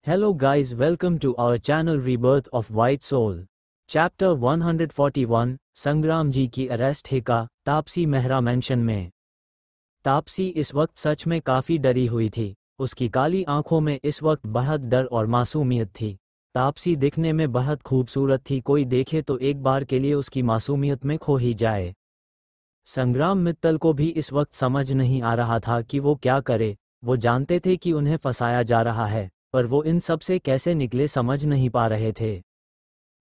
Hello guys, welcome to our channel Rebirth of White Soul. Chapter 141 संग्राम जी की arrest हिका Taapsee Mehra mention में। तापसी इस वक्त सच में काफ़ी डरी हुई थी। उसकी काली आंखों में इस वक्त बहुत डर और मासूमियत थी। तापसी दिखने में बहुत खूबसूरत थी, कोई देखे तो एक बार के लिए उसकी मासूमियत में खो ही जाए। संग्राम मित्तल को भी इस वक्त समझ नहीं आ रहा था कि वो क्या करे। वो जानते थे कि उन्हें फंसाया जा रहा है, पर वो इन सब से कैसे निकले समझ नहीं पा रहे थे।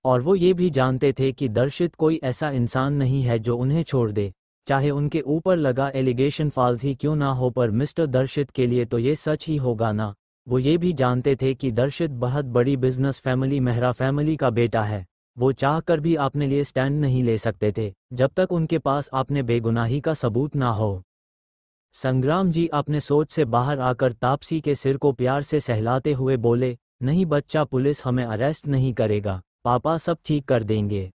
और वो ये भी जानते थे कि दर्शित कोई ऐसा इंसान नहीं है जो उन्हें छोड़ दे, चाहे उनके ऊपर लगा एलिगेशन फाल्स ही क्यों ना हो। पर मिस्टर दर्शित के लिए तो ये सच ही होगा ना। वो ये भी जानते थे कि दर्शित बहुत बड़ी बिजनेस फैमिली मेहरा फैमिली का बेटा है। वो चाहकर भी आपने लिए स्टैंड नहीं ले सकते थे जब तक उनके पास आपने बेगुनाही का सबूत ना हो। संग्राम जी अपने सोच से बाहर आकर तापसी के सिर को प्यार से सहलाते हुए बोले, नहीं बच्चा, पुलिस हमें अरेस्ट नहीं करेगा, पापा सब ठीक कर देंगे।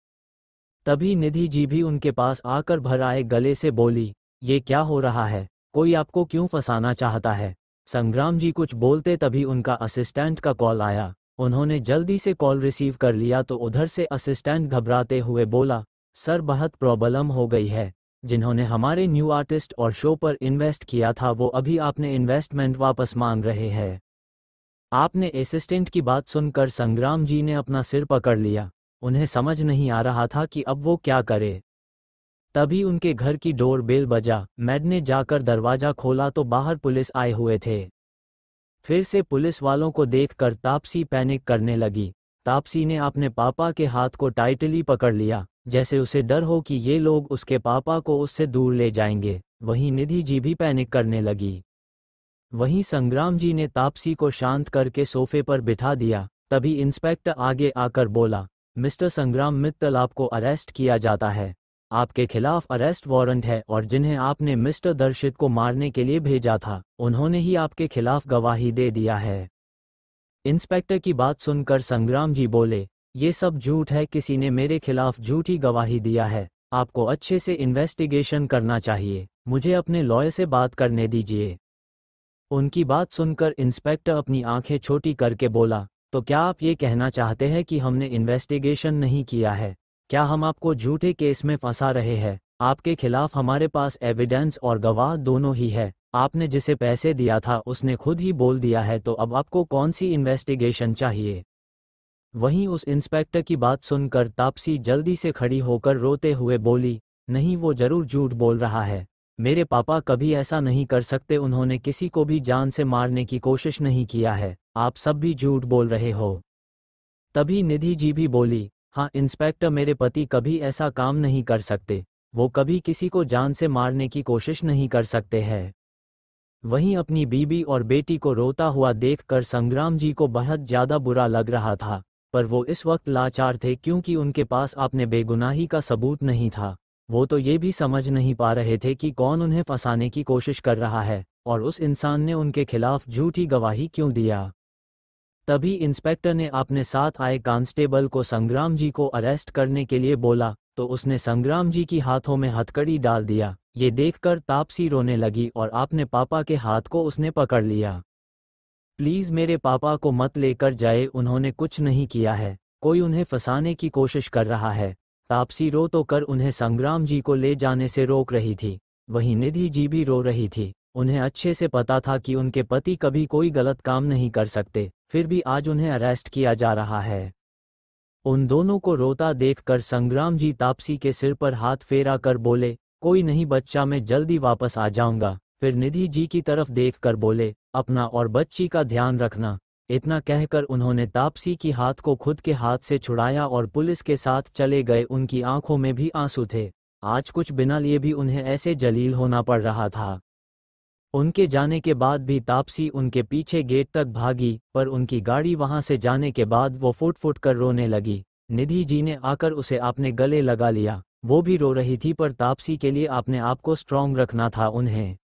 तभी निधि जी भी उनके पास आकर भर आए गले से बोली, ये क्या हो रहा है, कोई आपको क्यों फंसाना चाहता है। संग्राम जी कुछ बोलते तभी उनका असिस्टेंट का कॉल आया। उन्होंने जल्दी से कॉल रिसीव कर लिया तो उधर से असिस्टेंट घबराते हुए बोला, सर बहुत प्रॉब्लम हो गई है। जिन्होंने हमारे न्यू आर्टिस्ट और शो पर इन्वेस्ट किया था वो अभी आपने इन्वेस्टमेंट वापस मांग रहे हैं। आपने असिस्टेंट की बात सुनकर संग्राम जी ने अपना सिर पकड़ लिया। उन्हें समझ नहीं आ रहा था कि अब वो क्या करे। तभी उनके घर की डोर बेल बजा। मैड ने जाकर दरवाजा खोला तो बाहर पुलिस आए हुए थे। फिर से पुलिस वालों को देखकर तापसी पैनिक करने लगी। तापसी ने अपने पापा के हाथ को टाइटली पकड़ लिया, जैसे उसे डर हो कि ये लोग उसके पापा को उससे दूर ले जाएंगे। वहीं निधि जी भी पैनिक करने लगी। वहीं संग्राम जी ने तापसी को शांत करके सोफे पर बिठा दिया। तभी इंस्पेक्टर आगे आकर बोला, मिस्टर संग्राम मित्तल, आपको अरेस्ट किया जाता है। आपके खिलाफ अरेस्ट वारंट है और जिन्हें आपने मिस्टर दर्शित को मारने के लिए भेजा था उन्होंने ही आपके खिलाफ गवाही दे दिया है। इंस्पेक्टर की बात सुनकर संग्राम जी बोले, ये सब झूठ है, किसी ने मेरे खिलाफ झूठी गवाही दिया है। आपको अच्छे से इन्वेस्टिगेशन करना चाहिए, मुझे अपने लॉयर से बात करने दीजिए। उनकी बात सुनकर इंस्पेक्टर अपनी आंखें छोटी करके बोला, तो क्या आप ये कहना चाहते हैं कि हमने इन्वेस्टिगेशन नहीं किया है? क्या हम आपको झूठे केस में फंसा रहे हैं? आपके खिलाफ हमारे पास एविडेंस और गवाह दोनों ही है। आपने जिसे पैसे दिया था उसने खुद ही बोल दिया है, तो अब आपको कौन सी इन्वेस्टिगेशन चाहिए? वहीं उस इंस्पेक्टर की बात सुनकर तापसी जल्दी से खड़ी होकर रोते हुए बोली, नहीं, वो जरूर झूठ बोल रहा है। मेरे पापा कभी ऐसा नहीं कर सकते, उन्होंने किसी को भी जान से मारने की कोशिश नहीं किया है। आप सब भी झूठ बोल रहे हो। तभी निधि जी भी बोली, हाँ इंस्पेक्टर, मेरे पति कभी ऐसा काम नहीं कर सकते। वो कभी किसी को जान से मारने की कोशिश नहीं कर सकते हैं। वहीं अपनी बीबी और बेटी को रोता हुआ देखकर संग्राम जी को बहुत ज्यादा बुरा लग रहा था, पर वो इस वक्त लाचार थे क्योंकि उनके पास अपने बेगुनाही का सबूत नहीं था। वो तो ये भी समझ नहीं पा रहे थे कि कौन उन्हें फंसाने की कोशिश कर रहा है और उस इंसान ने उनके खिलाफ झूठी गवाही क्यों दिया। तभी इंस्पेक्टर ने अपने साथ आए कांस्टेबल को संग्राम जी को अरेस्ट करने के लिए बोला, तो उसने संग्राम जी की हाथों में हथकड़ी डाल दिया। ये देखकर तापसी रोने लगी और अपने पापा के हाथ को उसने पकड़ लिया। प्लीज़ मेरे पापा को मत लेकर जाए, उन्होंने कुछ नहीं किया है, कोई उन्हें फंसाने की कोशिश कर रहा है। तापसी रो तो कर उन्हें संग्राम जी को ले जाने से रोक रही थी। वहीं निधि जी भी रो रही थी। उन्हें अच्छे से पता था कि उनके पति कभी कोई गलत काम नहीं कर सकते, फिर भी आज उन्हें अरेस्ट किया जा रहा है। उन दोनों को रोता देखकर संग्राम जी तापसी के सिर पर हाथ फेरा कर बोले, कोई नहीं बच्चा, मैं जल्दी वापस आ जाऊंगा। फिर निधि जी की तरफ देखकर बोले, अपना और बच्ची का ध्यान रखना। इतना कहकर उन्होंने तापसी की हाथ को खुद के हाथ से छुड़ाया और पुलिस के साथ चले गए। उनकी आंखों में भी आंसू थे। आज कुछ बिना लिए भी उन्हें ऐसे जलील होना पड़ रहा था। उनके जाने के बाद भी तापसी उनके पीछे गेट तक भागी, पर उनकी गाड़ी वहां से जाने के बाद वो फुट फुट कर रोने लगी। निधि जी ने आकर उसे अपने गले लगा लिया। वो भी रो रही थी, पर तापसी के लिए अपने आप को स्ट्रॉन्ग रखना था उन्हें।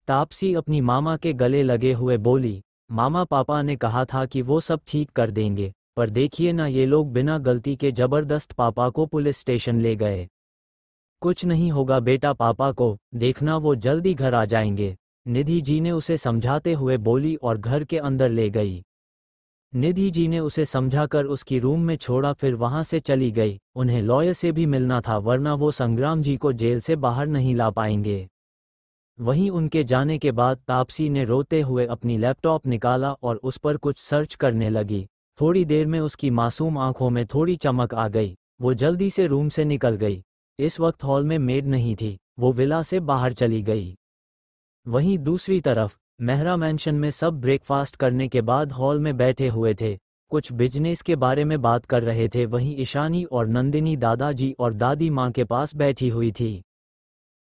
तापसी अपनी मामा के गले लगे हुए बोली, मामा, पापा ने कहा था कि वो सब ठीक कर देंगे, पर देखिए ना, ये लोग बिना गलती के जबरदस्त पापा को पुलिस स्टेशन ले गए। कुछ नहीं होगा बेटा, पापा को देखना, वो जल्दी घर आ जाएंगे। निधि जी ने उसे समझाते हुए बोली और घर के अंदर ले गई। निधि जी ने उसे समझाकर उसकी रूम में छोड़ा, फिर वहां से चली गई। उन्हें लॉयर से भी मिलना था, वरना वो संग्राम जी को जेल से बाहर नहीं ला पाएंगे। वहीं उनके जाने के बाद तापसी ने रोते हुए अपनी लैपटॉप निकाला और उस पर कुछ सर्च करने लगी। थोड़ी देर में उसकी मासूम आंखों में थोड़ी चमक आ गई। वो जल्दी से रूम से निकल गई। इस वक्त हॉल में मेड नहीं थी, वो विला से बाहर चली गई। वहीं दूसरी तरफ मेहरा मैंशन में सब ब्रेकफास्ट करने के बाद हॉल में बैठे हुए थे, कुछ बिजनेस के बारे में बात कर रहे थे। वहीं ईशानी और नंदिनी दादाजी और दादी माँ के पास बैठी हुई थी।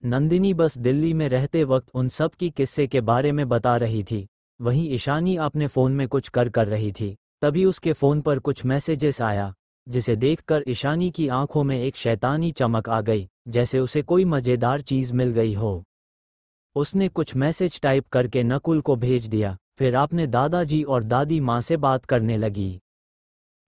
नंदिनी बस दिल्ली में रहते वक्त उन सब की किस्से के बारे में बता रही थी। वहीं ईशानी अपने फ़ोन में कुछ कर रही थी। तभी उसके फ़ोन पर कुछ मैसेजेस आया, जिसे देखकर ईशानी की आंखों में एक शैतानी चमक आ गई, जैसे उसे कोई मज़ेदार चीज़ मिल गई हो। उसने कुछ मैसेज टाइप करके नकुल को भेज दिया, फिर अपने दादाजी और दादी माँ से बात करने लगी।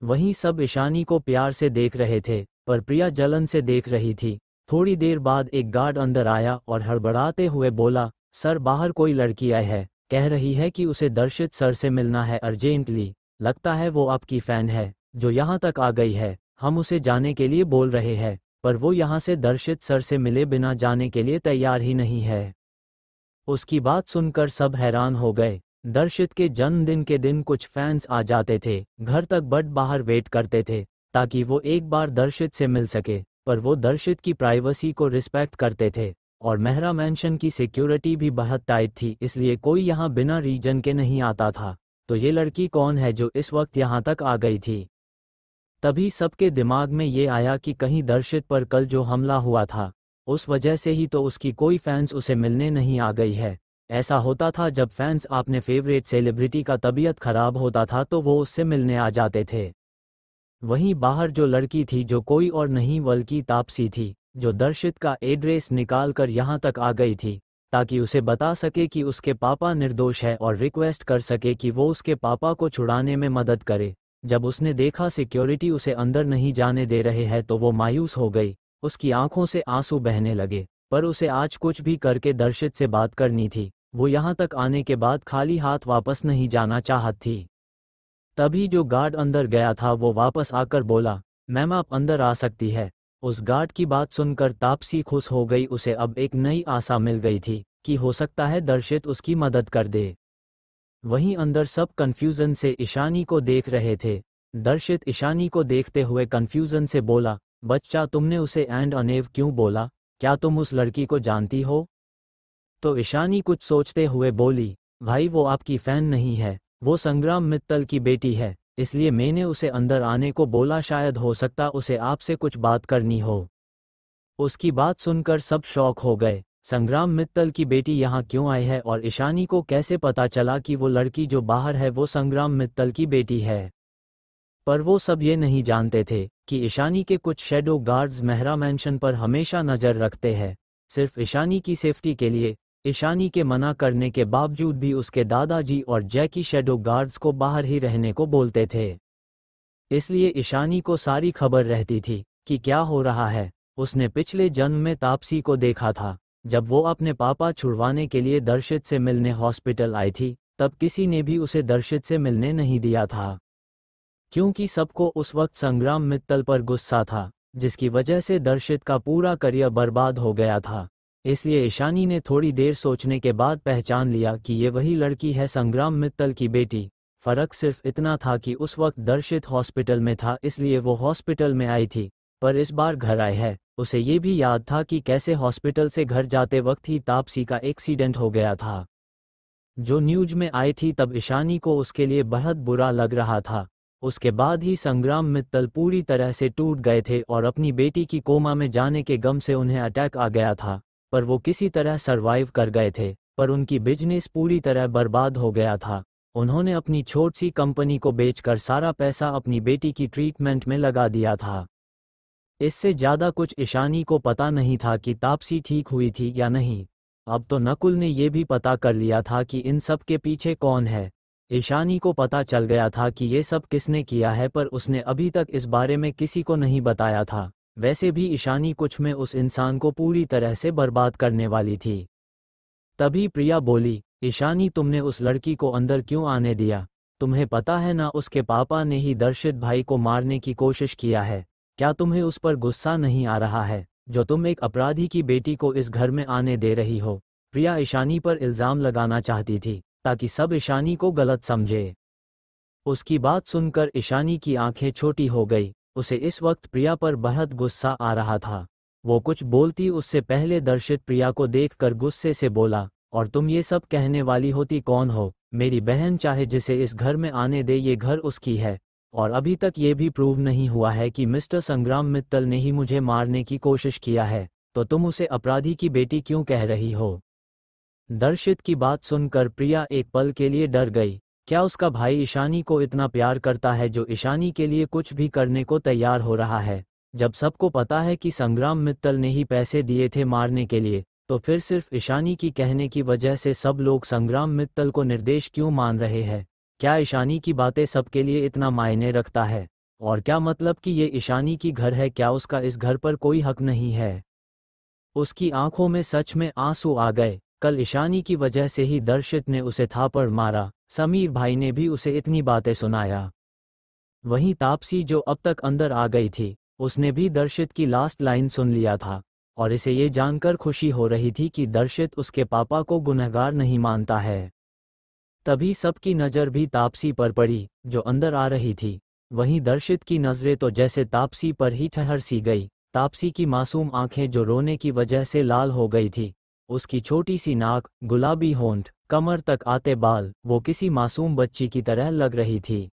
वहीं सब ईशानी को प्यार से देख रहे थे, पर प्रिया जलन से देख रही थी। थोड़ी देर बाद एक गार्ड अंदर आया और हड़बड़ाते हुए बोला, सर बाहर कोई लड़की आई है, कह रही है कि उसे दर्शित सर से मिलना है अर्जेंटली। लगता है वो आपकी फ़ैन है जो यहाँ तक आ गई है। हम उसे जाने के लिए बोल रहे हैं, पर वो यहाँ से दर्शित सर से मिले बिना जाने के लिए तैयार ही नहीं है। उसकी बात सुनकर सब हैरान हो गए। दर्शित के जन्मदिन के दिन कुछ फैंस आ जाते थे, घर तक बट बाहर वेट करते थे ताकि वो एक बार दर्शित से मिल सके, पर वो दर्शित की प्राइवेसी को रिस्पेक्ट करते थे और मेहरा मैंशन की सिक्योरिटी भी बहुत टाइट थी, इसलिए कोई यहाँ बिना रीजन के नहीं आता था। तो ये लड़की कौन है जो इस वक्त यहाँ तक आ गई थी? तभी सबके दिमाग में ये आया कि कहीं दर्शित पर कल जो हमला हुआ था, उस वजह से ही तो उसकी कोई फैंस उसे मिलने नहीं आ गई है। ऐसा होता था जब फैंस अपने फेवरेट सेलिब्रिटी का तबीयत खराब होता था तो वो उससे मिलने आ जाते थे। वहीं बाहर जो लड़की थी, जो कोई और नहीं बल्कि तापसी थी, जो दर्शित का एड्रेस निकाल कर यहाँ तक आ गई थी ताकि उसे बता सके कि उसके पापा निर्दोष है और रिक्वेस्ट कर सके कि वो उसके पापा को छुड़ाने में मदद करे। जब उसने देखा सिक्योरिटी उसे अंदर नहीं जाने दे रहे हैं तो वो मायूस हो गई। उसकी आंखों से आंसू बहने लगे, पर उसे आज कुछ भी करके दर्शित से बात करनी थी। वो यहाँ तक आने के बाद खाली हाथ वापस नहीं जाना चाहती थी। तभी जो गार्ड अंदर गया था वो वापस आकर बोला, मैम आप अंदर आ सकती है। उस गार्ड की बात सुनकर तापसी खुश हो गई। उसे अब एक नई आशा मिल गई थी कि हो सकता है दर्शित उसकी मदद कर दे। वहीं अंदर सब कंफ्यूजन से ईशानी को देख रहे थे। दर्शित ईशानी को देखते हुए कंफ्यूजन से बोला, बच्चा तुमने उसे एंड अनेव क्यों बोला, क्या तुम उस लड़की को जानती हो? तो ईशानी कुछ सोचते हुए बोली, भाई वो आपकी फ़ैन नहीं है, वो संग्राम मित्तल की बेटी है, इसलिए मैंने उसे अंदर आने को बोला, शायद हो सकता उसे आपसे कुछ बात करनी हो। उसकी बात सुनकर सब शॉक हो गए। संग्राम मित्तल की बेटी यहाँ क्यों आई है और ईशानी को कैसे पता चला कि वो लड़की जो बाहर है वो संग्राम मित्तल की बेटी है? पर वो सब ये नहीं जानते थे कि ईशानी के कुछ शैडो गार्ड्स मेहरा मैंशन पर हमेशा नज़र रखते हैं, सिर्फ ईशानी की सेफ्टी के लिए। ईशानी के मना करने के बावजूद भी उसके दादाजी और जैकी शैडो गार्ड्स को बाहर ही रहने को बोलते थे। इसलिए ईशानी को सारी खबर रहती थी कि क्या हो रहा है। उसने पिछले जन्म में तापसी को देखा था, जब वो अपने पापा छुड़वाने के लिए दर्शित से मिलने हॉस्पिटल आई थी, तब किसी ने भी उसे दर्शित से मिलने नहीं दिया था, क्योंकि सबको उस वक्त संग्राम मित्तल पर गुस्सा था, जिसकी वजह से दर्शित का पूरा करियर बर्बाद हो गया था। इसलिए ईशानी ने थोड़ी देर सोचने के बाद पहचान लिया कि ये वही लड़की है, संग्राम मित्तल की बेटी। फ़र्क सिर्फ इतना था कि उस वक्त दर्शित हॉस्पिटल में था, इसलिए वो हॉस्पिटल में आई थी, पर इस बार घर आई है। उसे ये भी याद था कि कैसे हॉस्पिटल से घर जाते वक्त ही तापसी का एक्सीडेंट हो गया था, जो न्यूज में आई थी। तब ईशानी को उसके लिए बहुत बुरा लग रहा था। उसके बाद ही संग्राम मित्तल पूरी तरह से टूट गए थे और अपनी बेटी की कोमा में जाने के गम से उन्हें अटैक आ गया था, पर वो किसी तरह सरवाइव कर गए थे। पर उनकी बिजनेस पूरी तरह बर्बाद हो गया था। उन्होंने अपनी छोटी सी कंपनी को बेचकर सारा पैसा अपनी बेटी की ट्रीटमेंट में लगा दिया था। इससे ज़्यादा कुछ ईशानी को पता नहीं था कि तापसी ठीक हुई थी या नहीं। अब तो नकुल ने यह भी पता कर लिया था कि इन सब के पीछे कौन है। ईशानी को पता चल गया था कि ये सब किसने किया है, पर उसने अभी तक इस बारे में किसी को नहीं बताया था। वैसे भी ईशानी कुछ में उस इंसान को पूरी तरह से बर्बाद करने वाली थी। तभी प्रिया बोली, ईशानी तुमने उस लड़की को अंदर क्यों आने दिया? तुम्हें पता है ना, उसके पापा ने ही दर्शित भाई को मारने की कोशिश किया है। क्या तुम्हें उस पर गुस्सा नहीं आ रहा है, जो तुम एक अपराधी की बेटी को इस घर में आने दे रही हो? प्रिया ईशानी पर इल्ज़ाम लगाना चाहती थी, ताकि सब ईशानी को गलत समझे। उसकी बात सुनकर ईशानी की आंखें छोटी हो गई। उसे इस वक्त प्रिया पर बहुत गुस्सा आ रहा था। वो कुछ बोलती उससे पहले दर्शित प्रिया को देखकर गुस्से से बोला, और तुम ये सब कहने वाली होती कौन हो? मेरी बहन चाहे जिसे इस घर में आने दे, ये घर उसकी है। और अभी तक ये भी प्रूव नहीं हुआ है कि मिस्टर संग्राम मित्तल ने ही मुझे मारने की कोशिश किया है, तो तुम उसे अपराधी की बेटी क्यों कह रही हो? दर्शित की बात सुनकर प्रिया एक पल के लिए डर गई। क्या उसका भाई ईशानी को इतना प्यार करता है जो ईशानी के लिए कुछ भी करने को तैयार हो रहा है? जब सबको पता है कि संग्राम मित्तल ने ही पैसे दिए थे मारने के लिए, तो फिर सिर्फ ईशानी की कहने की वजह से सब लोग संग्राम मित्तल को निर्दोष क्यों मान रहे हैं? क्या ईशानी की बातें सबके लिए इतना मायने रखता है? और क्या मतलब कि ये ईशानी की घर है? क्या उसका इस घर पर कोई हक नहीं है? उसकी आंखों में सच में आंसू आ गए। कल ईशानी की वजह से ही दर्शित ने उसे थापड़ मारा। समीर भाई ने भी उसे इतनी बातें सुनाया। वहीं तापसी जो अब तक अंदर आ गई थी, उसने भी दर्शित की लास्ट लाइन सुन लिया था, और इसे ये जानकर खुशी हो रही थी कि दर्शित उसके पापा को गुनहगार नहीं मानता है। तभी सबकी नज़र भी तापसी पर पड़ी, जो अंदर आ रही थी। वहीं दर्शित की नज़रें तो जैसे तापसी पर ही ठहर सी गई। तापसी की मासूम आंखें जो रोने की वजह से लाल हो गई थी, उसकी छोटी सी नाक, गुलाबी होंठ, कमर तक आते बाल, वो किसी मासूम बच्ची की तरह लग रही थी।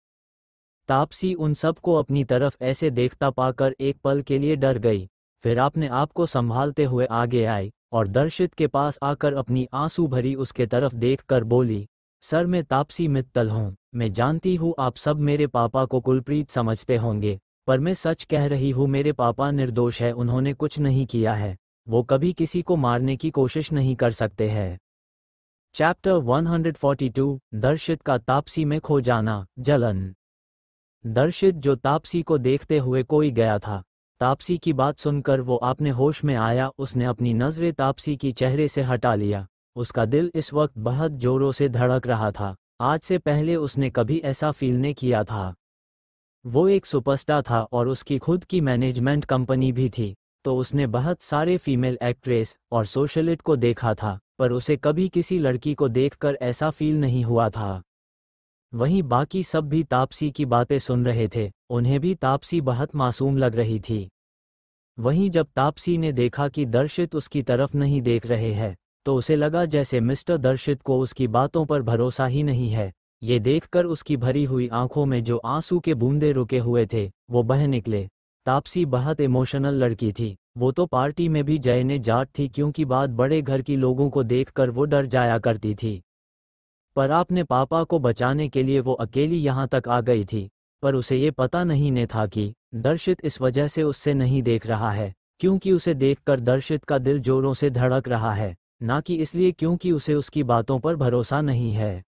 तापसी उन सबको अपनी तरफ ऐसे देखता पाकर एक पल के लिए डर गई। फिर अपने आप को संभालते हुए आगे आई, और दर्शित के पास आकर अपनी आंसू भरी उसके तरफ देखकर बोली, सर मैं तापसी मित्तल हूँ। मैं जानती हूँ आप सब मेरे पापा को कुलप्रीत समझते होंगे, पर मैं सच कह रही हूँ, मेरे पापा निर्दोष है। उन्होंने कुछ नहीं किया है। वो कभी किसी को मारने की कोशिश नहीं कर सकते हैं। चैप्टर 142 दर्शित का तापसी में खो जाना, जलन। दर्शित जो तापसी को देखते हुए कोई गया था। तापसी की बात सुनकर वो अपने होश में आया। उसने अपनी नज़रें तापसी की चेहरे से हटा लिया। उसका दिल इस वक्त बहुत जोरों से धड़क रहा था। आज से पहले उसने कभी ऐसा फील नहीं किया था। वो एक सुपरस्टार था और उसकी खुद की मैनेजमेंट कंपनी भी थी, तो उसने बहुत सारे फीमेल एक्ट्रेस और सोशलिट को देखा था, पर उसे कभी किसी लड़की को देखकर ऐसा फील नहीं हुआ था। वहीं बाकी सब भी तापसी की बातें सुन रहे थे। उन्हें भी तापसी बहुत मासूम लग रही थी। वहीं जब तापसी ने देखा कि दर्शित उसकी तरफ नहीं देख रहे हैं, तो उसे लगा जैसे मिस्टर दर्शित को उसकी बातों पर भरोसा ही नहीं है। ये देखकर उसकी भरी हुई आंखों में जो आंसू के बूंदे रुके हुए थे, वो बह निकले। तापसी बहुत इमोशनल लड़की थी। वो तो पार्टी में भी जयने जाट थी, क्योंकि बाद बड़े घर की लोगों को देखकर वो डर जाया करती थी। पर अपने पापा को बचाने के लिए वो अकेली यहाँ तक आ गई थी। पर उसे ये पता नहीं ने था कि दर्शित इस वजह से उससे नहीं देख रहा है, क्योंकि उसे देखकर दर्शित का दिल जोरों से धड़क रहा है, ना कि इसलिए क्योंकि उसे उसकी बातों पर भरोसा नहीं है।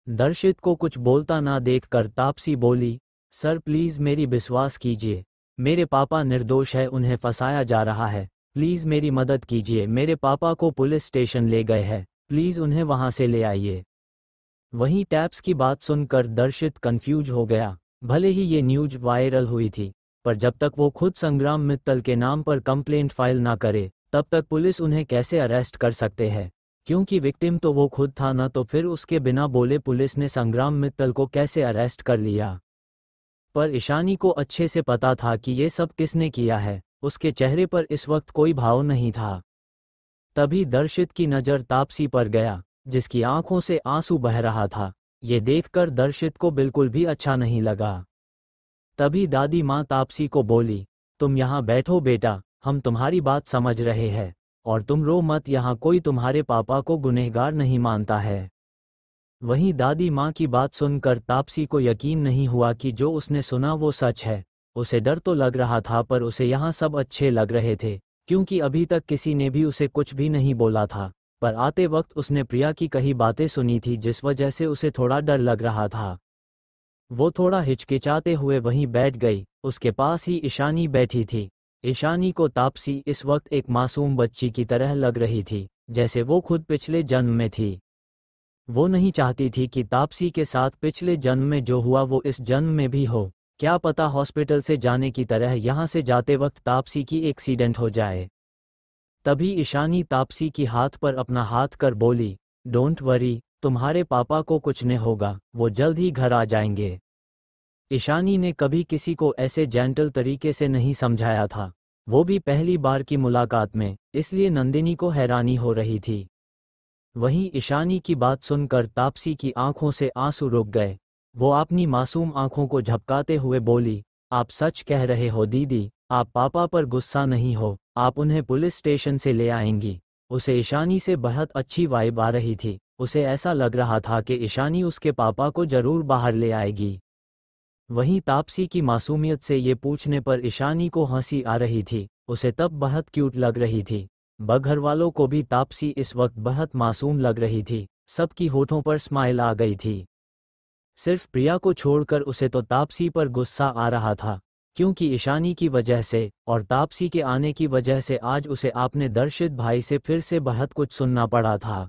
दर्शित को कुछ बोलता ना देखकर तापसी बोली, सर प्लीज़ मेरी विश्वास कीजिए। मेरे पापा निर्दोष है, उन्हें फंसाया जा रहा है। प्लीज़ मेरी मदद कीजिए। मेरे पापा को पुलिस स्टेशन ले गए हैं, प्लीज़ उन्हें वहाँ से ले आइए। वहीं टैप्स की बात सुनकर दर्शित कंफ्यूज हो गया। भले ही ये न्यूज वायरल हुई थी, पर जब तक वो खुद संग्राम मित्तल के नाम पर कंप्लेंट फाइल ना करे, तब तक पुलिस उन्हें कैसे अरेस्ट कर सकते हैं? क्योंकि विक्टिम तो वो खुद था ना, तो फिर उसके बिना बोले पुलिस ने संग्राम मित्तल को कैसे अरेस्ट कर लिया? पर ईशानी को अच्छे से पता था कि ये सब किसने किया है। उसके चेहरे पर इस वक्त कोई भाव नहीं था। तभी दर्शित की नज़र तापसी पर गया, जिसकी आंखों से आंसू बह रहा था। ये देखकर दर्शित को बिल्कुल भी अच्छा नहीं लगा। तभी दादी माँ तापसी को बोली, तुम यहाँ बैठो बेटा, हम तुम्हारी बात समझ रहे हैं, और तुम रो मत, यहाँ कोई तुम्हारे पापा को गुनहगार नहीं मानता है। वहीं दादी माँ की बात सुनकर तापसी को यकीन नहीं हुआ कि जो उसने सुना वो सच है। उसे डर तो लग रहा था, पर उसे यहाँ सब अच्छे लग रहे थे, क्योंकि अभी तक किसी ने भी उसे कुछ भी नहीं बोला था। पर आते वक्त उसने प्रिया की कही बातें सुनी थी, जिस वजह से उसे थोड़ा डर लग रहा था। वो थोड़ा हिचकिचाते हुए वहीं बैठ गई। उसके पास ही ईशानी बैठी थी। ईशानी को तापसी इस वक्त एक मासूम बच्ची की तरह लग रही थी, जैसे वो खुद पिछले जन्म में थी। वो नहीं चाहती थी कि तापसी के साथ पिछले जन्म में जो हुआ वो इस जन्म में भी हो। क्या पता हॉस्पिटल से जाने की तरह यहाँ से जाते वक्त तापसी की एक्सीडेंट हो जाए। तभी ईशानी तापसी की हाथ पर अपना हाथ कर बोली, डोंट वरी, तुम्हारे पापा को कुछ नहीं होगा, वो जल्द ही घर आ जाएंगे। ईशानी ने कभी किसी को ऐसे जेंटल तरीके से नहीं समझाया था, वो भी पहली बार की मुलाकात में, इसलिए नंदिनी को हैरानी हो रही थी। वहीं ईशानी की बात सुनकर तापसी की आंखों से आंसू रुक गए। वो अपनी मासूम आंखों को झपकाते हुए बोली, आप सच कह रहे हो दीदी, आप पापा पर गुस्सा नहीं हो, आप उन्हें पुलिस स्टेशन से ले आएंगी। उसे ईशानी से बहुत अच्छी वाइब आ रही थी, उसे ऐसा लग रहा था कि ईशानी उसके पापा को जरूर बाहर ले आएगी। वहीं तापसी की मासूमियत से ये पूछने पर ईशानी को हंसी आ रही थी, उसे तब बहुत क्यूट लग रही थी। घर वालों को भी तापसी इस वक्त बहुत मासूम लग रही थी, सबकी होठों पर स्माइल आ गई थी। सिर्फ प्रिया को छोड़कर उसे तो तापसी पर गुस्सा आ रहा था, क्योंकि ईशानी की वजह से और तापसी के आने की वजह से आज उसे अपने दर्शित भाई से फिर से बहुत कुछ सुनना पड़ा था।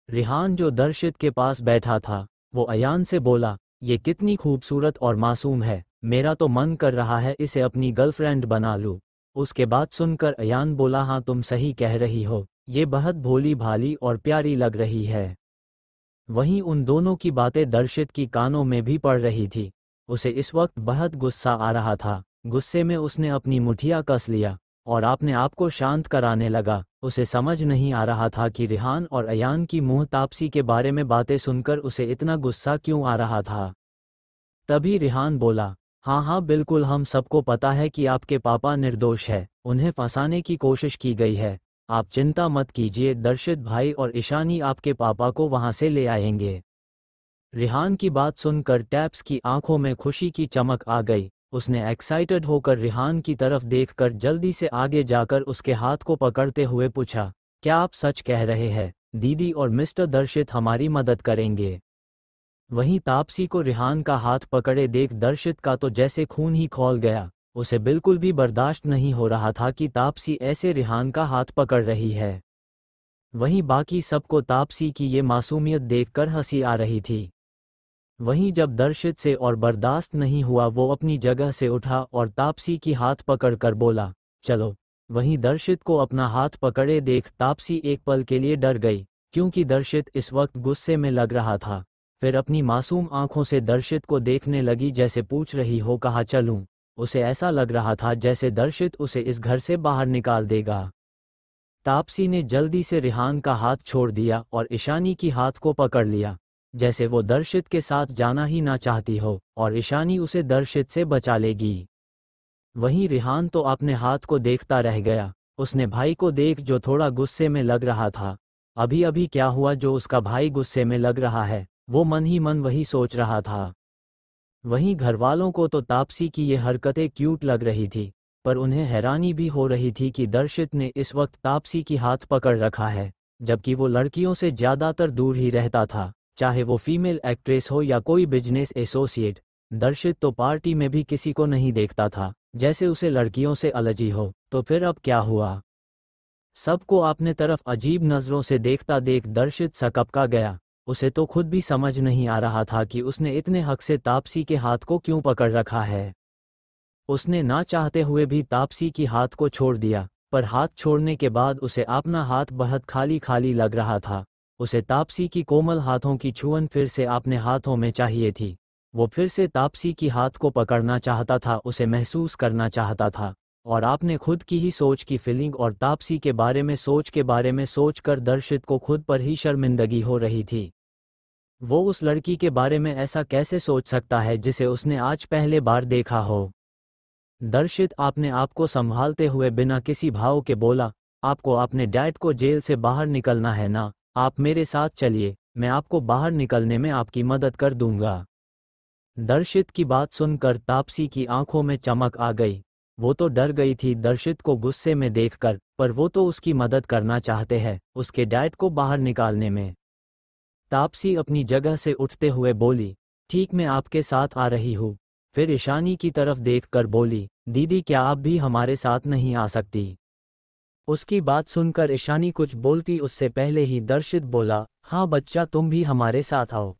रिहान जो दर्शित के पास बैठा था, वो अयान से बोला, ये कितनी खूबसूरत और मासूम है, मेरा तो मन कर रहा है इसे अपनी गर्लफ्रेंड बना लूं। उसके बाद सुनकर अयान बोला, हाँ तुम सही कह रही हो, ये बहुत भोली भाली और प्यारी लग रही है। वहीं उन दोनों की बातें दर्शित की कानों में भी पड़ रही थी। उसे इस वक्त बहुत गुस्सा आ रहा था, गुस्से में उसने अपनी मुठिया कस लिया और अपने आप को शांत कराने लगा। उसे समझ नहीं आ रहा था कि रिहान और अयान की मुंह तापसी के बारे में बातें सुनकर उसे इतना गुस्सा क्यों आ रहा था। तभी रिहान बोला, हाँ हाँ बिल्कुल, हम सबको पता है कि आपके पापा निर्दोष है, उन्हें फंसाने की कोशिश की गई है। आप चिंता मत कीजिए, दर्शित भाई और ईशानी आपके पापा को वहां से ले आएंगे। रिहान की बात सुनकर टैप्स की आंखों में खुशी की चमक आ गई। उसने एक्साइटेड होकर रिहान की तरफ देखकर जल्दी से आगे जाकर उसके हाथ को पकड़ते हुए पूछा, क्या आप सच कह रहे हैं? दीदी और मिस्टर दर्शित हमारी मदद करेंगे। वहीं तापसी को रिहान का हाथ पकड़े देख दर्शित का तो जैसे खून ही खौल गया। उसे बिल्कुल भी बर्दाश्त नहीं हो रहा था कि तापसी ऐसे रिहान का हाथ पकड़ रही है। वहीं बाकी सबको तापसी की ये मासूमियत देखकर हंसी आ रही थी। वहीं जब दर्शित से और बर्दाश्त नहीं हुआ, वो अपनी जगह से उठा और तापसी की हाथ पकड़कर बोला, चलो। वहीं दर्शित को अपना हाथ पकड़े देख तापसी एक पल के लिए डर गई, क्योंकि दर्शित इस वक्त गुस्से में लग रहा था। फिर अपनी मासूम आंखों से दर्शित को देखने लगी, जैसे पूछ रही हो कहाँ चलूं। उसे ऐसा लग रहा था जैसे दर्शित उसे इस घर से बाहर निकाल देगा। तापसी ने जल्दी से रिहान का हाथ छोड़ दिया और ईशानी की हाथ को पकड़ लिया, जैसे वो दर्शित के साथ जाना ही ना चाहती हो और ईशानी उसे दर्शित से बचा लेगी। वहीं रिहान तो अपने हाथ को देखता रह गया। उसने भाई को देख जो थोड़ा गुस्से में लग रहा था। अभी अभी क्या हुआ जो उसका भाई गुस्से में लग रहा है, वो मन ही मन वही सोच रहा था। वहीं घरवालों को तो तापसी की ये हरकतें क्यूट लग रही थी, पर उन्हें हैरानी भी हो रही थी कि दर्शित ने इस वक्त तापसी की हाथ पकड़ रखा है, जबकि वो लड़कियों से ज़्यादातर दूर ही रहता था, चाहे वो फीमेल एक्ट्रेस हो या कोई बिजनेस एसोसिएट। दर्शित तो पार्टी में भी किसी को नहीं देखता था, जैसे उसे लड़कियों से एलर्जी हो। तो फिर अब क्या हुआ? सबको अपने तरफ अजीब नज़रों से देखता देख दर्शित सकपका गया। उसे तो खुद भी समझ नहीं आ रहा था कि उसने इतने हक से तापसी के हाथ को क्यों पकड़ रखा है। उसने ना चाहते हुए भी तापसी की हाथ को छोड़ दिया, पर हाथ छोड़ने के बाद उसे अपना हाथ बहुत खाली खाली लग रहा था। उसे तापसी की कोमल हाथों की छुअन फिर से अपने हाथों में चाहिए थी। वो फिर से तापसी की हाथ को पकड़ना चाहता था, उसे महसूस करना चाहता था। और आपने खुद की ही सोच की फीलिंग और तापसी के बारे में सोच कर दर्शित को खुद पर ही शर्मिंदगी हो रही थी। वो उस लड़की के बारे में ऐसा कैसे सोच सकता है जिसे उसने आज पहले बार देखा हो। दर्शित आपने आप को संभालते हुए बिना किसी भाव के बोला, आपको अपने डैड को जेल से बाहर निकलना है ना, आप मेरे साथ चलिए, मैं आपको बाहर निकलने में आपकी मदद कर दूंगा। दर्शित की बात सुनकर तापसी की आंखों में चमक आ गई। वो तो डर गई थी दर्शित को गुस्से में देखकर, पर वो तो उसकी मदद करना चाहते हैं, उसके डैड को बाहर निकालने में। तापसी अपनी जगह से उठते हुए बोली, ठीक, मैं आपके साथ आ रही हूँ। फिर ईशानी की तरफ देखकर बोली, दीदी क्या आप भी हमारे साथ नहीं आ सकती? उसकी बात सुनकर ईशानी कुछ बोलती उससे पहले ही दर्शित बोला, हाँ बच्चा तुम भी हमारे साथ आओ।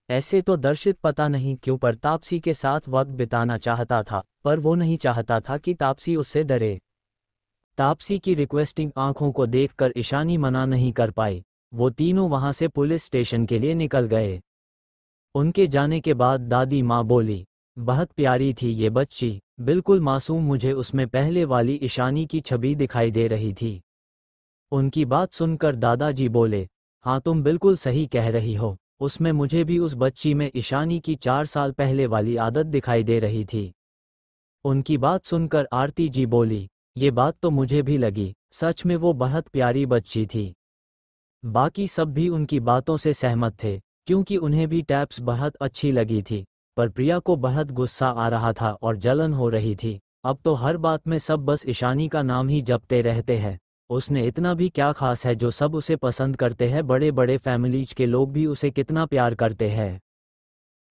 ऐसे तो दर्शित पता नहीं क्यों पर तापसी के साथ वक्त बिताना चाहता था, पर वो नहीं चाहता था कि तापसी उससे डरे। तापसी की रिक्वेस्टिंग आंखों को देखकर ईशानी मना नहीं कर पाई। वो तीनों वहां से पुलिस स्टेशन के लिए निकल गए। उनके जाने के बाद दादी माँ बोली, बहुत प्यारी थी ये बच्ची, बिल्कुल मासूम, मुझे उसमें पहले वाली ईशानी की छवि दिखाई दे रही थी। उनकी बात सुनकर दादाजी बोले, हाँ तुम बिल्कुल सही कह रही हो, उसमें मुझे भी उस बच्ची में ईशानी की 4 साल पहले वाली आदत दिखाई दे रही थी। उनकी बात सुनकर आरती जी बोली, ये बात तो मुझे भी लगी, सच में वो बहुत प्यारी बच्ची थी। बाकी सब भी उनकी बातों से सहमत थे, क्योंकि उन्हें भी टैप्स बहुत अच्छी लगी थी। पर प्रिया को बहुत गुस्सा आ रहा था और जलन हो रही थी। अब तो हर बात में सब बस ईशानी का नाम ही जपते रहते हैं। उसने इतना भी क्या खास है जो सब उसे पसंद करते हैं, बड़े बड़े फैमिलीज के लोग भी उसे कितना प्यार करते हैं।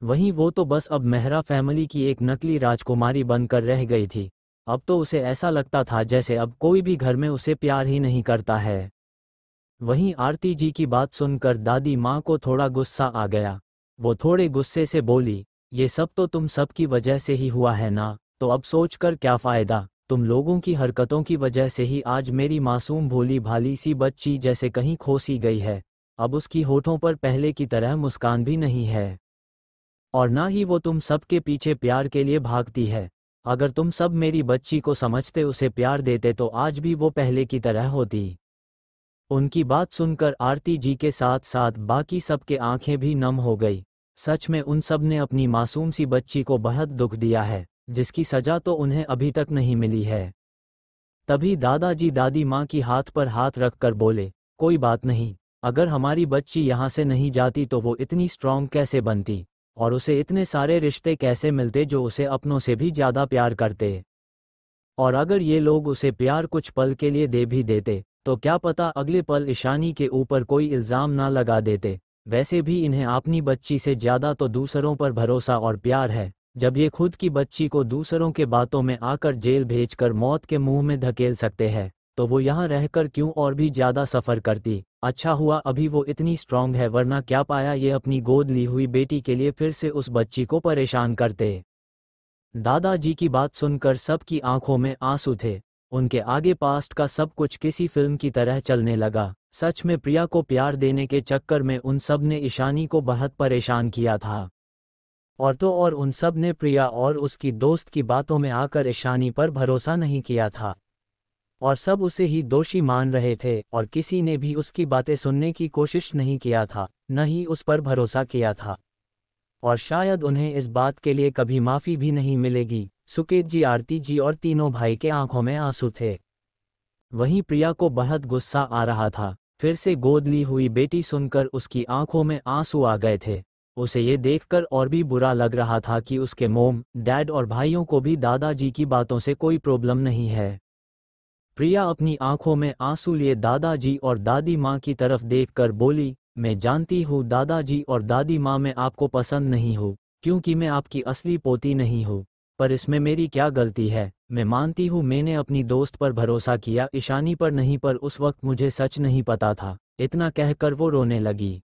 वहीं वो तो बस अब मेहरा फैमिली की एक नकली राजकुमारी बनकर रह गई थी। अब तो उसे ऐसा लगता था जैसे अब कोई भी घर में उसे प्यार ही नहीं करता है। वहीं आरती जी की बात सुनकर दादी माँ को थोड़ा गुस्सा आ गया। वो थोड़े गुस्से से बोली, ये सब तो तुम सब की वजह से ही हुआ है ना, तो अब सोचकर क्या फ़ायदा, तुम लोगों की हरकतों की वजह से ही आज मेरी मासूम भोली भाली सी बच्ची जैसे कहीं खो सी गई है। अब उसकी होठों पर पहले की तरह मुस्कान भी नहीं है, और ना ही वो तुम सब के पीछे प्यार के लिए भागती है। अगर तुम सब मेरी बच्ची को समझते, उसे प्यार देते, तो आज भी वो पहले की तरह होती। उनकी बात सुनकर आरती जी के साथ साथ बाकी सबके आंखें भी नम हो गई। सच में उन सब ने अपनी मासूम सी बच्ची को बहुत दुख दिया है, जिसकी सजा तो उन्हें अभी तक नहीं मिली है। तभी दादाजी दादी माँ की हाथ पर हाथ रखकर बोले, कोई बात नहीं, अगर हमारी बच्ची यहाँ से नहीं जाती तो वो इतनी स्ट्रांग कैसे बनती, और उसे इतने सारे रिश्ते कैसे मिलते जो उसे अपनों से भी ज़्यादा प्यार करते। और अगर ये लोग उसे प्यार कुछ पल के लिए दे भी देते, तो क्या पता अगले पल ईशानी के ऊपर कोई इल्ज़ाम ना लगा देते। वैसे भी इन्हें अपनी बच्ची से ज़्यादा तो दूसरों पर भरोसा और प्यार है। जब ये खुद की बच्ची को दूसरों के बातों में आकर जेल भेजकर मौत के मुंह में धकेल सकते हैं, तो वो यहाँ रहकर क्यों और भी ज़्यादा सफ़र करती। अच्छा हुआ अभी वो इतनी स्ट्रांग है, वरना क्या पाया ये अपनी गोद ली हुई बेटी के लिए फिर से उस बच्ची को परेशान करते। दादाजी की बात सुनकर सबकी आंखों में आंसू थे। उनके आगे पास्ट का सब कुछ किसी फिल्म की तरह चलने लगा। सच में प्रिया को प्यार देने के चक्कर में उन सब ने ईशानी को बहुत परेशान किया था। और तो और उन सब ने प्रिया और उसकी दोस्त की बातों में आकर ईशानी पर भरोसा नहीं किया था, और सब उसे ही दोषी मान रहे थे, और किसी ने भी उसकी बातें सुनने की कोशिश नहीं किया था, न ही उस पर भरोसा किया था। और शायद उन्हें इस बात के लिए कभी माफ़ी भी नहीं मिलेगी। सुकेत जी, आरती जी और तीनों भाई के आंखों में आंसू थे। वहीं प्रिया को बहुत गुस्सा आ रहा था। फिर से गोद ली हुई बेटी सुनकर उसकी आंखों में आंसू आ गए थे। उसे ये देखकर और भी बुरा लग रहा था कि उसके मोम, डैड और भाइयों को भी दादाजी की बातों से कोई प्रॉब्लम नहीं है। प्रिया अपनी आंखों में आंसू लिए दादाजी और दादी माँ की तरफ देखकर बोली, मैं जानती हूँ दादाजी और दादी माँ, मैं आपको पसंद नहीं हूँ, क्योंकि मैं आपकी असली पोती नहीं हूँ। पर इसमें मेरी क्या गलती है। मैं मानती हूँ मैंने अपनी दोस्त पर भरोसा किया, ईशानी पर नहीं, पर उस वक्त मुझे सच नहीं पता था। इतना कहकर वो रोने लगी।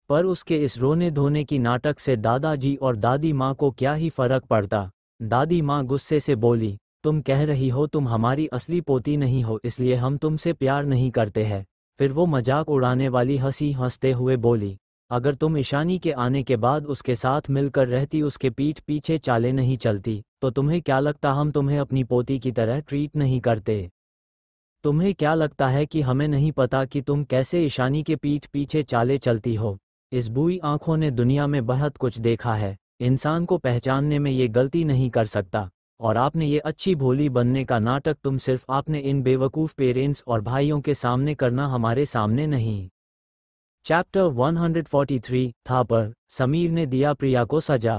पर उसके इस रोने धोने की नाटक से दादाजी और दादी माँ को क्या ही फर्क पड़ता। दादी माँ गुस्से से बोली, तुम कह रही हो तुम हमारी असली पोती नहीं हो, इसलिए हम तुमसे प्यार नहीं करते हैं। फिर वो मजाक उड़ाने वाली हंसी हंसते हुए बोली, अगर तुम ईशानी के आने के बाद उसके साथ मिलकर रहती, उसके पीठ पीछे चाले नहीं चलती, तो तुम्हें क्या लगता हम तुम्हें अपनी पोती की तरह ट्रीट नहीं करते? तुम्हें क्या लगता है कि हमें नहीं पता कि तुम कैसे ईशानी के पीठ पीछे चाले चलती हो? इस बुरी आंखों ने दुनिया में बहुत कुछ देखा है। इंसान को पहचानने में ये गलती नहीं कर सकता। और आपने ये अच्छी भोली बनने का नाटक तुम सिर्फ आपने इन बेवकूफ़ पेरेंट्स और भाइयों के सामने करना, हमारे सामने नहीं। चैप्टर 143 था पर समीर ने दिया प्रिया को सजा।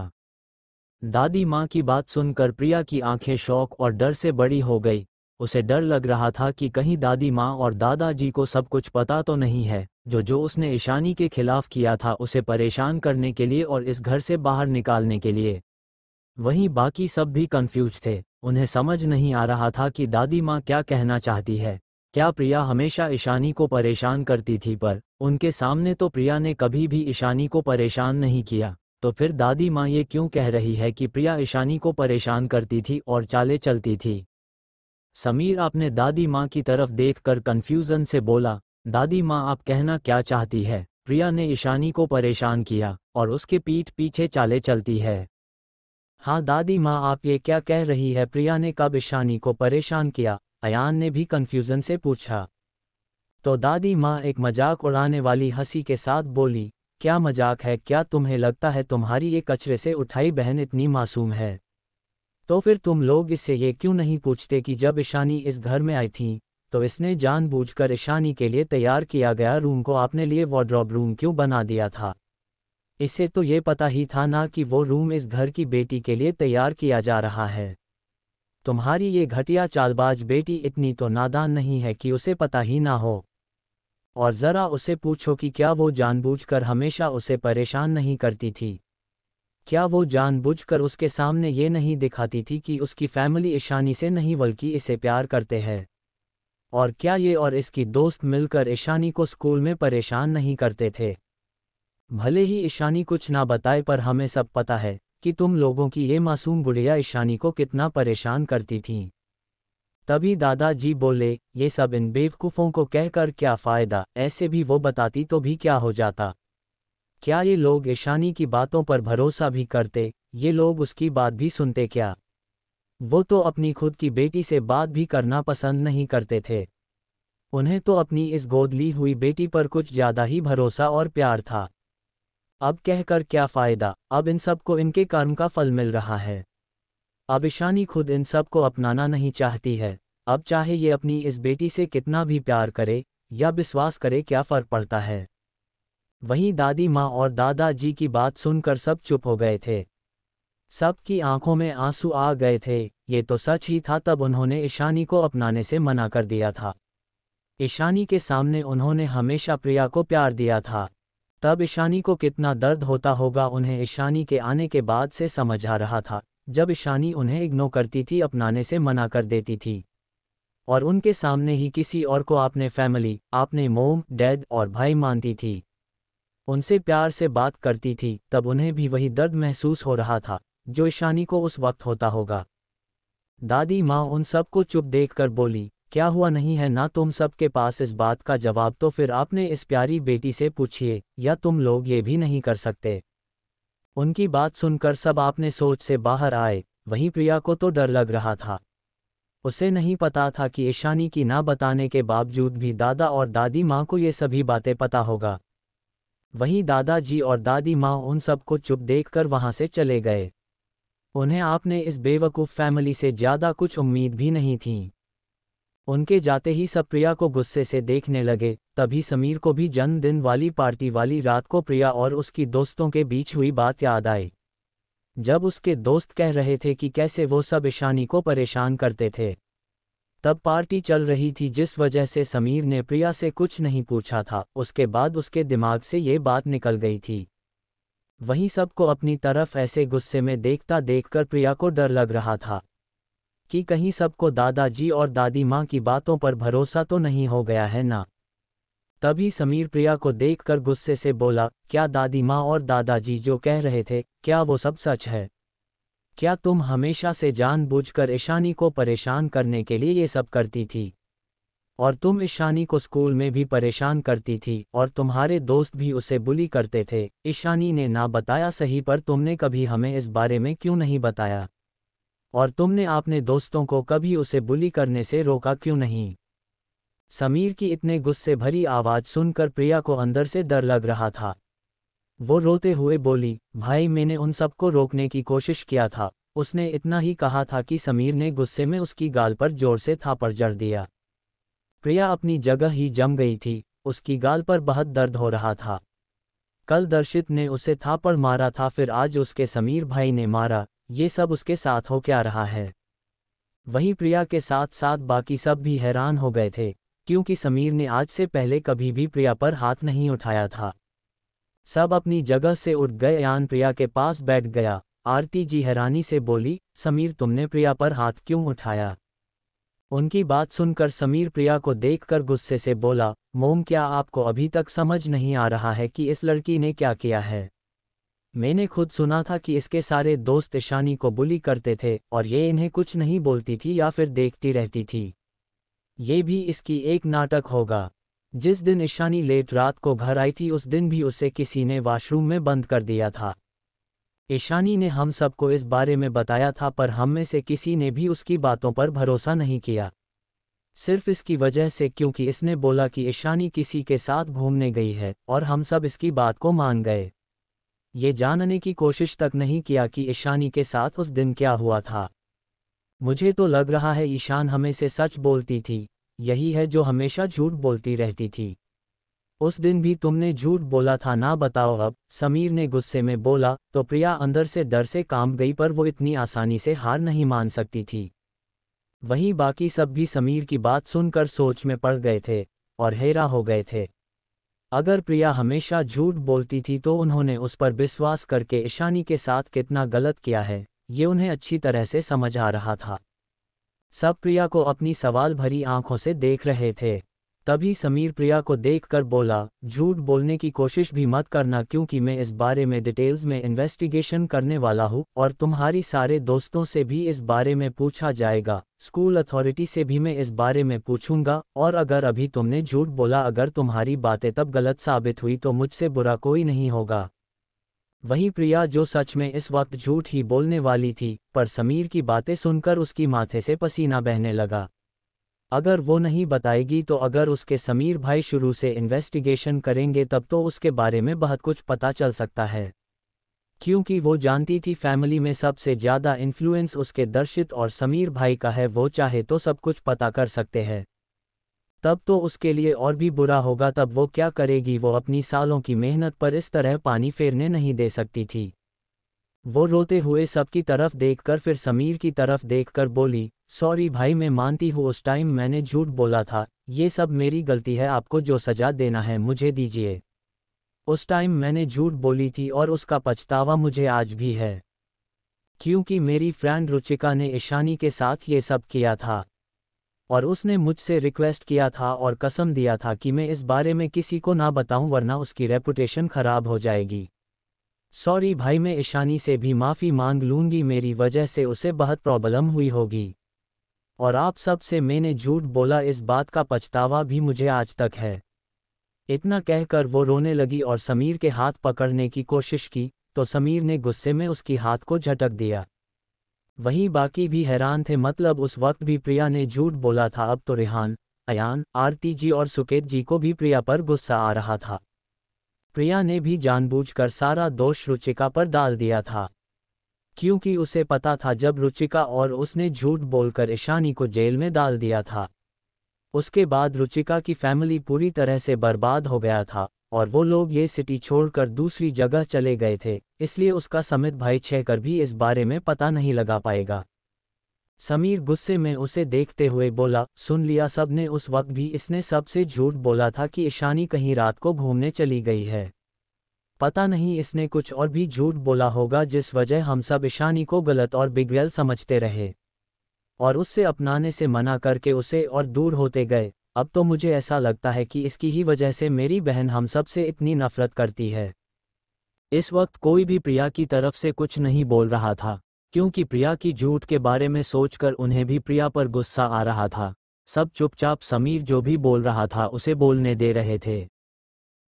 दादी माँ की बात सुनकर प्रिया की आंखें शौक और डर से बड़ी हो गई। उसे डर लग रहा था कि कहीं दादी माँ और दादाजी को सब कुछ पता तो नहीं है, जो उसने ईशानी के खिलाफ किया था, उसे परेशान करने के लिए और इस घर से बाहर निकालने के लिए। वहीं बाकी सब भी कंफ्यूज थे। उन्हें समझ नहीं आ रहा था कि दादी माँ क्या कहना चाहती है। क्या प्रिया हमेशा ईशानी को परेशान करती थी? पर उनके सामने तो प्रिया ने कभी भी ईशानी को परेशान नहीं किया। तो फिर दादी माँ ये क्यों कह रही है कि प्रिया ईशानी को परेशान करती थी और चालें चलती थी? समीर अपने दादी माँ की तरफ देखकर कंफ्यूजन से बोला, दादी माँ आप कहना क्या चाहती है? प्रिया ने ईशानी को परेशान किया और उसके पीठ पीछे चालें चलती है। हाँ दादी माँ आप ये क्या कह रही है? प्रिया ने कब ईशानी को परेशान किया? अयान ने भी कंफ्यूजन से पूछा। तो दादी माँ एक मजाक उड़ाने वाली हंसी के साथ बोली, क्या मजाक है? क्या तुम्हें लगता है तुम्हारी ये कचरे से उठाई बहन इतनी मासूम है? तो फिर तुम लोग इससे ये क्यों नहीं पूछते कि जब ईशानी इस घर में आई थी तो इसने जानबूझकर ईशानी के लिए तैयार किया गया रूम को आपने लिए वार्डरोब रूम क्यों बना दिया था? इससे तो ये पता ही था ना कि वो रूम इस घर की बेटी के लिए तैयार किया जा रहा है। तुम्हारी ये घटिया चालबाज बेटी इतनी तो नादान नहीं है कि उसे पता ही ना हो। और ज़रा उसे पूछो कि क्या वो जानबूझकर हमेशा उसे परेशान नहीं करती थी? क्या वो जानबूझकर उसके सामने ये नहीं दिखाती थी कि उसकी फैमिली ईशानी से नहीं बल्कि इसे प्यार करते हैं? और क्या ये और इसकी दोस्त मिलकर ईशानी को स्कूल में परेशान नहीं करते थे? भले ही ईशानी कुछ ना बताए पर हमें सब पता है कि तुम लोगों की ये मासूम गुड़िया ईशानी को कितना परेशान करती थी। तभी दादाजी बोले, ये सब इन बेवकूफ़ों को कहकर क्या फ़ायदा? ऐसे भी वो बताती तो भी क्या हो जाता? क्या ये लोग ईशानी की बातों पर भरोसा भी करते? ये लोग उसकी बात भी सुनते क्या? वो तो अपनी खुद की बेटी से बात भी करना पसंद नहीं करते थे। उन्हें तो अपनी इस गोद ली हुई बेटी पर कुछ ज़्यादा ही भरोसा और प्यार था। अब कहकर क्या फ़ायदा? अब इन सबको इनके कर्म का फल मिल रहा है। अब ईशानी खुद इन सब को अपनाना नहीं चाहती है। अब चाहे ये अपनी इस बेटी से कितना भी प्यार करे या विश्वास करे, क्या फ़र्क पड़ता है? वहीं दादी माँ और दादाजी की बात सुनकर सब चुप हो गए थे। सबकी आंखों में आंसू आ गए थे। ये तो सच ही था, तब उन्होंने ईशानी को अपनाने से मना कर दिया था। ईशानी के सामने उन्होंने हमेशा प्रिया को प्यार दिया था। तब ईशानी को कितना दर्द होता होगा, उन्हें ईशानी के आने के बाद से समझ आ रहा था। जब ईशानी उन्हें इग्नोर करती थी, अपनाने से मना कर देती थी और उनके सामने ही किसी और को आपने फैमिली, आपने मोम, डैड और भाई मानती थी, उनसे प्यार से बात करती थी, तब उन्हें भी वही दर्द महसूस हो रहा था जो ईशानी को उस वक्त होता होगा। दादी माँ उन सबको चुप देखकर बोली, क्या हुआ नहीं है ना तुम सबके पास इस बात का जवाब? तो फिर आपने इस प्यारी बेटी से पूछिए, या तुम लोग ये भी नहीं कर सकते? उनकी बात सुनकर सब आपने सोच से बाहर आए। वहीं प्रिया को तो डर लग रहा था। उसे नहीं पता था कि ईशानी की ना बताने के बावजूद भी दादा और दादी माँ को ये सभी बातें पता होगा। वहीं दादाजी और दादी माँ उन सबको चुप देखकर वहाँ से चले गए। उन्हें आपने इस बेवकूफ़ फैमिली से ज़्यादा कुछ उम्मीद भी नहीं थी। उनके जाते ही सब प्रिया को गुस्से से देखने लगे। तभी समीर को भी जन्मदिन वाली पार्टी वाली रात को प्रिया और उसकी दोस्तों के बीच हुई बात याद आई। जब उसके दोस्त कह रहे थे कि कैसे वो सब ईशानी को परेशान करते थे। तब पार्टी चल रही थी, जिस वजह से समीर ने प्रिया से कुछ नहीं पूछा था। उसके बाद उसके दिमाग से ये बात निकल गई थी। वहीं सबको अपनी तरफ ऐसे गुस्से में देखता देखकर प्रिया को डर लग रहा था कि कहीं सबको दादाजी और दादी माँ की बातों पर भरोसा तो नहीं हो गया है ना। तभी समीर प्रिया को देखकर गुस्से से बोला, क्या दादी माँ और दादाजी जो कह रहे थे, क्या वो सब सच है? क्या तुम हमेशा से जानबूझकर ईशानी को परेशान करने के लिए ये सब करती थी? और तुम ईशानी को स्कूल में भी परेशान करती थी और तुम्हारे दोस्त भी उसे बुली करते थे। ईशानी ने ना बताया सही, पर तुमने कभी हमें इस बारे में क्यों नहीं बताया? और तुमने अपने दोस्तों को कभी उसे बुली करने से रोका क्यों नहीं? समीर की इतने गुस्से भरी आवाज़ सुनकर प्रिया को अंदर से डर लग रहा था। वो रोते हुए बोली, भाई मैंने उन सबको रोकने की कोशिश किया था। उसने इतना ही कहा था कि समीर ने गुस्से में उसकी गाल पर जोर से थापड़ जड़ दिया। प्रिया अपनी जगह ही जम गई थी। उसकी गाल पर बहुत दर्द हो रहा था। कल दर्शित ने उसे थापड़ मारा था, फिर आज उसके समीर भाई ने मारा। ये सब उसके साथ हो क्या रहा है? वहीं प्रिया के साथ साथ बाकी सब भी हैरान हो गए थे, क्योंकि समीर ने आज से पहले कभी भी प्रिया पर हाथ नहीं उठाया था। सब अपनी जगह से उठ गए। यान प्रिया के पास बैठ गया। आरती जी हैरानी से बोली, समीर तुमने प्रिया पर हाथ क्यों उठाया? उनकी बात सुनकर समीर प्रिया को देखकर गुस्से से बोला, मोम क्या आपको अभी तक समझ नहीं आ रहा है कि इस लड़की ने क्या किया है? मैंने खुद सुना था कि इसके सारे दोस्त ईशानी को बुली करते थे और ये इन्हें कुछ नहीं बोलती थी या फिर देखती रहती थी। ये भी इसकी एक नाटक होगा। जिस दिन ईशानी लेट रात को घर आई थी उस दिन भी उसे किसी ने वॉशरूम में बंद कर दिया था। ईशानी ने हम सबको इस बारे में बताया था पर हम में से किसी ने भी उसकी बातों पर भरोसा नहीं किया। सिर्फ इसकी वजह से क्योंकि इसने बोला कि ईशानी किसी के साथ घूमने गई है और हम सब इसकी बात को मान गए। ये जानने की कोशिश तक नहीं किया कि ईशानी के साथ उस दिन क्या हुआ था। मुझे तो लग रहा है ईशान हमें से सच बोलती थी, यही है जो हमेशा झूठ बोलती रहती थी। उस दिन भी तुमने झूठ बोला था ना, बताओ अब? समीर ने गुस्से में बोला। तो प्रिया अंदर से डर से कांप गई पर वो इतनी आसानी से हार नहीं मान सकती थी। वहीं बाकी सब भी समीर की बात सुनकर सोच में पड़ गए थे और हैरान हो गए थे। अगर प्रिया हमेशा झूठ बोलती थी तो उन्होंने उस पर विश्वास करके ईशानी के साथ कितना गलत किया है, ये उन्हें अच्छी तरह से समझ आ रहा था। सब प्रिया को अपनी सवाल भरी आंखों से देख रहे थे। तभी समीर प्रिया को देखकर बोला, झूठ बोलने की कोशिश भी मत करना क्योंकि मैं इस बारे में डिटेल्स में इन्वेस्टिगेशन करने वाला हूँ और तुम्हारी सारे दोस्तों से भी इस बारे में पूछा जाएगा, स्कूल अथॉरिटी से भी मैं इस बारे में पूछूंगा और अगर अभी तुमने झूठ बोला, अगर तुम्हारी बातें तब गलत साबित हुई तो मुझसे बुरा कोई नहीं होगा। वहीं प्रिया जो सच में इस वक्त झूठ ही बोलने वाली थी, पर समीर की बातें सुनकर उसकी माथे से पसीना बहने लगा। अगर वो नहीं बताएगी तो अगर उसके समीर भाई शुरू से इन्वेस्टिगेशन करेंगे तब तो उसके बारे में बहुत कुछ पता चल सकता है। क्योंकि वो जानती थी फैमिली में सबसे ज़्यादा इन्फ्लुएंस उसके दर्शित और समीर भाई का है, वो चाहे तो सब कुछ पता कर सकते हैं। तब तो उसके लिए और भी बुरा होगा। तब वो क्या करेगी? वो अपनी सालों की मेहनत पर इस तरह पानी फेरने नहीं दे सकती थी। वो रोते हुए सबकी तरफ देखकर फिर समीर की तरफ देखकर बोली, सॉरी भाई, मैं मानती हूँ उस टाइम मैंने झूठ बोला था, ये सब मेरी गलती है, आपको जो सजा देना है मुझे दीजिए। उस टाइम मैंने झूठ बोली थी और उसका पछतावा मुझे आज भी है, क्योंकि मेरी फ्रेंड रुचिका ने ईशानी के साथ ये सब किया था और उसने मुझसे रिक्वेस्ट किया था और कसम दिया था कि मैं इस बारे में किसी को ना बताऊं वरना उसकी रेपुटेशन खराब हो जाएगी। सॉरी भाई, मैं ईशानी से भी माफ़ी मांग लूँगी, मेरी वजह से उसे बहुत प्रॉब्लम हुई होगी और आप सब से मैंने झूठ बोला, इस बात का पछतावा भी मुझे आज तक है। इतना कहकर वो रोने लगी और समीर के हाथ पकड़ने की कोशिश की तो समीर ने गुस्से में उसकी हाथ को झटक दिया। वहीं बाकी भी हैरान थे, मतलब उस वक्त भी प्रिया ने झूठ बोला था। अब तो रेहान, अयान, आरती जी और सुकेत जी को भी प्रिया पर गुस्सा आ रहा था। प्रिया ने भी जानबूझकर सारा दोष रुचिका पर डाल दिया था, क्योंकि उसे पता था जब रुचिका और उसने झूठ बोलकर ईशानी को जेल में डाल दिया था, उसके बाद रुचिका की फैमिली पूरी तरह से बर्बाद हो गया था और वो लोग ये सिटी छोड़कर दूसरी जगह चले गए थे, इसलिए उसका समित भाई छेकर भी इस बारे में पता नहीं लगा पाएगा। समीर गुस्से में उसे देखते हुए बोला, सुन लिया सबने, उस वक्त भी इसने सबसे झूठ बोला था कि ईशानी कहीं रात को घूमने चली गई है। पता नहीं इसने कुछ और भी झूठ बोला होगा जिस वजह हम सब ईशानी को गलत और बिगड़ैल समझते रहे और उससे अपनाने से मना करके उसे और दूर होते गए। अब तो मुझे ऐसा लगता है कि इसकी ही वजह से मेरी बहन हम सब से इतनी नफरत करती है। इस वक्त कोई भी प्रिया की तरफ से कुछ नहीं बोल रहा था, क्योंकि प्रिया की झूठ के बारे में सोचकर उन्हें भी प्रिया पर गुस्सा आ रहा था। सब चुपचाप समीर जो भी बोल रहा था उसे बोलने दे रहे थे।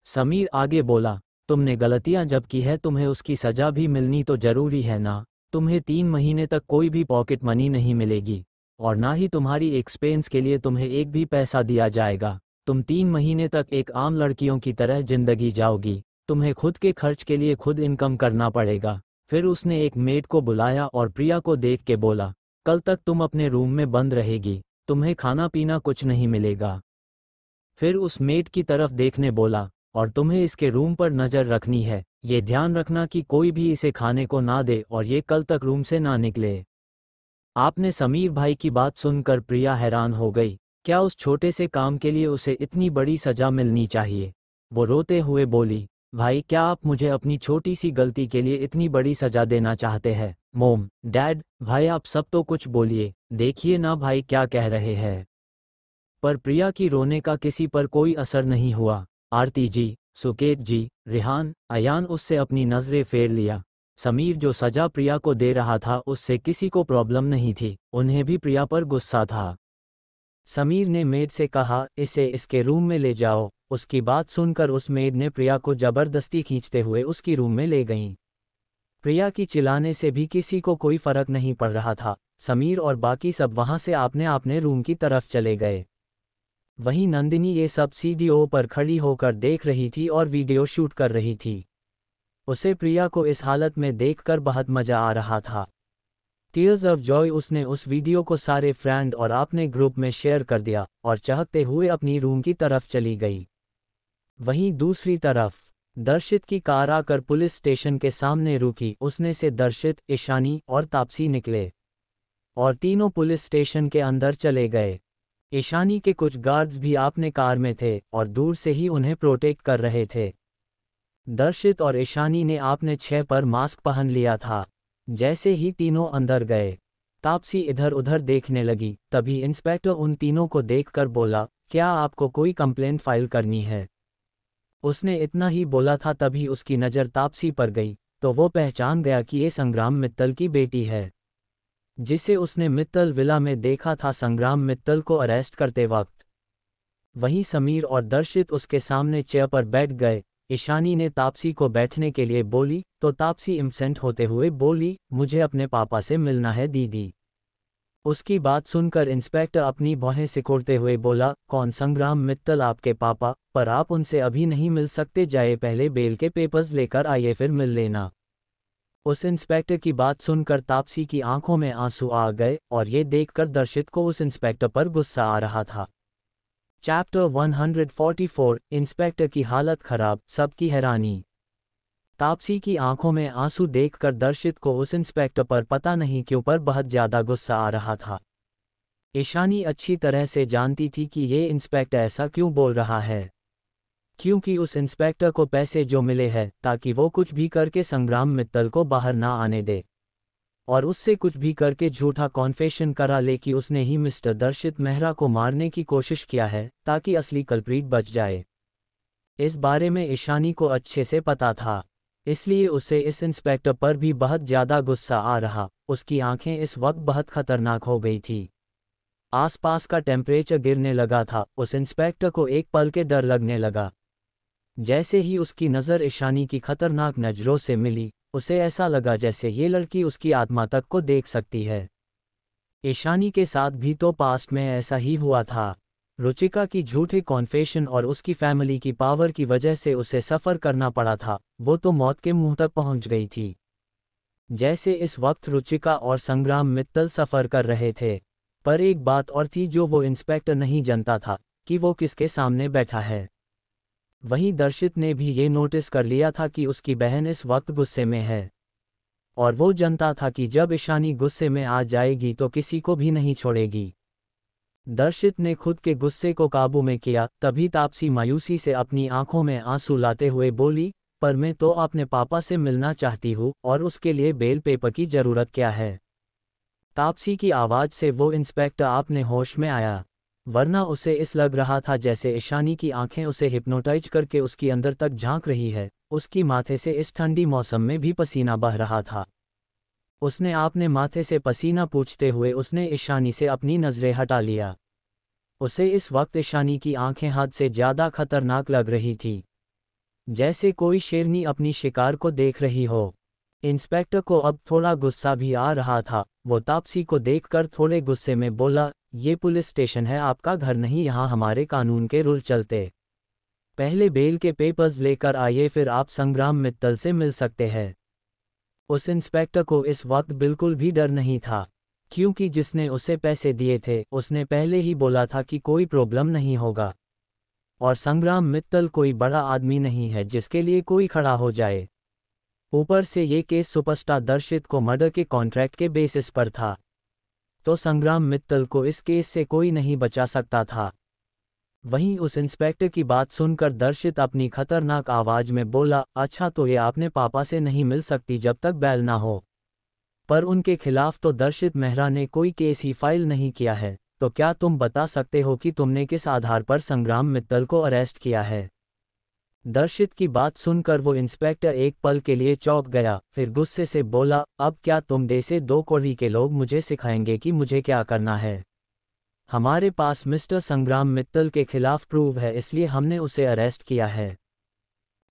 समीर आगे बोला, तुमने गलतियां जब की है तुम्हें उसकी सजा भी मिलनी तो जरूरी है ना। तुम्हें 3 महीने तक कोई भी पॉकेट मनी नहीं मिलेगी और ना ही तुम्हारी एक्सपेंस के लिए तुम्हें एक भी पैसा दिया जाएगा। तुम 3 महीने तक एक आम लड़कियों की तरह जिंदगी जाओगी। तुम्हें खुद के खर्च के लिए खुद इनकम करना पड़ेगा। फिर उसने एक मेड को बुलाया और प्रिया को देख के बोला, कल तक तुम अपने रूम में बंद रहेगी, तुम्हें खाना पीना कुछ नहीं मिलेगा। फिर उस मेड की तरफ देखने बोला, और तुम्हें इसके रूम पर नज़र रखनी है, ये ध्यान रखना कि कोई भी इसे खाने को ना दे और ये कल तक रूम से ना निकले। आपने समीर भाई की बात सुनकर प्रिया हैरान हो गई। क्या उस छोटे से काम के लिए उसे इतनी बड़ी सजा मिलनी चाहिए? वो रोते हुए बोली, भाई क्या आप मुझे अपनी छोटी सी गलती के लिए इतनी बड़ी सजा देना चाहते हैं? मोम, डैड, भाई आप सब तो कुछ बोलिए, देखिए ना भाई क्या कह रहे हैं। पर प्रिया की रोने का किसी पर कोई असर नहीं हुआ। आरती जी, सुकेत जी, रिहान, अयान उससे अपनी नज़रें फेर लिया। समीर जो सजा प्रिया को दे रहा था उससे किसी को प्रॉब्लम नहीं थी, उन्हें भी प्रिया पर गुस्सा था। समीर ने मेड से कहा, इसे इसके रूम में ले जाओ। उसकी बात सुनकर उस मेड ने प्रिया को जबरदस्ती खींचते हुए उसकी रूम में ले गईं। प्रिया की चिल्लाने से भी किसी को कोई फर्क नहीं पड़ रहा था। समीर और बाकी सब वहां से अपने अपने रूम की तरफ चले गए। वहीं नंदिनी ये सब सीडीओ पर खड़ी होकर देख रही थी और वीडियो शूट कर रही थी। उसे प्रिया को इस हालत में देखकर बहुत मजा आ रहा था। टीयर्स ऑफ जॉय उसने उस वीडियो को सारे फ्रेंड और अपने ग्रुप में शेयर कर दिया और चहकते हुए अपनी रूम की तरफ चली गई। वहीं दूसरी तरफ दर्शित की कार आकर पुलिस स्टेशन के सामने रुकी। उसने से दर्शित, ईशानी और तापसी निकले और तीनों पुलिस स्टेशन के अंदर चले गए। ईशानी के कुछ गार्ड्स भी अपने कार में थे और दूर से ही उन्हें प्रोटेक्ट कर रहे थे। दर्शित और ईशानी ने अपने 6 पर मास्क पहन लिया था। जैसे ही तीनों अंदर गए, तापसी इधर उधर देखने लगी। तभी इंस्पेक्टर उन तीनों को देखकर बोला, क्या आपको कोई कंप्लेंट फाइल करनी है? उसने इतना ही बोला था तभी उसकी नज़र तापसी पर गई तो वो पहचान गया कि ये संग्राम मित्तल की बेटी है, जिसे उसने मित्तल विला में देखा था संग्राम मित्तल को अरेस्ट करते वक्त। वहीं समीर और दर्शित उसके सामने चेयर पर बैठ गए। ईशानी ने तापसी को बैठने के लिए बोली तो तापसी इम्सेंट होते हुए बोली, मुझे अपने पापा से मिलना है दीदी। उसकी बात सुनकर इंस्पेक्टर अपनी भौहें सिकोड़ते हुए बोला, कौन? संग्राम मित्तल आपके पापा? पर आप उनसे अभी नहीं मिल सकते, जाए पहले बेल के पेपर्स लेकर आइए फिर मिल लेना। उस इंस्पेक्टर की बात सुनकर तापसी की आंखों में आंसू आ गए और ये देखकर दर्शित को उस इंस्पेक्टर पर गुस्सा आ रहा था। चैप्टर 144 इंस्पेक्टर की हालत खराब, सबकी हैरानी। तापसी की आंखों में आंसू देखकर दर्शित को उस इंस्पेक्टर पर पता नहीं क्यों पर बहुत ज्यादा गुस्सा आ रहा था। ईशानी अच्छी तरह से जानती थी कि ये इंस्पेक्टर ऐसा क्यों बोल रहा है, क्योंकि उस इंस्पेक्टर को पैसे जो मिले हैं ताकि वो कुछ भी करके संग्राम मित्तल को बाहर ना आने दे और उससे कुछ भी करके झूठा कॉन्फेशन करा ले कि उसने ही मिस्टर दर्शित मेहरा को मारने की कोशिश किया है ताकि असली कल्प्रीट बच जाए। इस बारे में ईशानी को अच्छे से पता था, इसलिए उसे इस इंस्पेक्टर पर भी बहुत ज़्यादा गुस्सा आ रहा। उसकी आंखें इस वक्त बहुत खतरनाक हो गई थी। आसपास का टेम्परेचर गिरने लगा था। उस इंस्पेक्टर को एक पल के डर लगने लगा। जैसे ही उसकी नज़र ईशानी की खतरनाक नज़रों से मिली, उसे ऐसा लगा जैसे ये लड़की उसकी आत्मा तक को देख सकती है। ईशानी के साथ भी तो पास्ट में ऐसा ही हुआ था। रुचिका की झूठे कॉन्फेशन और उसकी फैमिली की पावर की वजह से उसे सफ़र करना पड़ा था। वो तो मौत के मुंह तक पहुंच गई थी। जैसे इस वक्त रुचिका और संग्राम मित्तल सफ़र कर रहे थे। पर एक बात और थी जो वो इंस्पेक्टर नहीं जानता था कि वो किसके सामने बैठा है। वहीं दर्शित ने भी ये नोटिस कर लिया था कि उसकी बहन इस वक्त गुस्से में है और वो जानता था कि जब ईशानी गुस्से में आ जाएगी तो किसी को भी नहीं छोड़ेगी। दर्शित ने खुद के गुस्से को काबू में किया। तभी तापसी मायूसी से अपनी आंखों में आंसू लाते हुए बोली, पर मैं तो अपने पापा से मिलना चाहती हूँ और उसके लिए बेल पेपर की ज़रूरत क्या है? तापसी की आवाज़ से वो इंस्पेक्टर अपने होश में आया, वरना उसे इस लग रहा था जैसे ईशानी की आंखें उसे हिप्नोटाइज करके उसकी अंदर तक झांक रही है। उसकी माथे से इस ठंडी मौसम में भी पसीना बह रहा था। उसने अपने माथे से पसीना पूछते हुए उसने ईशानी से अपनी नज़रें हटा लिया। उसे इस वक्त ईशानी की आंखें हद से ज़्यादा खतरनाक लग रही थी, जैसे कोई शेरनी अपनी शिकार को देख रही हो। इंस्पेक्टर को अब थोड़ा गुस्सा भी आ रहा था। वो तापसी को देखकर थोड़े गुस्से में बोला, ये पुलिस स्टेशन है, आपका घर नहीं, यहाँ हमारे कानून के रूल चलते। पहले बेल के पेपर्स लेकर आइए फिर आप संग्राम मित्तल से मिल सकते हैं। उस इंस्पेक्टर को इस वक्त बिल्कुल भी डर नहीं था, क्योंकि जिसने उसे पैसे दिए थे उसने पहले ही बोला था कि कोई प्रॉब्लम नहीं होगा और संग्राम मित्तल कोई बड़ा आदमी नहीं है जिसके लिए कोई खड़ा हो जाए। ऊपर से ये केस सुपरस्टार दर्शित को मर्डर के कॉन्ट्रैक्ट के बेसिस पर था, तो संग्राम मित्तल को इस केस से कोई नहीं बचा सकता था। वहीं उस इंस्पेक्टर की बात सुनकर दर्शित अपनी खतरनाक आवाज में बोला, अच्छा तो ये आपने पापा से नहीं मिल सकती जब तक बैल ना हो। पर उनके खिलाफ तो दर्शित मेहरा ने कोई केस ही फाइल नहीं किया है, तो क्या तुम बता सकते हो कि तुमने किस आधार पर संग्राम मित्तल को अरेस्ट किया है? दर्शित की बात सुनकर वो इंस्पेक्टर एक पल के लिए चौंक गया, फिर गुस्से से बोला, अब क्या तुम जैसे 2 कौड़ी के लोग मुझे सिखाएंगे कि मुझे क्या करना है? हमारे पास मिस्टर संग्राम मित्तल के खिलाफ प्रूव है, इसलिए हमने उसे अरेस्ट किया है।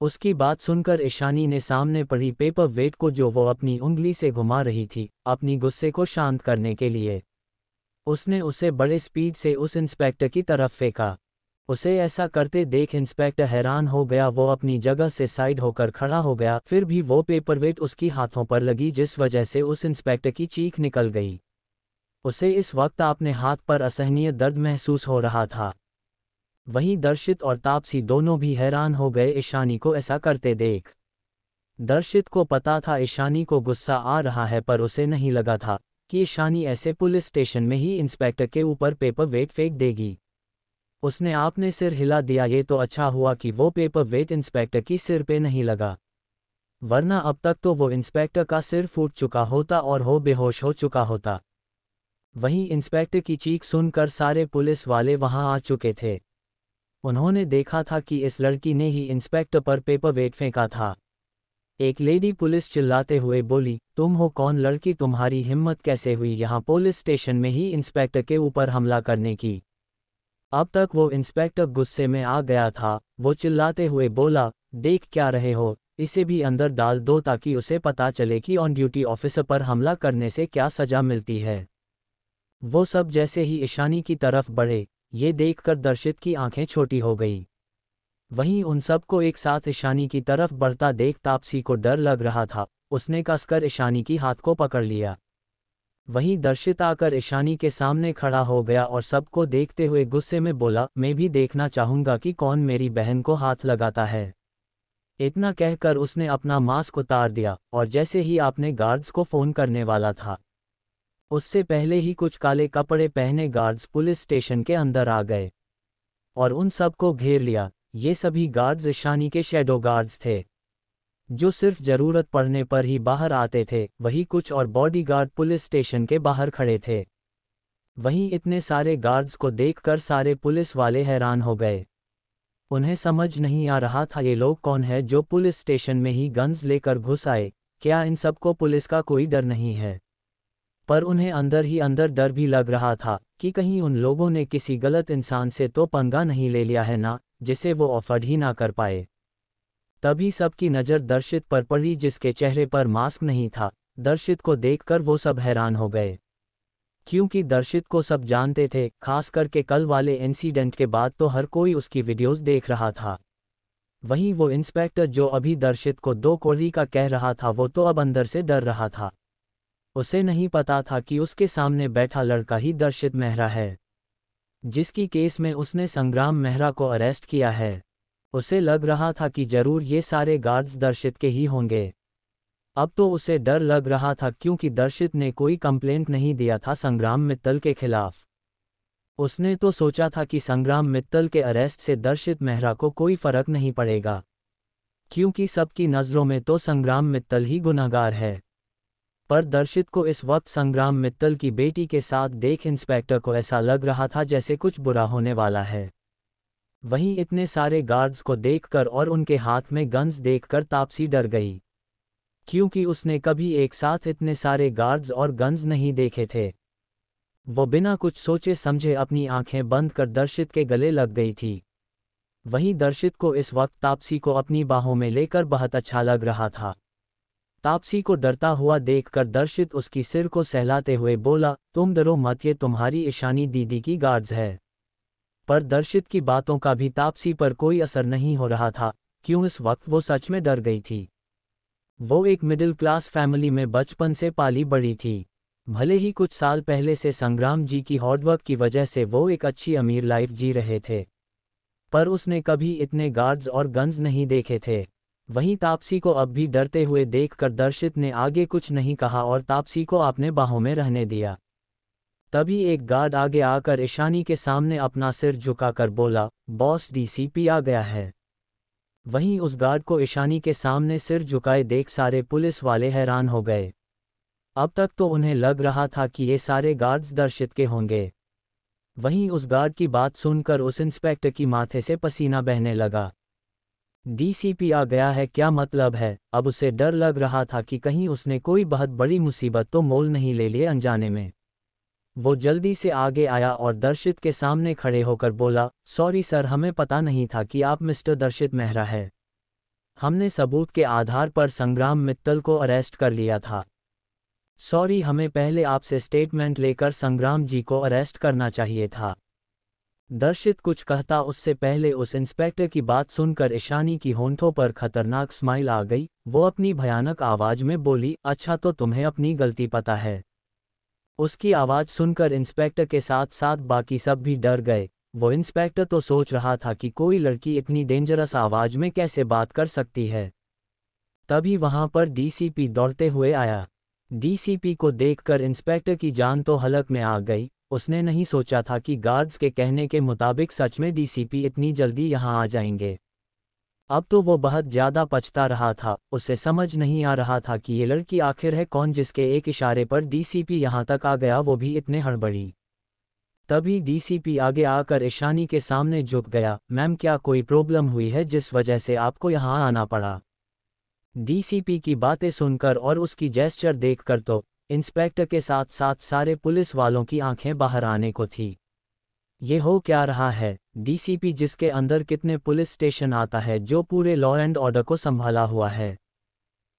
उसकी बात सुनकर ईशानी ने सामने पड़ी पेपर वेट को जो वो अपनी उंगली से घुमा रही थी, अपनी गुस्से को शांत करने के लिए उसने उसे बड़े स्पीड से उस इंस्पेक्टर की तरफ फेंका। उसे ऐसा करते देख इंस्पेक्टर हैरान हो गया, वो अपनी जगह से साइड होकर खड़ा हो गया, फिर भी वो पेपरवेट उसकी हाथों पर लगी जिस वजह से उस इंस्पेक्टर की चीख निकल गई। उसे इस वक्त अपने हाथ पर असहनीय दर्द महसूस हो रहा था। वहीं दर्शित और तापसी दोनों भी हैरान हो गए ईशानी को ऐसा करते देख। दर्शित को पता था ईशानी को गुस्सा आ रहा है, पर उसे नहीं लगा था कि ईशानी ऐसे पुलिस स्टेशन में ही इंस्पेक्टर के ऊपर पेपर वेट फेंक देगी। उसने आपने सिर हिला दिया, ये तो अच्छा हुआ कि वो पेपर वेट इंस्पेक्टर की सिर पे नहीं लगा, वरना अब तक तो वो इंस्पेक्टर का सिर फूट चुका होता और वो बेहोश हो चुका होता। वहीं इंस्पेक्टर की चीख सुनकर सारे पुलिस वाले वहां आ चुके थे। उन्होंने देखा था कि इस लड़की ने ही इंस्पेक्टर पर पेपर वेट फेंका था। एक लेडी पुलिस चिल्लाते हुए बोली, तुम हो कौन लड़की, तुम्हारी हिम्मत कैसे हुई यहाँ पुलिस स्टेशन में ही इंस्पेक्टर के ऊपर हमला करने की? अब तक वो इंस्पेक्टर गुस्से में आ गया था। वो चिल्लाते हुए बोला, देख क्या रहे हो, इसे भी अंदर डाल दो ताकि उसे पता चले कि ऑन ड्यूटी ऑफिसर पर हमला करने से क्या सजा मिलती है। वो सब जैसे ही ईशानी की तरफ बढ़े, ये देखकर दर्शित की आंखें छोटी हो गई। वहीं उन सबको एक साथ ईशानी की तरफ बढ़ता देख तापसी को डर लग रहा था। उसने कसकर ईशानी की हाथ को पकड़ लिया। वहीं दर्शित आकर ईशानी के सामने खड़ा हो गया और सबको देखते हुए गुस्से में बोला, मैं भी देखना चाहूंगा कि कौन मेरी बहन को हाथ लगाता है। इतना कहकर उसने अपना मास्क उतार दिया और जैसे ही आपने गार्ड्स को फोन करने वाला था, उससे पहले ही कुछ काले कपड़े पहने गार्ड्स पुलिस स्टेशन के अंदर आ गए और उन सबको घेर लिया। ये सभी गार्ड्स ईशानी के शैडो गार्ड्स थे, जो सिर्फ जरूरत पड़ने पर ही बाहर आते थे। वहीं कुछ और बॉडीगार्ड पुलिस स्टेशन के बाहर खड़े थे। वहीं इतने सारे गार्ड्स को देखकर सारे पुलिस वाले हैरान हो गए। उन्हें समझ नहीं आ रहा था ये लोग कौन है जो पुलिस स्टेशन में ही गन्स लेकर घुस आए। क्या इन सबको पुलिस का कोई डर नहीं है? पर उन्हें अंदर ही अंदर डर भी लग रहा था कि कहीं उन लोगों ने किसी गलत इंसान से तो पंगा नहीं ले लिया है ना, जिसे वो अफोर्ड ही ना कर पाए। तभी सबकी नज़र दर्शित पर पड़ी, जिसके चेहरे पर मास्क नहीं था। दर्शित को देखकर वो सब हैरान हो गए, क्योंकि दर्शित को सब जानते थे। खास करके कल वाले इंसिडेंट के बाद तो हर कोई उसकी वीडियोस देख रहा था। वहीं वो इंस्पेक्टर जो अभी दर्शित को 2 कौड़ी का कह रहा था, वो तो अब अंदर से डर रहा था। उसे नहीं पता था कि उसके सामने बैठा लड़का ही दर्शित मेहरा है, जिसकी केस में उसने संग्राम मेहरा को अरेस्ट किया है। उसे लग रहा था कि जरूर ये सारे गार्ड्स दर्शित के ही होंगे। अब तो उसे डर लग रहा था, क्योंकि दर्शित ने कोई कंप्लेंट नहीं दिया था संग्राम मित्तल के खिलाफ। उसने तो सोचा था कि संग्राम मित्तल के अरेस्ट से दर्शित मेहरा को कोई फर्क नहीं पड़ेगा, क्योंकि सबकी नज़रों में तो संग्राम मित्तल ही गुनहगार है। पर दर्शित को इस वक्त संग्राम मित्तल की बेटी के साथ देख इंस्पेक्टर को ऐसा लग रहा था जैसे कुछ बुरा होने वाला है। वहीं इतने सारे गार्ड्स को देखकर और उनके हाथ में गन्स देखकर तापसी डर गई, क्योंकि उसने कभी एक साथ इतने सारे गार्ड्स और गन्स नहीं देखे थे। वो बिना कुछ सोचे समझे अपनी आंखें बंद कर दर्शित के गले लग गई थी। वहीं दर्शित को इस वक्त तापसी को अपनी बाहों में लेकर बहुत अच्छा लग रहा था। तापसी को डरता हुआ देखकर दर्शित उसकी सिर को सहलाते हुए बोला, तुम डरो मत, ये तुम्हारी ईशानी दीदी की गार्ड्स है। पर दर्शित की बातों का भी तापसी पर कोई असर नहीं हो रहा था, क्यों इस वक्त वो सच में डर गई थी। वो एक मिडिल क्लास फैमिली में बचपन से पाली बड़ी थी। भले ही कुछ साल पहले से संग्राम जी की हार्डवर्क की वजह से वो एक अच्छी अमीर लाइफ जी रहे थे, पर उसने कभी इतने गार्ड्स और गन्स नहीं देखे थे। वहीं तापसी को अब भी डरते हुए देखकर दर्शित ने आगे कुछ नहीं कहा और तापसी को अपने बाहों में रहने दिया। तभी एक गार्ड आगे आकर ईशानी के सामने अपना सिर झुकाकर बोला, बॉस डीसीपी आ गया है। वहीं उस गार्ड को ईशानी के सामने सिर झुकाए देख सारे पुलिस वाले हैरान हो गए। अब तक तो उन्हें लग रहा था कि ये सारे गार्ड्स दर्शित के होंगे। वहीं उस गार्ड की बात सुनकर उस इंस्पेक्टर की माथे से पसीना बहने लगा। डीसीपी आ गया है क्या मतलब है? अब उसे डर लग रहा था कि कहीं उसने कोई बहुत बड़ी मुसीबत तो मोल नहीं ले लिए अनजाने में। वो जल्दी से आगे आया और दर्शित के सामने खड़े होकर बोला, सॉरी सर, हमें पता नहीं था कि आप मिस्टर दर्शित मेहरा है। हमने सबूत के आधार पर संग्राम मित्तल को अरेस्ट कर लिया था। सॉरी, हमें पहले आपसे स्टेटमेंट लेकर संग्राम जी को अरेस्ट करना चाहिए था। दर्शित कुछ कहता उससे पहले उस इंस्पेक्टर की बात सुनकर ईशानी की होंठों पर खतरनाक स्माइल आ गई। वो अपनी भयानक आवाज में बोली, अच्छा तो तुम्हें अपनी गलती पता है। उसकी आवाज सुनकर इंस्पेक्टर के साथ साथ बाकी सब भी डर गए। वो इंस्पेक्टर तो सोच रहा था कि कोई लड़की इतनी डेंजरस आवाज में कैसे बात कर सकती है। तभी वहां पर डीसीपी दौड़ते हुए आया। डीसीपी को देखकर इंस्पेक्टर की जान तो हलक में आ गई। उसने नहीं सोचा था कि गार्ड्स के कहने के मुताबिक सच में डीसीपी इतनी जल्दी यहां आ जाएंगे। अब तो वो बहुत ज़्यादा पछता रहा था। उसे समझ नहीं आ रहा था कि ये लड़की आखिर है कौन जिसके एक इशारे पर डीसीपी यहां तक आ गया, वो भी इतने हड़बड़ी। तभी डीसीपी आगे आकर ईशानी के सामने झुक गया। मैम, क्या कोई प्रॉब्लम हुई है जिस वजह से आपको यहां आना पड़ा? डीसीपी की बातें सुनकर और उसकी जेस्चर देखकर तो इंस्पेक्टर के साथ साथ सारे पुलिस वालों की आंखें बाहर आने को थी। ये हो क्या रहा है? डीसीपी जिसके अंदर कितने पुलिस स्टेशन आता है, जो पूरे लॉ एंड ऑर्डर को संभाला हुआ है,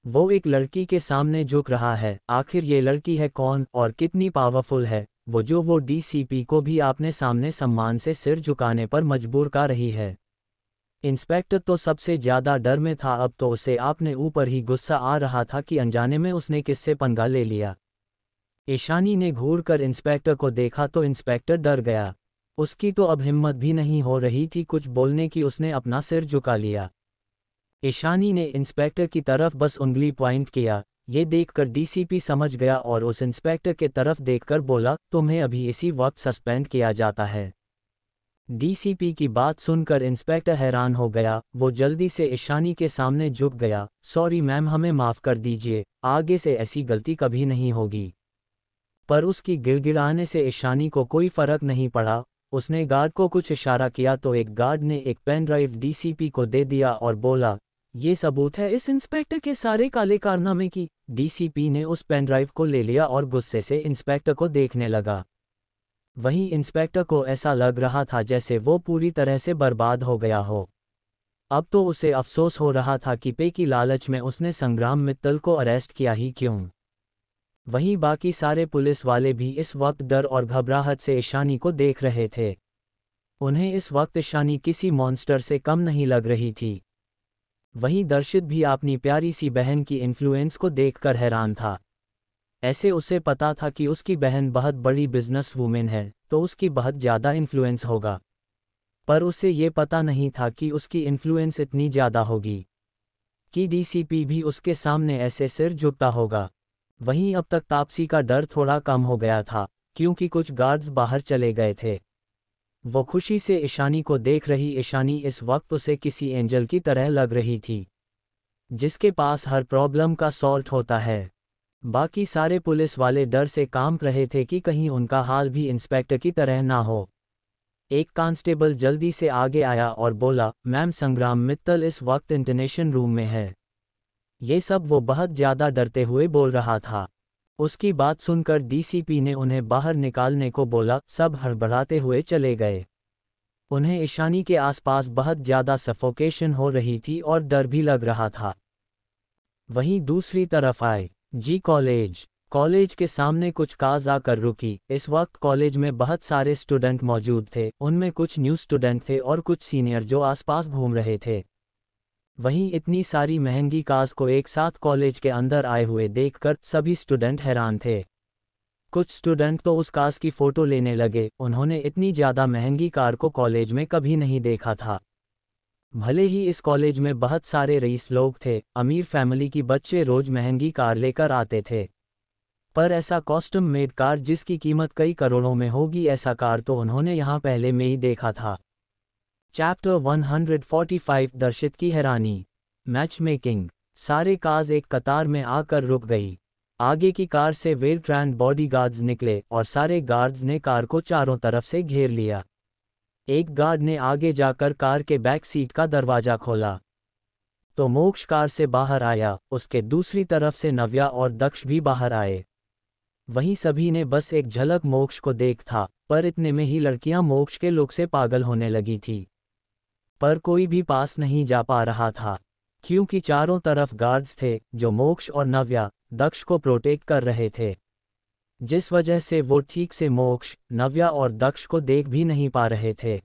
वो एक लड़की के सामने झुक रहा है। आखिर ये लड़की है कौन और कितनी पावरफुल है वो डीसीपी को भी आपने सामने सम्मान से सिर झुकाने पर मजबूर कर रही है। इंस्पेक्टर तो सबसे ज्यादा डर में था। अब तो उसे आपने ऊपर ही गुस्सा आ रहा था कि अनजाने में उसने किससे पंगा ले लिया। ईशानी ने घूरकर इंस्पेक्टर को देखा तो इंस्पेक्टर डर गया। उसकी तो अब हिम्मत भी नहीं हो रही थी कुछ बोलने की। उसने अपना सिर झुका लिया। ईशानी ने इंस्पेक्टर की तरफ बस उंगली पॉइंट किया। ये देखकर डीसीपी समझ गया और उस इंस्पेक्टर के तरफ देखकर बोला, तुम्हें अभी इसी वक्त सस्पेंड किया जाता है। डीसीपी की बात सुनकर इंस्पेक्टर हैरान हो गया। वो जल्दी से ईशानी के सामने झुक गया। सॉरी मैम, हमें माफ़ कर दीजिए, आगे से ऐसी गलती कभी नहीं होगी। पर उसकी गिड़गिड़ाने से ईशानी को कोई फर्क नहीं पड़ा। उसने गार्ड को कुछ इशारा किया तो एक गार्ड ने एक पेन ड्राइव डीसीपी को दे दिया और बोला, ये सबूत है इस इंस्पेक्टर के सारे काले कारनामे की। डीसीपी ने उस पेन ड्राइव को ले लिया और गुस्से से इंस्पेक्टर को देखने लगा। वहीं इंस्पेक्टर को ऐसा लग रहा था जैसे वो पूरी तरह से बर्बाद हो गया हो। अब तो उसे अफसोस हो रहा था कि पे की लालच में उसने संग्राम मित्तल को अरेस्ट किया ही क्यों। वहीं बाकी सारे पुलिस वाले भी इस वक्त डर और घबराहट से ईशानी को देख रहे थे। उन्हें इस वक्त ईशानी किसी मॉन्स्टर से कम नहीं लग रही थी। वहीं दर्शित भी अपनी प्यारी सी बहन की इन्फ्लुएंस को देखकर हैरान था। ऐसे उसे पता था कि उसकी बहन बहुत बड़ी बिजनेस वूमेन है तो उसकी बहुत ज़्यादा इन्फ्लुएंस होगा, पर उसे ये पता नहीं था कि उसकी इन्फ्लुएंस इतनी ज़्यादा होगी कि डीसीपी भी उसके सामने ऐसे सिर झुकता होगा। वहीं अब तक तापसी का डर थोड़ा कम हो गया था क्योंकि कुछ गार्ड्स बाहर चले गए थे। वो खुशी से ईशानी को देख रही। ईशानी इस वक्त उसे किसी एंजल की तरह लग रही थी जिसके पास हर प्रॉब्लम का सॉल्व होता है। बाकी सारे पुलिस वाले डर से कांप रहे थे कि कहीं उनका हाल भी इंस्पेक्टर की तरह ना हो। एक कांस्टेबल जल्दी से आगे आया और बोला, मैम, संग्राम मित्तल इस वक्त इंटरनेशन रूम में है। ये सब वो बहुत ज़्यादा डरते हुए बोल रहा था। उसकी बात सुनकर डीसीपी ने उन्हें बाहर निकालने को बोला। सब हड़बड़ाते हुए चले गए। उन्हें ईशानी के आसपास बहुत ज़्यादा सफोकेशन हो रही थी और डर भी लग रहा था। वहीं दूसरी तरफ आए जी कॉलेज के सामने कुछ कार्स आकर रुकी। इस वक्त कॉलेज में बहुत सारे स्टूडेंट मौजूद थे। उनमें कुछ न्यू स्टूडेंट थे और कुछ सीनियर जो आसपास घूम रहे थे। वहीं इतनी सारी महंगी कार्स को एक साथ कॉलेज के अंदर आए हुए देखकर सभी स्टूडेंट हैरान थे। कुछ स्टूडेंट तो उस कार्स की फ़ोटो लेने लगे। उन्होंने इतनी ज़्यादा महंगी कार को कॉलेज में कभी नहीं देखा था। भले ही इस कॉलेज में बहुत सारे रईस लोग थे, अमीर फैमिली की बच्चे रोज महंगी कार लेकर आते थे, पर ऐसा कॉस्ट्यूम मेड कार जिसकी कीमत कई करोड़ों में होगी, ऐसा कार तो उन्होंने यहाँ पहले में ही देखा था। चैप्टर 145 दर्शित की हैरानी। Match making. सारे कार्स एक कतार में आकर रुक गई। आगे की कार से वेल ट्रेंड बॉडीगार्ड्स निकले और सारे गार्ड्स ने कार को चारों तरफ से घेर लिया। एक गार्ड ने आगे जाकर कार के बैक सीट का दरवाजा खोला तो मोक्ष कार से बाहर आया। उसके दूसरी तरफ से नव्या और दक्ष भी बाहर आए। वहीं सभी ने बस एक झलक मोक्ष को देख था, पर इतने में ही लड़कियां मोक्ष के लुक से पागल होने लगी थी। पर कोई भी पास नहीं जा पा रहा था, क्योंकि चारों तरफ गार्ड्स थे जो मोक्ष और नव्या, दक्ष को प्रोटेक्ट कर रहे थे, जिस वजह से वो ठीक से मोक्ष, नव्या और दक्ष को देख भी नहीं पा रहे थे।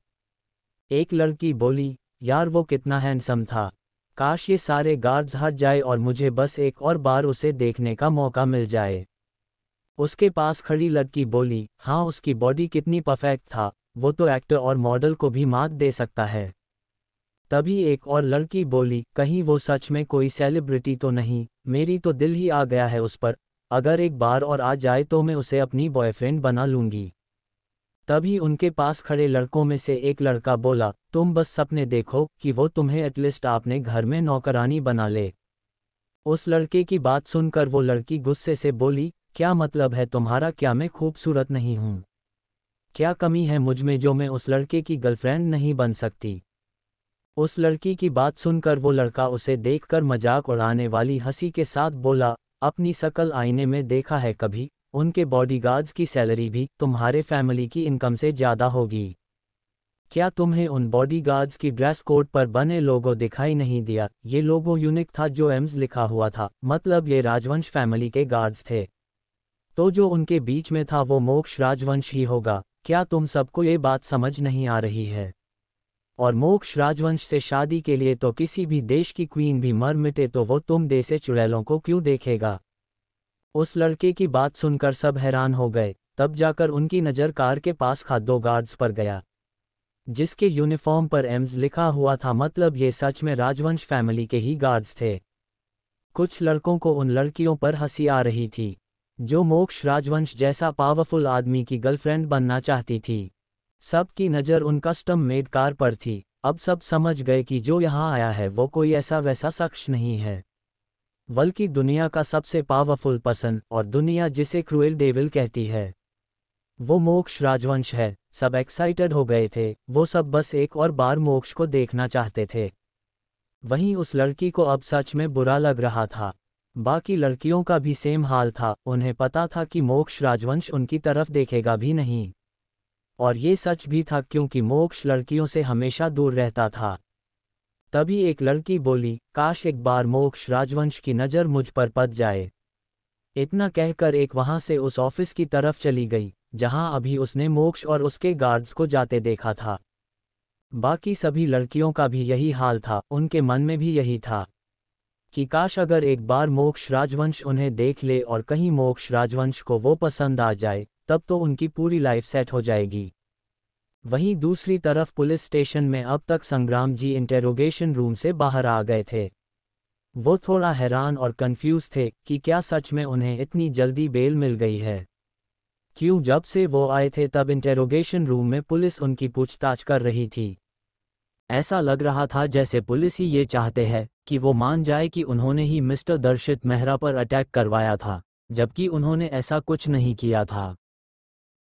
एक लड़की बोली, यार वो कितना हैंडसम था, काश ये सारे गार्ड्स हट जाए और मुझे बस एक और बार उसे देखने का मौका मिल जाए। उसके पास खड़ी लड़की बोली, हाँ उसकी बॉडी कितनी परफेक्ट था, वो तो एक्टर और मॉडल को भी मात दे सकता है। तभी एक और लड़की बोली, कहीं वो सच में कोई सेलिब्रिटी तो नहीं, मेरी तो दिल ही आ गया है उस पर, अगर एक बार और आ जाए तो मैं उसे अपनी बॉयफ्रेंड बना लूंगी। तभी उनके पास खड़े लड़कों में से एक लड़का बोला, तुम बस सपने देखो कि वो तुम्हें एटलीस्ट अपने घर में नौकरानी बना ले। उस लड़के की बात सुनकर वो लड़की गुस्से से बोली, क्या मतलब है तुम्हारा, क्या मैं खूबसूरत नहीं हूँ? क्या कमी है मुझमें जो मैं उस लड़के की गर्लफ्रेंड नहीं बन सकती? उस लड़की की बात सुनकर वो लड़का उसे देखकर मजाक उड़ाने वाली हंसी के साथ बोला, अपनी शकल आईने में देखा है कभी? उनके बॉडीगार्ड्स की सैलरी भी तुम्हारे फैमिली की इनकम से ज़्यादा होगी। क्या तुम्हें उन बॉडीगार्ड्स की ड्रेस कोड पर बने लोगो दिखाई नहीं दिया? ये लोगो यूनिक था जो एम्स लिखा हुआ था, मतलब ये राजवंश फैमिली के गार्ड्स थे, तो जो उनके बीच में था वो मोक्ष राजवंश ही होगा। क्या तुम सबको ये बात समझ नहीं आ रही है? और मोक्ष राजवंश से शादी के लिए तो किसी भी देश की क्वीन भी मर मिटे तो वो तुम जैसे चुड़ैलों को क्यों देखेगा? उस लड़के की बात सुनकर सब हैरान हो गए। तब जाकर उनकी नज़र कार के पास खड़े दो गार्ड्स पर गया, जिसके यूनिफॉर्म पर एम्स लिखा हुआ था, मतलब ये सच में राजवंश फैमिली के ही गार्ड्स थे। कुछ लड़कों को उन लड़कियों पर हंसी आ रही थी जो मोक्ष राजवंश जैसा पावरफुल आदमी की गर्लफ्रेंड बनना चाहती थी। सबकी नज़र उन कस्टम मेड कार पर थी। अब सब समझ गए कि जो यहाँ आया है वो कोई ऐसा वैसा शख्स नहीं है, बल्कि दुनिया का सबसे पावरफुल पर्सन, और दुनिया जिसे क्रूएल डेविल कहती है, वो मोक्ष राजवंश है। सब एक्साइटेड हो गए थे, वो सब बस एक और बार मोक्ष को देखना चाहते थे। वहीं उस लड़की को अब सच में बुरा लग रहा था। बाकी लड़कियों का भी सेम हाल था, उन्हें पता था कि मोक्ष राजवंश उनकी तरफ देखेगा भी नहीं, और ये सच भी था क्योंकि मोक्ष लड़कियों से हमेशा दूर रहता था। तभी एक लड़की बोली, काश एक बार मोक्ष राजवंश की नज़र मुझ पर पड़ जाए। इतना कहकर एक वहां से उस ऑफिस की तरफ चली गई जहां अभी उसने मोक्ष और उसके गार्ड्स को जाते देखा था। बाकी सभी लड़कियों का भी यही हाल था, उनके मन में भी यही था कि काश अगर एक बार मोक्ष राजवंश उन्हें देख ले और कहीं मोक्ष राजवंश को वो पसंद आ जाए, तब तो उनकी पूरी लाइफ सेट हो जाएगी। वहीं दूसरी तरफ पुलिस स्टेशन में अब तक संग्राम जी इंटेरोगेशन रूम से बाहर आ गए थे। वो थोड़ा हैरान और कंफ्यूज थे कि क्या सच में उन्हें इतनी जल्दी बेल मिल गई है। क्यों जब से वो आए थे तब इंटेरोगेशन रूम में पुलिस उनकी पूछताछ कर रही थी। ऐसा लग रहा था जैसे पुलिस ही ये चाहते हैं कि वो मान जाए कि उन्होंने ही मिस्टर दर्शित मेहरा पर अटैक करवाया था, जबकि उन्होंने ऐसा कुछ नहीं किया था।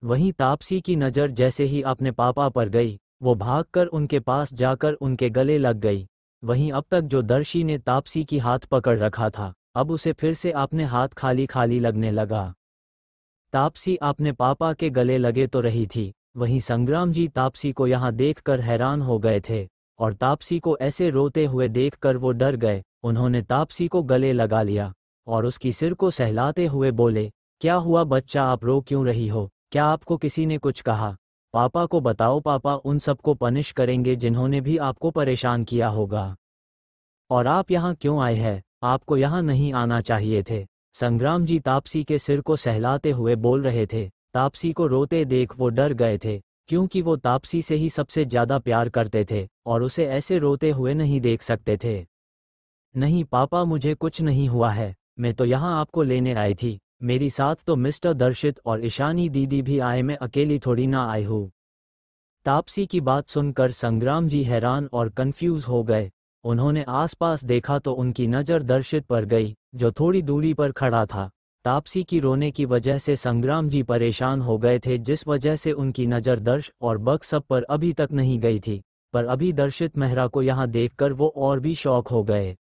वहीं तापसी की नज़र जैसे ही अपने पापा पर गई, वो भागकर उनके पास जाकर उनके गले लग गई। वहीं अब तक जो दर्शी ने तापसी की हाथ पकड़ रखा था, अब उसे फिर से अपने हाथ खाली खाली लगने लगा। तापसी अपने पापा के गले लगे तो रही थी, वहीं संग्राम जी तापसी को यहाँ देखकर हैरान हो गए थे, और तापसी को ऐसे रोते हुए देखकर वो डर गए। उन्होंने तापसी को गले लगा लिया और उसकी सिर को सहलाते हुए बोले, क्या हुआ बच्चा, आप रो क्यों रही हो? क्या आपको किसी ने कुछ कहा? पापा को बताओ, पापा उन सबको पनिश करेंगे जिन्होंने भी आपको परेशान किया होगा। और आप यहाँ क्यों आए हैं? आपको यहाँ नहीं आना चाहिए थे। संग्राम जी तापसी के सिर को सहलाते हुए बोल रहे थे। तापसी को रोते देख वो डर गए थे, क्योंकि वो तापसी से ही सबसे ज़्यादा प्यार करते थे और उसे ऐसे रोते हुए नहीं देख सकते थे। नहीं पापा, मुझे कुछ नहीं हुआ है, मैं तो यहाँ आपको लेने आई थी। मेरी साथ तो मिस्टर दर्शित और ईशानी दीदी भी आए, मैं अकेली थोड़ी ना आई हूँ। तापसी की बात सुनकर संग्राम जी हैरान और कंफ्यूज हो गए। उन्होंने आसपास देखा तो उनकी नज़र दर्शित पर गई, जो थोड़ी दूरी पर खड़ा था। तापसी की रोने की वजह से संग्राम जी परेशान हो गए थे, जिस वजह से उनकी नज़र दर्श और बक सब पर अभी तक नहीं गई थी। पर अभी दर्शित मेहरा को यहाँ देखकर वो और भी शॉक हो गए।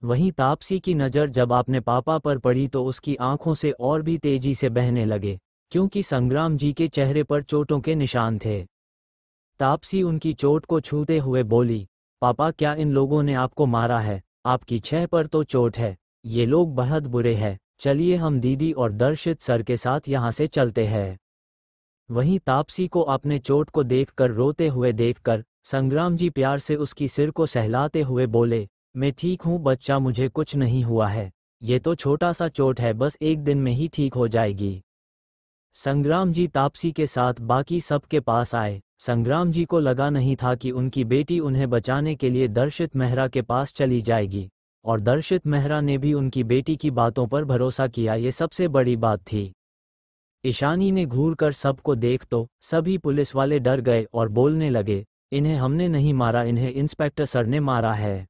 वहीं तापसी की नज़र जब अपने पापा पर पड़ी तो उसकी आंखों से और भी तेजी से बहने लगे, क्योंकि संग्राम जी के चेहरे पर चोटों के निशान थे। तापसी उनकी चोट को छूते हुए बोली, पापा क्या इन लोगों ने आपको मारा है? आपकी छह पर तो चोट है, ये लोग बहुत बुरे हैं। चलिए हम दीदी और दर्शित सर के साथ यहाँ से चलते हैं। वहीं तापसी को अपने चोट को देखकर रोते हुए देखकर संग्राम जी प्यार से उसकी सिर को सहलाते हुए बोले, मैं ठीक हूँ बच्चा, मुझे कुछ नहीं हुआ है। ये तो छोटा सा चोट है, बस एक दिन में ही ठीक हो जाएगी। संग्राम जी तापसी के साथ बाकी सबके पास आए। संग्राम जी को लगा नहीं था कि उनकी बेटी उन्हें बचाने के लिए दर्शित मेहरा के पास चली जाएगी, और दर्शित मेहरा ने भी उनकी बेटी की बातों पर भरोसा किया, ये सबसे बड़ी बात थी। ईशानी ने घूरकर सबको देख तो सभी पुलिस वाले डर गए और बोलने लगे, इन्हें हमने नहीं मारा, इन्हें इंस्पेक्टर सर ने मारा है।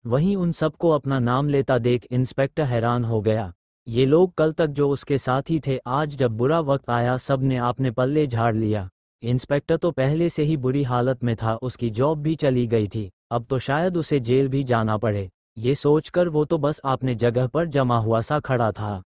वहीं उन सबको अपना नाम लेता देख इंस्पेक्टर हैरान हो गया। ये लोग कल तक जो उसके साथी थे, आज जब बुरा वक्त आया सब ने आपने पल्ले झाड़ लिया। इंस्पेक्टर तो पहले से ही बुरी हालत में था, उसकी जॉब भी चली गई थी, अब तो शायद उसे जेल भी जाना पड़े। ये सोचकर वो तो बस अपने जगह पर जमा हुआ सा खड़ा था।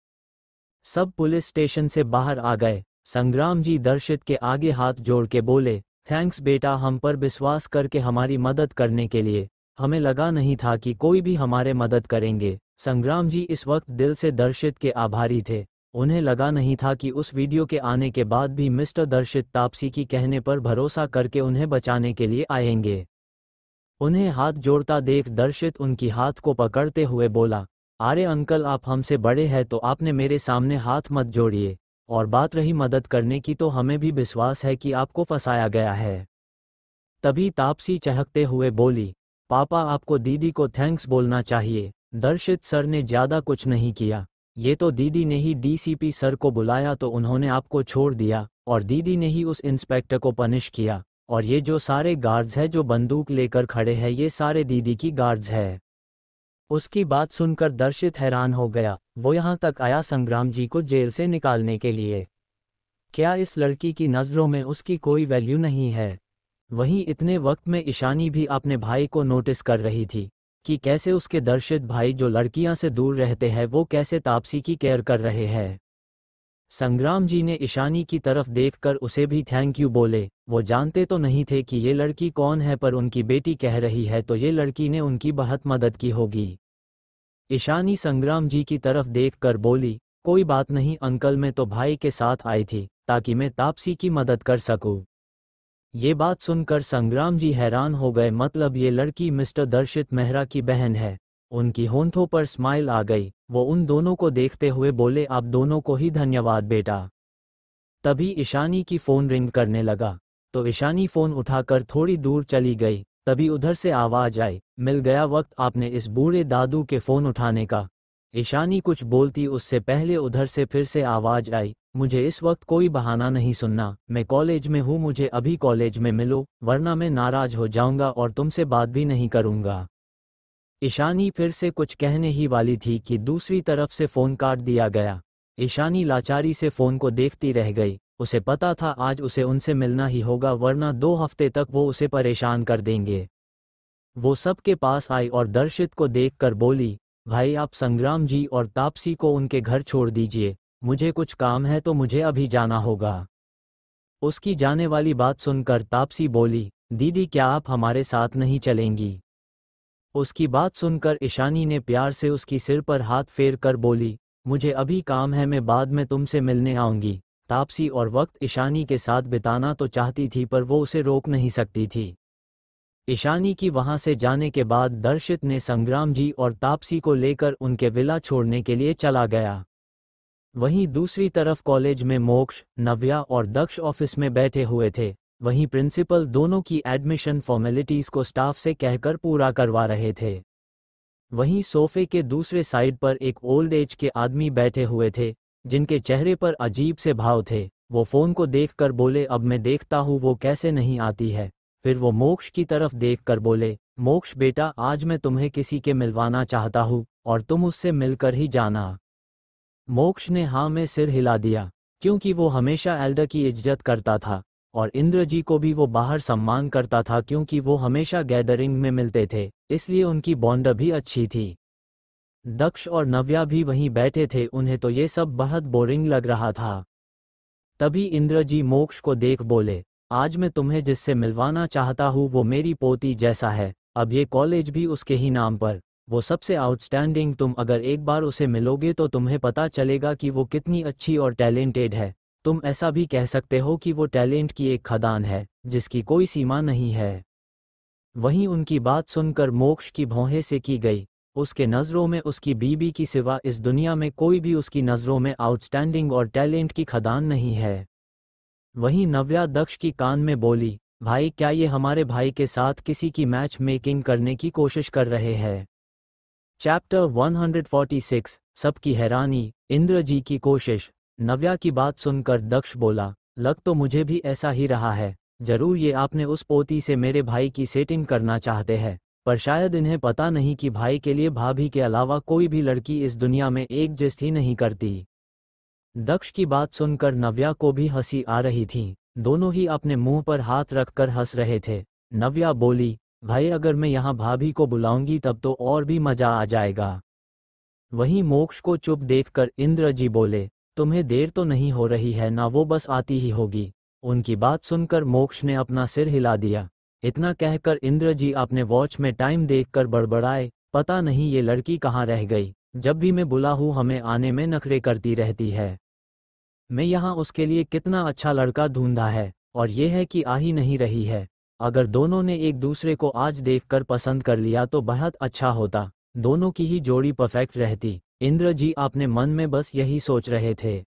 सब पुलिस स्टेशन से बाहर आ गए। संग्राम जी दर्शित के आगे हाथ जोड़ के बोले, थैंक्स बेटा, हम पर विश्वास करके हमारी मदद करने के लिए। हमें लगा नहीं था कि कोई भी हमारे मदद करेंगे। संग्राम जी इस वक्त दिल से दर्शित के आभारी थे। उन्हें लगा नहीं था कि उस वीडियो के आने के बाद भी मिस्टर दर्शित तापसी की कहने पर भरोसा करके उन्हें बचाने के लिए आएंगे। उन्हें हाथ जोड़ता देख दर्शित उनकी हाथ को पकड़ते हुए बोला, अरे अंकल, आप हमसे बड़े हैं तो आपने मेरे सामने हाथ मत जोड़िए, और बात रही मदद करने की तो हमें भी विश्वास है कि आपको फंसाया गया है। तभी तापसी चहकते हुए बोली, पापा आपको दीदी को थैंक्स बोलना चाहिए। दर्शित सर ने ज़्यादा कुछ नहीं किया, ये तो दीदी ने ही डीसीपी सर को बुलाया तो उन्होंने आपको छोड़ दिया, और दीदी ने ही उस इंस्पेक्टर को पनिश किया, और ये जो सारे गार्ड्स हैं जो बंदूक लेकर खड़े हैं, ये सारे दीदी की गार्ड्स है। उसकी बात सुनकर दर्शित हैरान हो गया। वो यहाँ तक आया संग्राम जी को जेल से निकालने के लिए। क्या इस लड़की की नज़रों में उसकी कोई वैल्यू नहीं है? वहीं इतने वक्त में ईशानी भी अपने भाई को नोटिस कर रही थी कि कैसे उसके दर्शित भाई जो लड़कियां से दूर रहते हैं वो कैसे तापसी की केयर कर रहे हैं। संग्राम जी ने ईशानी की तरफ देखकर उसे भी थैंक यू बोले। वो जानते तो नहीं थे कि ये लड़की कौन है, पर उनकी बेटी कह रही है तो ये लड़की ने उनकी बहुत मदद की होगी। ईशानी संग्राम जी की तरफ देखकर बोली, कोई बात नहीं अंकल, मैं तो भाई के साथ आई थी ताकि मैं तापसी की मदद कर सकूं। ये बात सुनकर संग्राम जी हैरान हो गए, मतलब ये लड़की मिस्टर दर्शित मेहरा की बहन है। उनकी होंठों पर स्माइल आ गई। वो उन दोनों को देखते हुए बोले, आप दोनों को ही धन्यवाद बेटा। तभी ईशानी की फ़ोन रिंग करने लगा, तो ईशानी फ़ोन उठाकर थोड़ी दूर चली गई। तभी उधर से आवाज़ आई, मिल गया वक्त आपने इस बूढ़े दादू के फ़ोन उठाने का। ईशानी कुछ बोलती उससे पहले उधर से फिर से आवाज़ आई, मुझे इस वक्त कोई बहाना नहीं सुनना, मैं कॉलेज में हूँ, मुझे अभी कॉलेज में मिलो, वरना मैं नाराज़ हो जाऊँगा और तुमसे बात भी नहीं करूँगा। ईशानी फिर से कुछ कहने ही वाली थी कि दूसरी तरफ से फ़ोन काट दिया गया। ईशानी लाचारी से फ़ोन को देखती रह गई। उसे पता था आज उसे उनसे मिलना ही होगा, वरना 2 हफ्ते तक वो उसे परेशान कर देंगे। वो सबके पास आई और दर्शित को देखकर बोली, भाई आप संग्राम जी और तापसी को उनके घर छोड़ दीजिए, मुझे कुछ काम है तो मुझे अभी जाना होगा। उसकी जाने वाली बात सुनकर तापसी बोली, दीदी क्या आप हमारे साथ नहीं चलेंगी? उसकी बात सुनकर ईशानी ने प्यार से उसकी सिर पर हाथ फेर कर बोली, मुझे अभी काम है, मैं बाद में तुमसे मिलने आऊंगी। तापसी और वक्त ईशानी के साथ बिताना तो चाहती थी, पर वो उसे रोक नहीं सकती थी। ईशानी की वहां से जाने के बाद दर्शित ने संग्राम जी और तापसी को लेकर उनके विला छोड़ने के लिए चला गया। वहीं दूसरी तरफ कॉलेज में मोक्ष, नव्या और दक्ष ऑफिस में बैठे हुए थे। वहीं प्रिंसिपल दोनों की एडमिशन फॉर्मेलिटीज को स्टाफ से कहकर पूरा करवा रहे थे। वहीं सोफे के दूसरे साइड पर एक ओल्ड एज के आदमी बैठे हुए थे, जिनके चेहरे पर अजीब से भाव थे। वो फ़ोन को देखकर बोले, अब मैं देखता हूँ वो कैसे नहीं आती है। फिर वो मोक्ष की तरफ देखकर बोले, मोक्ष बेटा, आज मैं तुम्हें किसी के मिलवाना चाहता हूँ और तुम उससे मिलकर ही जाना। मोक्ष ने हाँ में सिर हिला दिया, क्योंकि वो हमेशा एल्डर की इज्जत करता था और इंद्र जी को भी वो बाहर सम्मान करता था, क्योंकि वो हमेशा गैदरिंग में मिलते थे, इसलिए उनकी बॉन्ड भी अच्छी थी। दक्ष और नव्या भी वहीं बैठे थे, उन्हें तो ये सब बहुत बोरिंग लग रहा था। तभी इंद्र जी मोक्ष को देख बोले, आज मैं तुम्हें जिससे मिलवाना चाहता हूँ वो मेरी पोती जैसा है, अब ये कॉलेज भी उसके ही नाम पर, वो सबसे आउटस्टैंडिंग। तुम अगर एक बार उसे मिलोगे तो तुम्हें पता चलेगा कि वो कितनी अच्छी और टैलेंटेड है। तुम ऐसा भी कह सकते हो कि वो टैलेंट की एक खदान है जिसकी कोई सीमा नहीं है। वहीं उनकी बात सुनकर मोक्ष की भौहें से की गई। उसके नज़रों में उसकी बीबी की सिवा इस दुनिया में कोई भी उसकी नज़रों में आउटस्टैंडिंग और टैलेंट की खदान नहीं है। वहीं नव्या दक्ष की कान में बोली, भाई क्या ये हमारे भाई के साथ किसी की मैच मेकिंग करने की कोशिश कर रहे हैं। चैप्टर 146 सबकी हैरानी, इंद्र जी की कोशिश। नव्या की बात सुनकर दक्ष बोला, लग तो मुझे भी ऐसा ही रहा है, जरूर ये आपने उस पोती से मेरे भाई की सेटिंग करना चाहते हैं, पर शायद इन्हें पता नहीं कि भाई के लिए भाभी के अलावा कोई भी लड़की इस दुनिया में एक जैसी नहीं करती। दक्ष की बात सुनकर नव्या को भी हंसी आ रही थी, दोनों ही अपने मुंह पर हाथ रखकर हंस रहे थे। नव्या बोली, भाई अगर मैं यहाँ भाभी को बुलाऊंगी तब तो और भी मजा आ जाएगा। वहीं मोक्ष को चुप देखकर इंद्र जी बोले, तुम्हें देर तो नहीं हो रही है ना, वो बस आती ही होगी। उनकी बात सुनकर मोक्ष ने अपना सिर हिला दिया। इतना कहकर इंद्र जी अपने वॉच में टाइम देखकर बड़बड़ाए, पता नहीं ये लड़की कहाँ रह गई, जब भी मैं बुला हूँ हमें आने में नखरे करती रहती है। मैं यहाँ उसके लिए कितना अच्छा लड़का ढूंढा है और ये है कि आ ही नहीं रही है। अगर दोनों ने एक दूसरे को आज देखकर पसंद कर लिया तो बहुत अच्छा होता, दोनों की ही जोड़ी परफेक्ट रहती। इंद्र जी अपने मन में बस यही सोच रहे थे।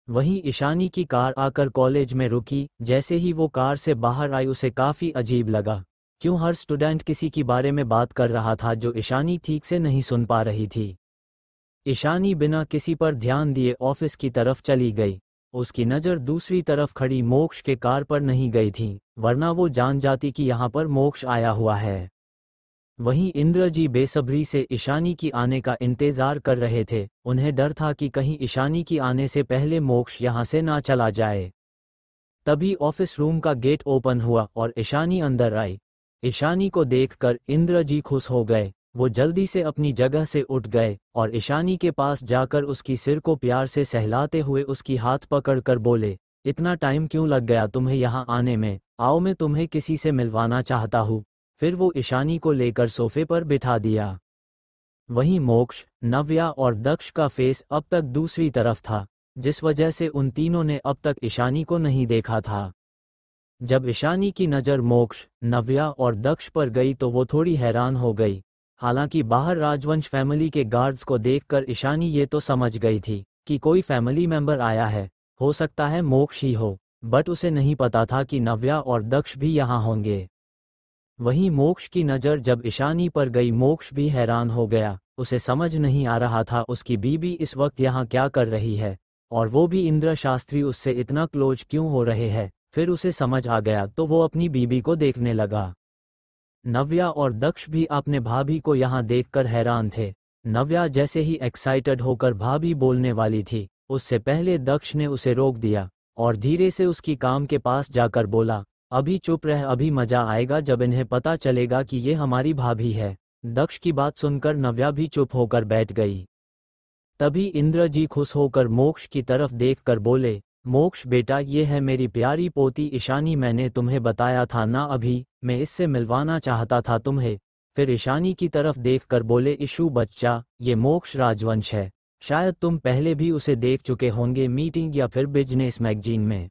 वहीं ईशानी की कार आकर कॉलेज में रुकी। जैसे ही वो कार से बाहर आई उसे काफ़ी अजीब लगा, क्यों हर स्टूडेंट किसी के बारे में बात कर रहा था जो ईशानी ठीक से नहीं सुन पा रही थी। ईशानी बिना किसी पर ध्यान दिए ऑफिस की तरफ चली गई। उसकी नज़र दूसरी तरफ खड़ी मोक्ष के कार पर नहीं गई थी, वरना वो जान जाती कि यहाँ पर मोक्ष आया हुआ है। वहीं इंद्र जी बेसब्री से ईशानी की आने का इंतजार कर रहे थे, उन्हें डर था कि कहीं ईशानी की आने से पहले मोक्ष यहाँ से ना चला जाए। तभी ऑफिस रूम का गेट ओपन हुआ और ईशानी अंदर आई। ईशानी को देखकर इंद्र जी खुश हो गए, वो जल्दी से अपनी जगह से उठ गए और ईशानी के पास जाकर उसकी सिर को प्यार से सहलाते हुए उसकी हाथ पकड़कर बोले, इतना टाइम क्यों लग गया तुम्हें यहाँ आने में, आओ मैं तुम्हें किसी से मिलवाना चाहता हूँ। फिर वो ईशानी को लेकर सोफे पर बिठा दिया। वहीं मोक्ष, नव्या और दक्ष का फेस अब तक दूसरी तरफ था, जिस वजह से उन तीनों ने अब तक ईशानी को नहीं देखा था। जब ईशानी की नज़र मोक्ष, नव्या और दक्ष पर गई तो वो थोड़ी हैरान हो गई। हालांकि बाहर राजवंश फैमिली के गार्ड्स को देखकर ईशानी ये तो समझ गई थी कि कोई फैमिली मेंबर आया है, हो सकता है मोक्ष ही हो, बट उसे नहीं पता था कि नव्या और दक्ष भी यहाँ होंगे। वहीं मोक्ष की नज़र जब ईशानी पर गई, मोक्ष भी हैरान हो गया, उसे समझ नहीं आ रहा था उसकी बीबी इस वक्त यहाँ क्या कर रही है, और वो भी इंद्र शास्त्री उससे इतना क्लोज क्यों हो रहे हैं। फिर उसे समझ आ गया तो वो अपनी बीबी को देखने लगा। नव्या और दक्ष भी अपने भाभी को यहाँ देखकर हैरान थे। नव्या जैसे ही एक्साइटेड होकर भाभी बोलने वाली थी, उससे पहले दक्ष ने उसे रोक दिया और धीरे से उसकी काम के पास जाकर बोला, अभी चुप रह, अभी मजा आएगा जब इन्हें पता चलेगा कि ये हमारी भाभी है। दक्ष की बात सुनकर नव्या भी चुप होकर बैठ गई। तभी इंद्र जी खुश होकर मोक्ष की तरफ देखकर बोले, मोक्ष बेटा, ये है मेरी प्यारी पोती ईशानी, मैंने तुम्हें बताया था ना अभी, मैं इससे मिलवाना चाहता था तुम्हें। फिर ईशानी की तरफ देखकर बोले, ईशू बच्चा, ये मोक्ष राजवंश है, शायद तुम पहले भी उसे देख चुके होंगे मीटिंग या फिर बिजनेस मैगजीन में।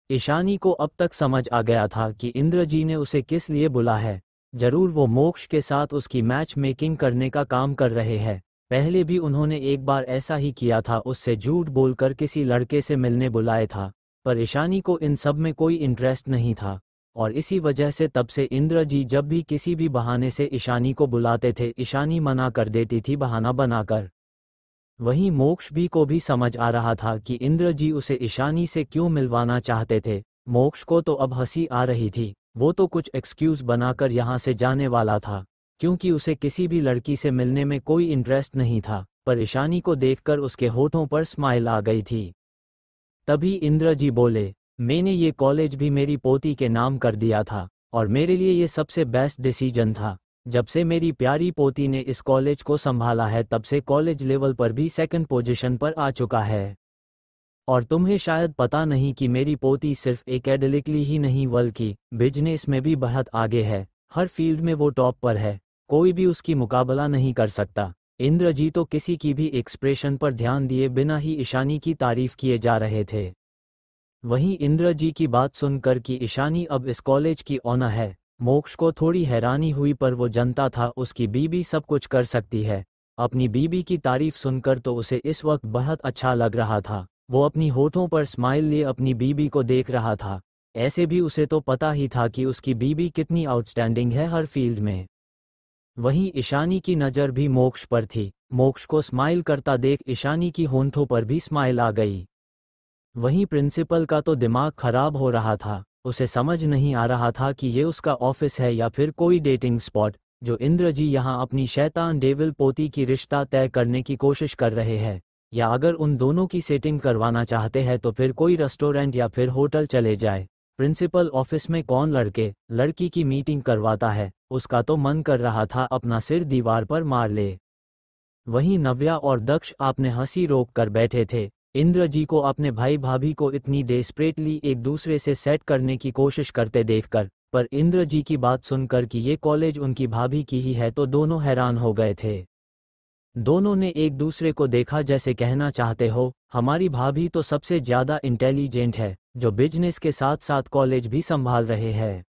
ईशानी को अब तक समझ आ गया था कि इंद्र जी ने उसे किस लिए बुला है, जरूर वो मोक्ष के साथ उसकी मैच मेकिंग करने का काम कर रहे हैं। पहले भी उन्होंने एक बार ऐसा ही किया था, उससे झूठ बोलकर किसी लड़के से मिलने बुलाया था, पर ईशानी को इन सब में कोई इंटरेस्ट नहीं था। और इसी वजह से तब से इंद्र जी जब भी किसी भी बहाने से ईशानी को बुलाते थे, ईशानी मना कर देती थी बहाना बनाकर। वहीं मोक्ष भी को भी समझ आ रहा था कि इंद्र जी उसे ईशानी से क्यों मिलवाना चाहते थे। मोक्ष को तो अब हंसी आ रही थी, वो तो कुछ एक्सक्यूज बनाकर यहाँ से जाने वाला था, क्योंकि उसे किसी भी लड़की से मिलने में कोई इंटरेस्ट नहीं था। पर ईशानी को देखकर उसके होठों पर स्माइल आ गई थी। तभी इंद्र जी बोले, मैंने ये कॉलेज भी मेरी पोती के नाम कर दिया था, और मेरे लिए ये सबसे बेस्ट डिसीजन था। जब से मेरी प्यारी पोती ने इस कॉलेज को संभाला है तब से कॉलेज लेवल पर भी सेकंड पोजीशन पर आ चुका है। और तुम्हें शायद पता नहीं कि मेरी पोती सिर्फ एकेडमिकली ही नहीं बल्कि बिजनेस में भी बहुत आगे है। हर फील्ड में वो टॉप पर है, कोई भी उसकी मुकाबला नहीं कर सकता। इंद्र जी तो किसी की भी एक्सप्रेशन पर ध्यान दिए बिना ही ईशानी की तारीफ किए जा रहे थे। वहीं इंद्र जी की बात सुनकर कि ईशानी अब इस कॉलेज की ऑनर है, मोक्ष को थोड़ी हैरानी हुई, पर वो जानता था उसकी बीबी सब कुछ कर सकती है। अपनी बीबी की तारीफ सुनकर तो उसे इस वक्त बहुत अच्छा लग रहा था। वो अपनी होठों पर स्माइल लिए अपनी बीबी को देख रहा था। ऐसे भी उसे तो पता ही था कि उसकी बीबी कितनी आउटस्टैंडिंग है हर फील्ड में। वहीं ईशानी की नज़र भी मोक्ष पर थी। मोक्ष को स्माइल करता देख ईशानी की होंठों पर भी स्माइल आ गई। वहीं प्रिंसिपल का तो दिमाग खराब हो रहा था, उसे समझ नहीं आ रहा था कि ये उसका ऑफिस है या फिर कोई डेटिंग स्पॉट, जो इंद्र जी यहाँ अपनी शैतान डेविल पोती की रिश्ता तय करने की कोशिश कर रहे हैं। या अगर उन दोनों की सेटिंग करवाना चाहते हैं तो फिर कोई रेस्टोरेंट या फिर होटल चले जाए। प्रिंसिपल ऑफिस में कौन लड़के लड़की की मीटिंग करवाता है, उसका तो मन कर रहा था अपना सिर दीवार पर मार ले। वहीं नव्या और दक्ष आपने हंसी रोक कर बैठे थे। इंद्र जी को अपने भाई भाभी को इतनी डेस्परेटली एक दूसरे से सेट करने की कोशिश करते देखकर, पर इंद्र जी की बात सुनकर कि ये कॉलेज उनकी भाभी की ही है तो दोनों हैरान हो गए थे। दोनों ने एक दूसरे को देखा जैसे कहना चाहते हो, हमारी भाभी तो सबसे ज़्यादा इंटेलिजेंट है, जो बिजनेस के साथ साथ कॉलेज भी संभाल रहे हैं।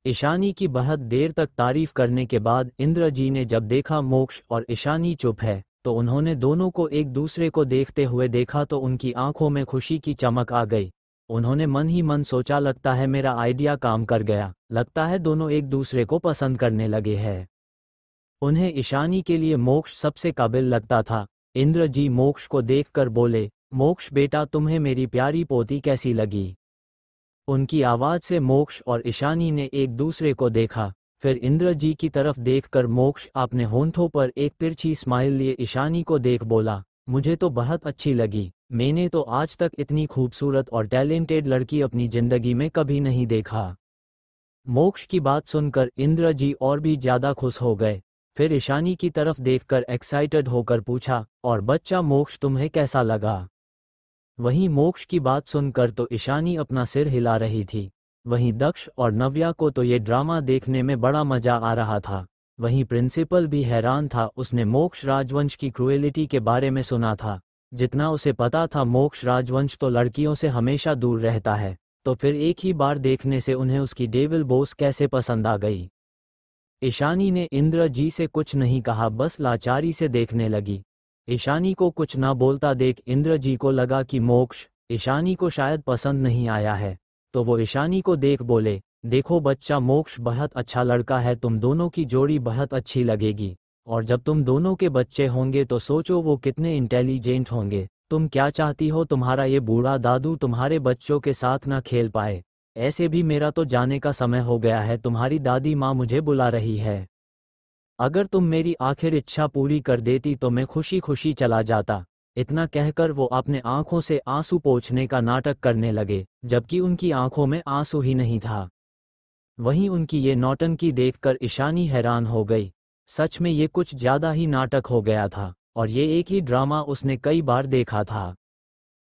ईशानी की बहुत देर तक तारीफ करने के बाद इंद्र जी ने जब देखा मोक्ष और ईशानी चुप है, तो उन्होंने दोनों को एक दूसरे को देखते हुए देखा तो उनकी आंखों में खुशी की चमक आ गई। उन्होंने मन ही मन सोचा, लगता है मेरा आइडिया काम कर गया, लगता है दोनों एक दूसरे को पसंद करने लगे हैं। उन्हें ईशानी के लिए मोक्ष सबसे काबिल लगता था। इंद्र जी मोक्ष को देखकर बोले, मोक्ष बेटा तुम्हें मेरी प्यारी पोती कैसी लगी? उनकी आवाज़ से मोक्ष और ईशानी ने एक दूसरे को देखा। फिर इंद्र जी की तरफ देखकर मोक्ष अपने होंठों पर एक तिरछी स्माइल लिए ईशानी को देख बोला, मुझे तो बहुत अच्छी लगी। मैंने तो आज तक इतनी खूबसूरत और टैलेंटेड लड़की अपनी ज़िंदगी में कभी नहीं देखा। मोक्ष की बात सुनकर इंद्र जी और भी ज़्यादा खुश हो गए। फिर ईशानी की तरफ देखकर एक्साइटेड होकर पूछा, और बच्चा मोक्ष तुम्हें कैसा लगा? वहीं मोक्ष की बात सुनकर तो ईशानी अपना सिर हिला रही थी। वहीं दक्ष और नव्या को तो ये ड्रामा देखने में बड़ा मजा आ रहा था। वहीं प्रिंसिपल भी हैरान था, उसने मोक्ष राजवंश की क्रूएलिटी के बारे में सुना था। जितना उसे पता था मोक्ष राजवंश तो लड़कियों से हमेशा दूर रहता है, तो फिर एक ही बार देखने से उन्हें उसकी डेविल बॉस कैसे पसंद आ गई। ईशानी ने इंद्र जी से कुछ नहीं कहा, बस लाचारी से देखने लगी। ईशानी को कुछ ना बोलता देख इंद्र जी को लगा कि मोक्ष ईशानी को शायद पसंद नहीं आया है, तो वो ईशानी को देख बोले, देखो बच्चा मोक्ष बहुत अच्छा लड़का है, तुम दोनों की जोड़ी बहुत अच्छी लगेगी, और जब तुम दोनों के बच्चे होंगे तो सोचो वो कितने इंटेलिजेंट होंगे। तुम क्या चाहती हो तुम्हारा ये बूढ़ा दादू तुम्हारे बच्चों के साथ ना खेल पाए? ऐसे भी मेरा तो जाने का समय हो गया है, तुम्हारी दादी माँ मुझे बुला रही है। अगर तुम मेरी आखिर इच्छा पूरी कर देती तो मैं खुशी खुशी चला जाता। इतना कहकर वो अपने आंखों से आंसू पोंछने का नाटक करने लगे, जबकि उनकी आंखों में आंसू ही नहीं था। वहीं उनकी ये नौटंकी देखकर ईशानी हैरान हो गई। सच में ये कुछ ज्यादा ही नाटक हो गया था, और ये एक ही ड्रामा उसने कई बार देखा था।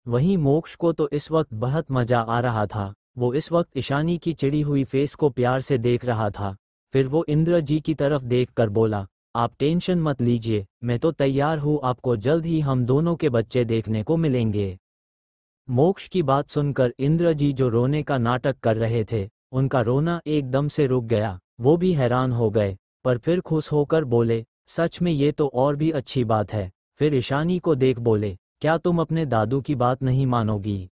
वहीं मोक्ष को तो इस वक्त बहुत मजा आ रहा था। वो इस वक्त ईशानी की चिड़ी हुई फेस को प्यार से देख रहा था। फिर वो इंद्र जी की तरफ देखकर बोला, आप टेंशन मत लीजिए, मैं तो तैयार हूँ, आपको जल्द ही हम दोनों के बच्चे देखने को मिलेंगे। मोक्ष की बात सुनकर इंद्र जी जो रोने का नाटक कर रहे थे, उनका रोना एकदम से रुक गया। वो भी हैरान हो गए, पर फिर खुश होकर बोले, सच में ये तो और भी अच्छी बात है। फिर ईशानी को देख बोले, क्या तुम अपने दादू की बात नहीं मानोगी?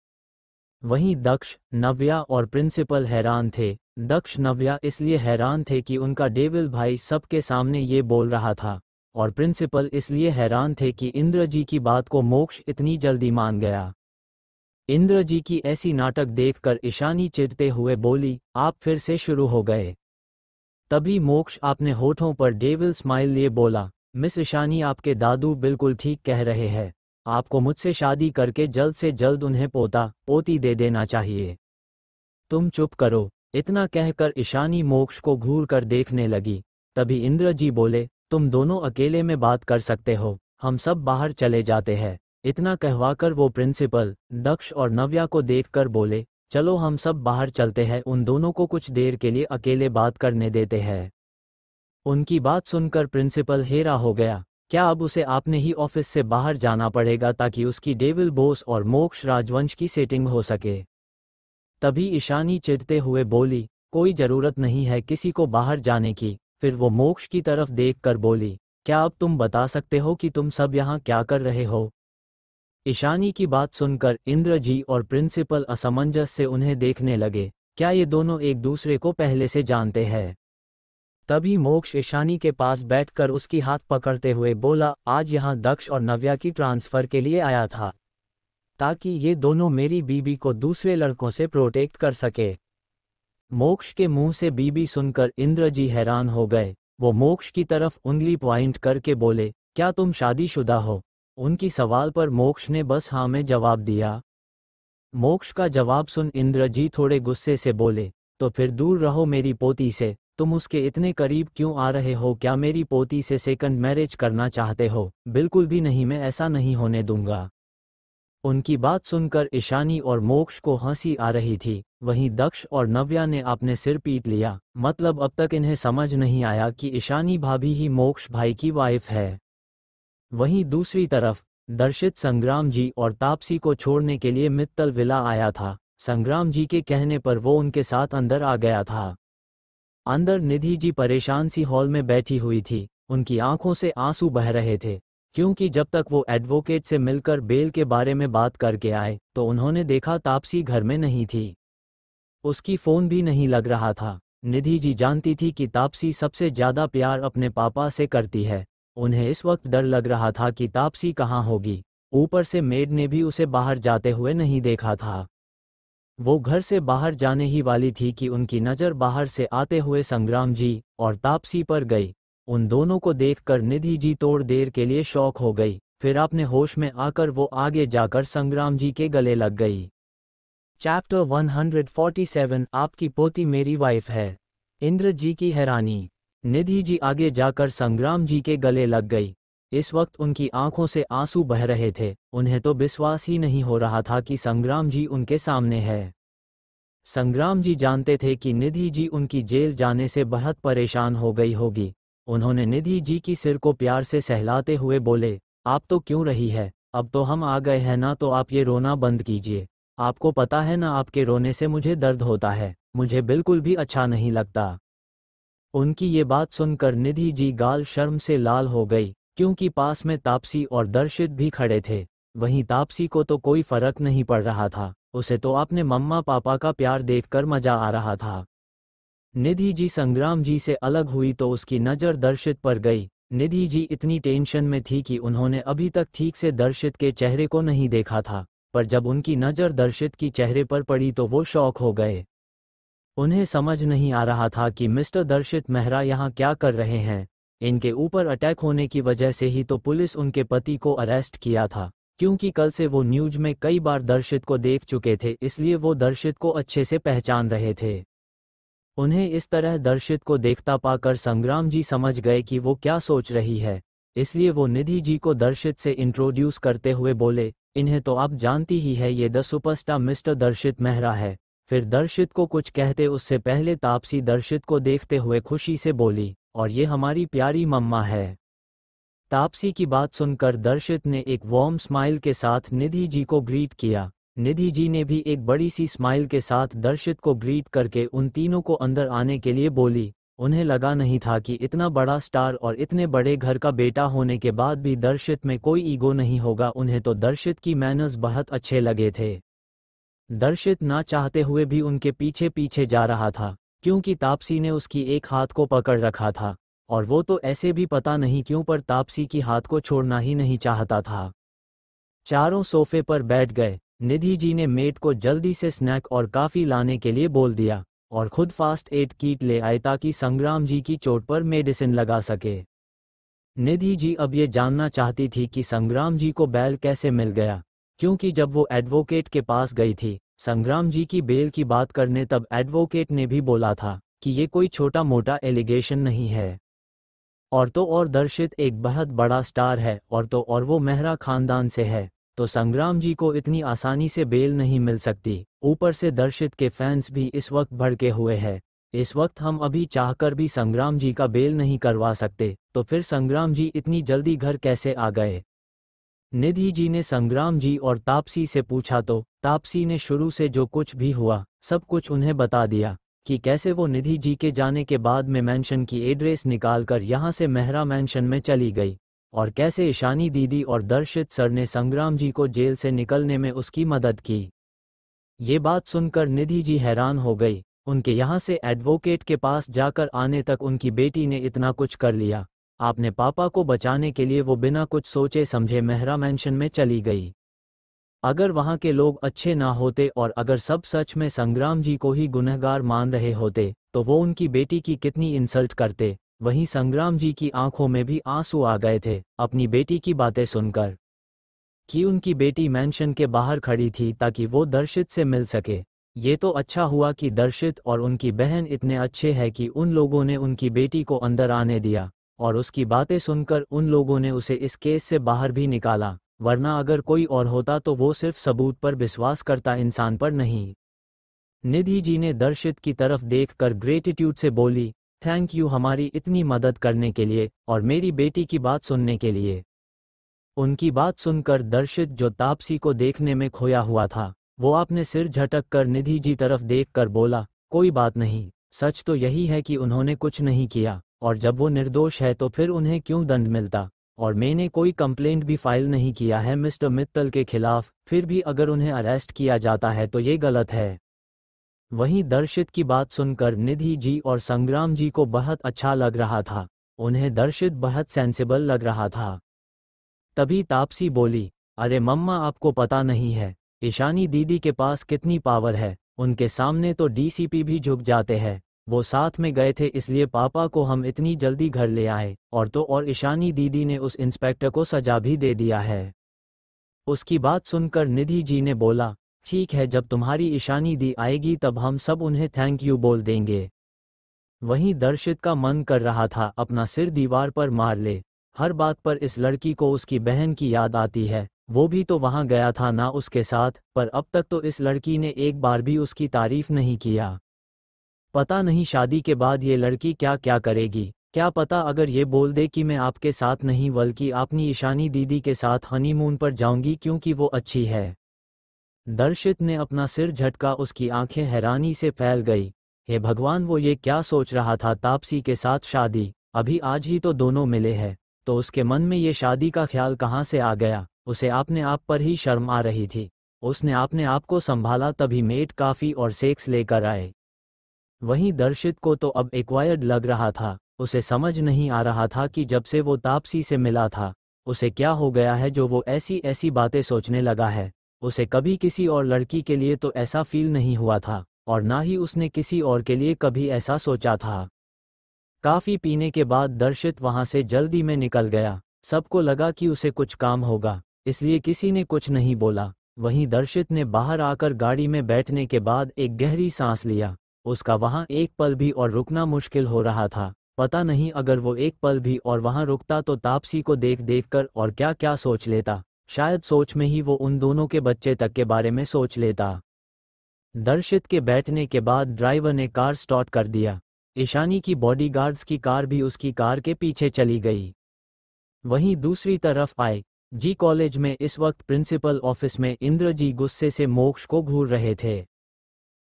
वहीं दक्ष, नव्या और प्रिंसिपल हैरान थे। दक्ष नव्या इसलिए हैरान थे कि उनका डेविल भाई सबके सामने ये बोल रहा था, और प्रिंसिपल इसलिए हैरान थे कि इंद्र जी की बात को मोक्ष इतनी जल्दी मान गया। इंद्र जी की ऐसी नाटक देखकर ईशानी चिढ़ते हुए बोली, आप फिर से शुरू हो गए। तभी मोक्ष अपने होठों पर डेविल स्माइल लिए बोला, मिस ईशानी आपके दादू बिल्कुल ठीक कह रहे हैं, आपको मुझसे शादी करके जल्द से जल्द उन्हें पोता पोती दे देना चाहिए। तुम चुप करो। इतना कहकर ईशानी मोक्ष को घूर कर देखने लगी। तभी इंद्र जी बोले, तुम दोनों अकेले में बात कर सकते हो, हम सब बाहर चले जाते हैं। इतना कहवाकर वो प्रिंसिपल, दक्ष और नव्या को देखकर बोले, चलो हम सब बाहर चलते हैं, उन दोनों को कुछ देर के लिए अकेले बात करने देते हैं। उनकी बात सुनकर प्रिंसिपल हैरा हो गया। क्या अब उसे आपने ही ऑफिस से बाहर जाना पड़ेगा ताकि उसकी डेविल बॉस और मोक्ष राजवंश की सेटिंग हो सके? तभी ईशानी चिढ़ते हुए बोली, कोई जरूरत नहीं है किसी को बाहर जाने की। फिर वो मोक्ष की तरफ देखकर बोली, क्या अब तुम बता सकते हो कि तुम सब यहाँ क्या कर रहे हो? ईशानी की बात सुनकर इंद्र जी और प्रिंसिपल असमंजस से उन्हें देखने लगे। क्या ये दोनों एक दूसरे को पहले से जानते हैं? तभी मोक्ष ईशानी के पास बैठकर उसकी हाथ पकड़ते हुए बोला, आज यहाँ दक्ष और नव्या की ट्रांसफर के लिए आया था, ताकि ये दोनों मेरी बीबी को दूसरे लड़कों से प्रोटेक्ट कर सके। मोक्ष के मुंह से बीबी सुनकर इंद्र जी हैरान हो गए। वो मोक्ष की तरफ उंगली पॉइंट करके बोले, क्या तुम शादीशुदा हो? उनकी सवाल पर मोक्ष ने बस हाँ में जवाब दिया। मोक्ष का जवाब सुन इंद्र जी थोड़े गुस्से से बोले, तो फिर दूर रहो मेरी पोती से, तुम उसके इतने करीब क्यों आ रहे हो? क्या मेरी पोती से सेकंड मैरिज करना चाहते हो? बिल्कुल भी नहीं, मैं ऐसा नहीं होने दूंगा। उनकी बात सुनकर ईशानी और मोक्ष को हंसी आ रही थी। वहीं दक्ष और नव्या ने अपने सिर पीट लिया। मतलब अब तक इन्हें समझ नहीं आया कि ईशानी भाभी ही मोक्ष भाई की वाइफ है। वहीं दूसरी तरफ दर्शित संग्राम जी और तापसी को छोड़ने के लिए मित्तल विला आया था। संग्राम जी के कहने पर वो उनके साथ अंदर आ गया था। अंदर निधि जी परेशान सी हॉल में बैठी हुई थी। उनकी आंखों से आंसू बह रहे थे, क्योंकि जब तक वो एडवोकेट से मिलकर बेल के बारे में बात करके आए तो उन्होंने देखा तापसी घर में नहीं थी। उसकी फ़ोन भी नहीं लग रहा था। निधि जी जानती थी कि तापसी सबसे ज़्यादा प्यार अपने पापा से करती है। उन्हें इस वक्त डर लग रहा था कि तापसी कहाँ होगी। ऊपर से मेड ने भी उसे बाहर जाते हुए नहीं देखा था। वो घर से बाहर जाने ही वाली थी कि उनकी नज़र बाहर से आते हुए संग्राम जी और तापसी पर गई। उन दोनों को देखकर निधि जी थोड़ी देर के लिए शॉक हो गई। फिर अपने होश में आकर वो आगे जाकर संग्राम जी के गले लग गई। चैप्टर 147 आपकी पोती मेरी वाइफ है। इंद्र जी की हैरानी। निधि जी आगे जाकर संग्राम जी के गले लग गई। इस वक्त उनकी आंखों से आंसू बह रहे थे। उन्हें तो विश्वास ही नहीं हो रहा था कि संग्राम जी उनके सामने है। संग्राम जी जानते थे कि निधि जी उनकी जेल जाने से बहुत परेशान हो गई होगी। उन्होंने निधि जी की सिर को प्यार से सहलाते हुए बोले, आप तो क्यों रही है? अब तो हम आ गए हैं ना, तो आप ये रोना बंद कीजिए। आपको पता है ना, आपके रोने से मुझे दर्द होता है, मुझे बिल्कुल भी अच्छा नहीं लगता। उनकी ये बात सुनकर निधि जी गाल शर्म से लाल हो गई, क्योंकि पास में तापसी और दर्शित भी खड़े थे। वहीं तापसी को तो कोई फर्क नहीं पड़ रहा था, उसे तो अपने मम्मा पापा का प्यार देखकर मजा आ रहा था। निधि जी संग्राम जी से अलग हुई तो उसकी नज़र दर्शित पर गई। निधि जी इतनी टेंशन में थी कि उन्होंने अभी तक ठीक से दर्शित के चेहरे को नहीं देखा था, पर जब उनकी नज़र दर्शित की चेहरे पर पड़ी तो वो शॉक हो गए। उन्हें समझ नहीं आ रहा था कि मिस्टर दर्शित मेहरा यहाँ क्या कर रहे हैं। इनके ऊपर अटैक होने की वजह से ही तो पुलिस उनके पति को अरेस्ट किया था, क्योंकि कल से वो न्यूज में कई बार दर्शित को देख चुके थे, इसलिए वो दर्शित को अच्छे से पहचान रहे थे। उन्हें इस तरह दर्शित को देखता पाकर संग्राम जी समझ गए कि वो क्या सोच रही है, इसलिए वो निधि जी को दर्शित से इंट्रोड्यूस करते हुए बोले, इन्हें तो आप जानती ही है, ये द सुपरस्टार मिस्टर दर्शित मेहरा है। फिर दर्शित को कुछ कहते उससे पहले तापसी दर्शित को देखते हुए खुशी से बोली, और ये हमारी प्यारी मम्मा है। तापसी की बात सुनकर दर्शित ने एक वार्म स्माइल के साथ निधि जी को ग्रीट किया। निधि जी ने भी एक बड़ी सी स्माइल के साथ दर्शित को ग्रीट करके उन तीनों को अंदर आने के लिए बोली। उन्हें लगा नहीं था कि इतना बड़ा स्टार और इतने बड़े घर का बेटा होने के बाद भी दर्शित में कोई ईगो नहीं होगा। उन्हें तो दर्शित की मैनर्स बहुत अच्छे लगे थे। दर्शित ना चाहते हुए भी उनके पीछे पीछे जा रहा था, क्योंकि तापसी ने उसकी एक हाथ को पकड़ रखा था, और वो तो ऐसे भी पता नहीं क्यों पर तापसी की हाथ को छोड़ना ही नहीं चाहता था। चारों सोफे पर बैठ गए। निधि जी ने मेट को जल्दी से स्नैक और काफ़ी लाने के लिए बोल दिया, और खुद फास्ट एड किट ले आए ताकि संग्राम जी की चोट पर मेडिसिन लगा सके। निधि जी अब ये जानना चाहती थी कि संग्राम जी को बेल कैसे मिल गया, क्योंकि जब वो एडवोकेट के पास गई थी संग्राम जी की बेल की बात करने, तब एडवोकेट ने भी बोला था कि ये कोई छोटा मोटा एलिगेशन नहीं है, और तो और दर्शित एक बहुत बड़ा स्टार है, और तो और वो मेहरा खानदान से है, तो संग्राम जी को इतनी आसानी से बेल नहीं मिल सकती। ऊपर से दर्शित के फैंस भी इस वक्त भड़के हुए हैं। इस वक्त हम अभी चाहकर भी संग्राम जी का बेल नहीं करवा सकते, तो फिर संग्राम जी इतनी जल्दी घर कैसे आ गए? निधि जी ने संग्राम जी और तापसी से पूछा तो तापसी ने शुरू से जो कुछ भी हुआ सब कुछ उन्हें बता दिया, कि कैसे वो निधि जी के जाने के बाद में मेंशन की एड्रेस निकालकर यहाँ से मेहरा मेंशन में चली गई, और कैसे ईशानी दीदी और दर्शित सर ने संग्राम जी को जेल से निकलने में उसकी मदद की। ये बात सुनकर निधि जी हैरान हो गई। उनके यहाँ से एडवोकेट के पास जाकर आने तक उनकी बेटी ने इतना कुछ कर लिया। आपने पापा को बचाने के लिए वो बिना कुछ सोचे समझे मेहरा मेंशन में चली गई। अगर वहाँ के लोग अच्छे ना होते और अगर सब सच में संग्राम जी को ही गुनहगार मान रहे होते, तो वो उनकी बेटी की कितनी इंसल्ट करते। वहीं संग्राम जी की आंखों में भी आंसू आ गए थे अपनी बेटी की बातें सुनकर, कि उनकी बेटी मेंशन के बाहर खड़ी थी ताकि वो दर्शित से मिल सके। ये तो अच्छा हुआ कि दर्शित और उनकी बहन इतने अच्छे हैं कि उन लोगों ने उनकी बेटी को अंदर आने दिया, और उसकी बातें सुनकर उन लोगों ने उसे इस केस से बाहर भी निकाला, वरना अगर कोई और होता तो वो सिर्फ सबूत पर विश्वास करता, इंसान पर नहीं। निधि जी ने दर्शित की तरफ देखकर ग्रेटिट्यूड से बोली, थैंक यू हमारी इतनी मदद करने के लिए और मेरी बेटी की बात सुनने के लिए। उनकी बात सुनकर दर्शित, जो तापसी को देखने में खोया हुआ था, वो आपने सिर झटक कर निधि जी तरफ देखकर बोला, कोई बात नहीं, सच तो यही है कि उन्होंने कुछ नहीं किया, और जब वो निर्दोष है तो फिर उन्हें क्यों दंड मिलता, और मैंने कोई कंप्लेंट भी फाइल नहीं किया है मिस्टर मित्तल के खिलाफ, फिर भी अगर उन्हें अरेस्ट किया जाता है तो ये गलत है। वहीं दर्शित की बात सुनकर निधि जी और संग्राम जी को बहुत अच्छा लग रहा था। उन्हें दर्शित बहुत सेंसिबल लग रहा था। तभी तापसी बोली, अरे मम्मा आपको पता नहीं है ईशानी दीदी के पास कितनी पावर है, उनके सामने तो डीसीपी भी झुक जाते हैं। वो साथ में गए थे इसलिए पापा को हम इतनी जल्दी घर ले आए, और तो और ईशानी दीदी ने उस इंस्पेक्टर को सजा भी दे दिया है। उसकी बात सुनकर निधि जी ने बोला, ठीक है, जब तुम्हारी ईशानी दी आएगी तब हम सब उन्हें थैंक यू बोल देंगे। वहीं दर्शित का मन कर रहा था अपना सिर दीवार पर मार ले। हर बात पर इस लड़की को उसकी बहन की याद आती है, वो भी तो वहां गया था ना उसके साथ, पर अब तक तो इस लड़की ने एक बार भी उसकी तारीफ नहीं किया। पता नहीं शादी के बाद ये लड़की क्या क्या करेगी, क्या पता अगर ये बोल दे कि मैं आपके साथ नहीं बल्कि अपनी ईशानी दीदी के साथ हनीमून पर जाऊंगी क्योंकि वो अच्छी है। दर्शित ने अपना सिर झटका, उसकी आंखें हैरानी से फैल गई। हे भगवान, वो ये क्या सोच रहा था? तापसी के साथ शादी? अभी आज ही तो दोनों मिले हैं, तो उसके मन में ये शादी का ख्याल कहाँ से आ गया? उसे अपने आप पर ही शर्म आ रही थी। उसने अपने आप को संभाला तभी मेड काफ़ी और सेक्स लेकर आए। वहीं दर्शित को तो अब एक्वायर्ड लग रहा था। उसे समझ नहीं आ रहा था कि जब से वो तापसी से मिला था उसे क्या हो गया है जो वो ऐसी ऐसी बातें सोचने लगा है। उसे कभी किसी और लड़की के लिए तो ऐसा फील नहीं हुआ था, और ना ही उसने किसी और के लिए कभी ऐसा सोचा था। काफ़ी पीने के बाद दर्शित वहां से जल्दी में निकल गया। सबको लगा कि उसे कुछ काम होगा, इसलिए किसी ने कुछ नहीं बोला। वहीं दर्शित ने बाहर आकर गाड़ी में बैठने के बाद एक गहरी सांस लिया। उसका वहां एक पल भी और रुकना मुश्किल हो रहा था। पता नहीं अगर वो एक पल भी और वहां रुकता तो तापसी को देख देख कर और क्या क्या सोच लेता। शायद सोच में ही वो उन दोनों के बच्चे तक के बारे में सोच लेता। दर्शित के बैठने के बाद ड्राइवर ने कार स्टार्ट कर दिया। ईशानी की बॉडीगार्ड्स की कार भी उसकी कार के पीछे चली गई। वहीं दूसरी तरफ आए जी कॉलेज में इस वक्त प्रिंसिपल ऑफिस में इंद्र जी गुस्से से मोक्ष को घूर रहे थे।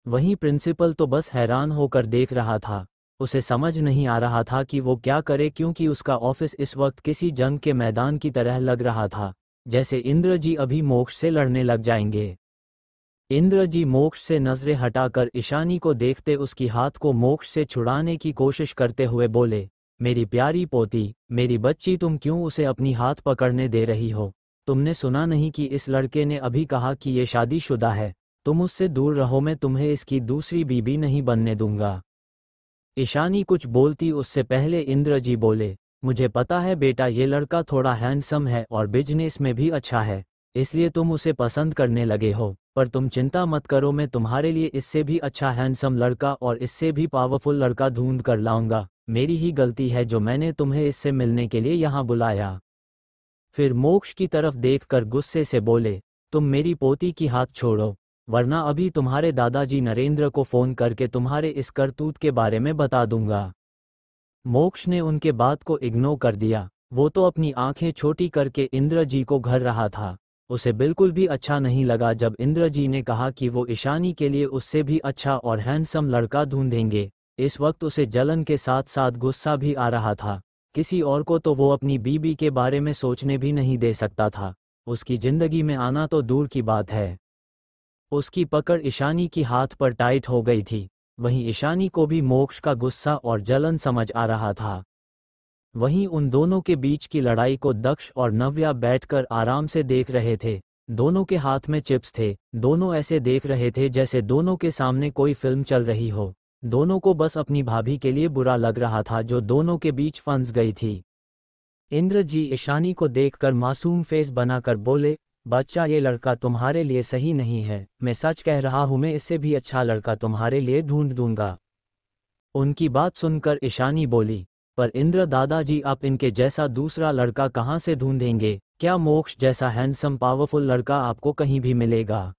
वहीं प्रिंसिपल तो बस हैरान होकर देख रहा था। उसे समझ नहीं आ रहा था कि वो क्या करे, क्योंकि उसका ऑफिस इस वक्त किसी जंग के मैदान की तरह लग रहा था, जैसे इंद्र जी अभी मोक्ष से लड़ने लग जाएंगे। इंद्र जी मोक्ष से नजरें हटाकर ईशानी को देखते उसकी हाथ को मोक्ष से छुड़ाने की कोशिश करते हुए बोले, मेरी प्यारी पोती, मेरी बच्ची, तुम क्यों उसे अपनी हाथ पकड़ने दे रही हो? तुमने सुना नहीं कि इस लड़के ने अभी कहा कि ये शादीशुदा है? तुम उससे दूर रहो, मैं तुम्हें इसकी दूसरी बीबी नहीं बनने दूंगा। ईशानी कुछ बोलती उससे पहले इंद्र जी बोले, मुझे पता है बेटा, ये लड़का थोड़ा हैंडसम है और बिजनेस में भी अच्छा है, इसलिए तुम उसे पसंद करने लगे हो, पर तुम चिंता मत करो, मैं तुम्हारे लिए इससे भी अच्छा हैंडसम लड़का और इससे भी पावरफुल लड़का ढूंढ कर लाऊंगा। मेरी ही गलती है जो मैंने तुम्हें इससे मिलने के लिए यहाँ बुलाया। फिर मोक्ष की तरफ देखकर गुस्से से बोले, तुम मेरी पोती की हाथ छोड़ो, वरना अभी तुम्हारे दादाजी नरेंद्र को फोन करके तुम्हारे इस करतूत के बारे में बता दूंगा। मोक्ष ने उनके बात को इग्नोर कर दिया। वो तो अपनी आंखें छोटी करके इंद्र जी को घर रहा था। उसे बिल्कुल भी अच्छा नहीं लगा जब इंद्र जी ने कहा कि वो ईशानी के लिए उससे भी अच्छा और हैंडसम लड़का ढूंढेंगे। इस वक्त उसे जलन के साथ साथ गुस्सा भी आ रहा था। किसी और को तो वो अपनी बीबी के बारे में सोचने भी नहीं दे सकता था, उसकी जिंदगी में आना तो दूर की बात है। उसकी पकड़ ईशानी की हाथ पर टाइट हो गई थी। वहीं ईशानी को भी मोक्ष का गुस्सा और जलन समझ आ रहा था। वहीं उन दोनों के बीच की लड़ाई को दक्ष और नव्या बैठकर आराम से देख रहे थे। दोनों के हाथ में चिप्स थे। दोनों ऐसे देख रहे थे जैसे दोनों के सामने कोई फिल्म चल रही हो। दोनों को बस अपनी भाभी के लिए बुरा लग रहा था जो दोनों के बीच फंस गई थी। इंद्र जी ईशानी को देखकर मासूम फेस बनाकर बोले, बच्चा, ये लड़का तुम्हारे लिए सही नहीं है, मैं सच कह रहा हूँ, मैं इससे भी अच्छा लड़का तुम्हारे लिए ढूंढ दूंगा। उनकी बात सुनकर ईशानी बोली, पर इंद्र दादाजी, आप इनके जैसा दूसरा लड़का कहाँ से ढूंढेंगे? क्या मोक्ष जैसा हैंडसम पावरफुल लड़का आपको कहीं भी मिलेगा?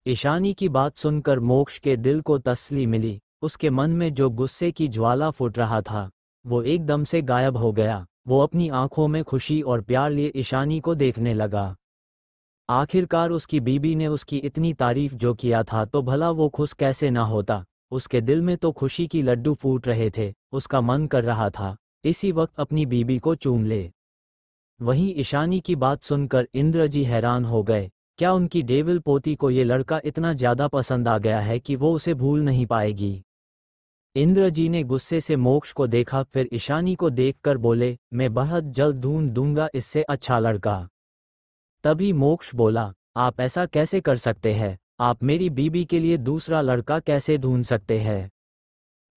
ईशानी की बात सुनकर मोक्ष के दिल को तसल्ली मिली। उसके मन में जो गुस्से की ज्वाला फूट रहा था वो एकदम से गायब हो गया। वो अपनी आंखों में खुशी और प्यार लिए ईशानी को देखने लगा। आखिरकार उसकी बीबी ने उसकी इतनी तारीफ जो किया था तो भला वो खुश कैसे ना होता। उसके दिल में तो खुशी की लड्डू फूट रहे थे। उसका मन कर रहा था इसी वक्त अपनी बीबी को चूम ले। वहीं ईशानी की बात सुनकर इंद्र जी हैरान हो गए। क्या उनकी डेविल पोती को ये लड़का इतना ज्यादा पसंद आ गया है कि वो उसे भूल नहीं पाएगी? इंद्र जी ने गुस्से से मोक्ष को देखा, फिर ईशानी को देखकर बोले, मैं बहुत जल्द ढूंढ दूंगा इससे अच्छा लड़का। तभी मोक्ष बोला, आप ऐसा कैसे कर सकते हैं? आप मेरी बीबी के लिए दूसरा लड़का कैसे ढूंढ सकते हैं?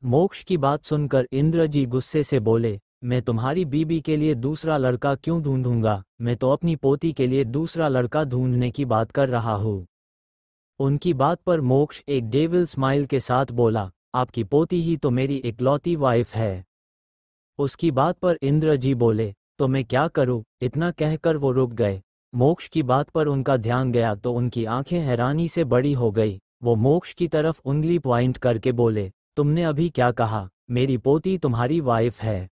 मोक्ष की बात सुनकर इंद्र जी गुस्से से बोले, मैं तुम्हारी बीबी के लिए दूसरा लड़का क्यों ढूंढूंगा? मैं तो अपनी पोती के लिए दूसरा लड़का ढूंढने की बात कर रहा हूँ। उनकी बात पर मोक्ष एक डेविल स्माइल के साथ बोला, आपकी पोती ही तो मेरी इकलौती वाइफ है। उसकी बात पर इंद्र जी बोले, तो मैं क्या करूं? इतना कहकर वो रुक गए। मोक्ष की बात पर उनका ध्यान गया तो उनकी आंखें हैरानी से बड़ी हो गई। वो मोक्ष की तरफ उंगली पॉइंट करके बोले, तुमने अभी क्या कहा? मेरी पोती तुम्हारी वाइफ है?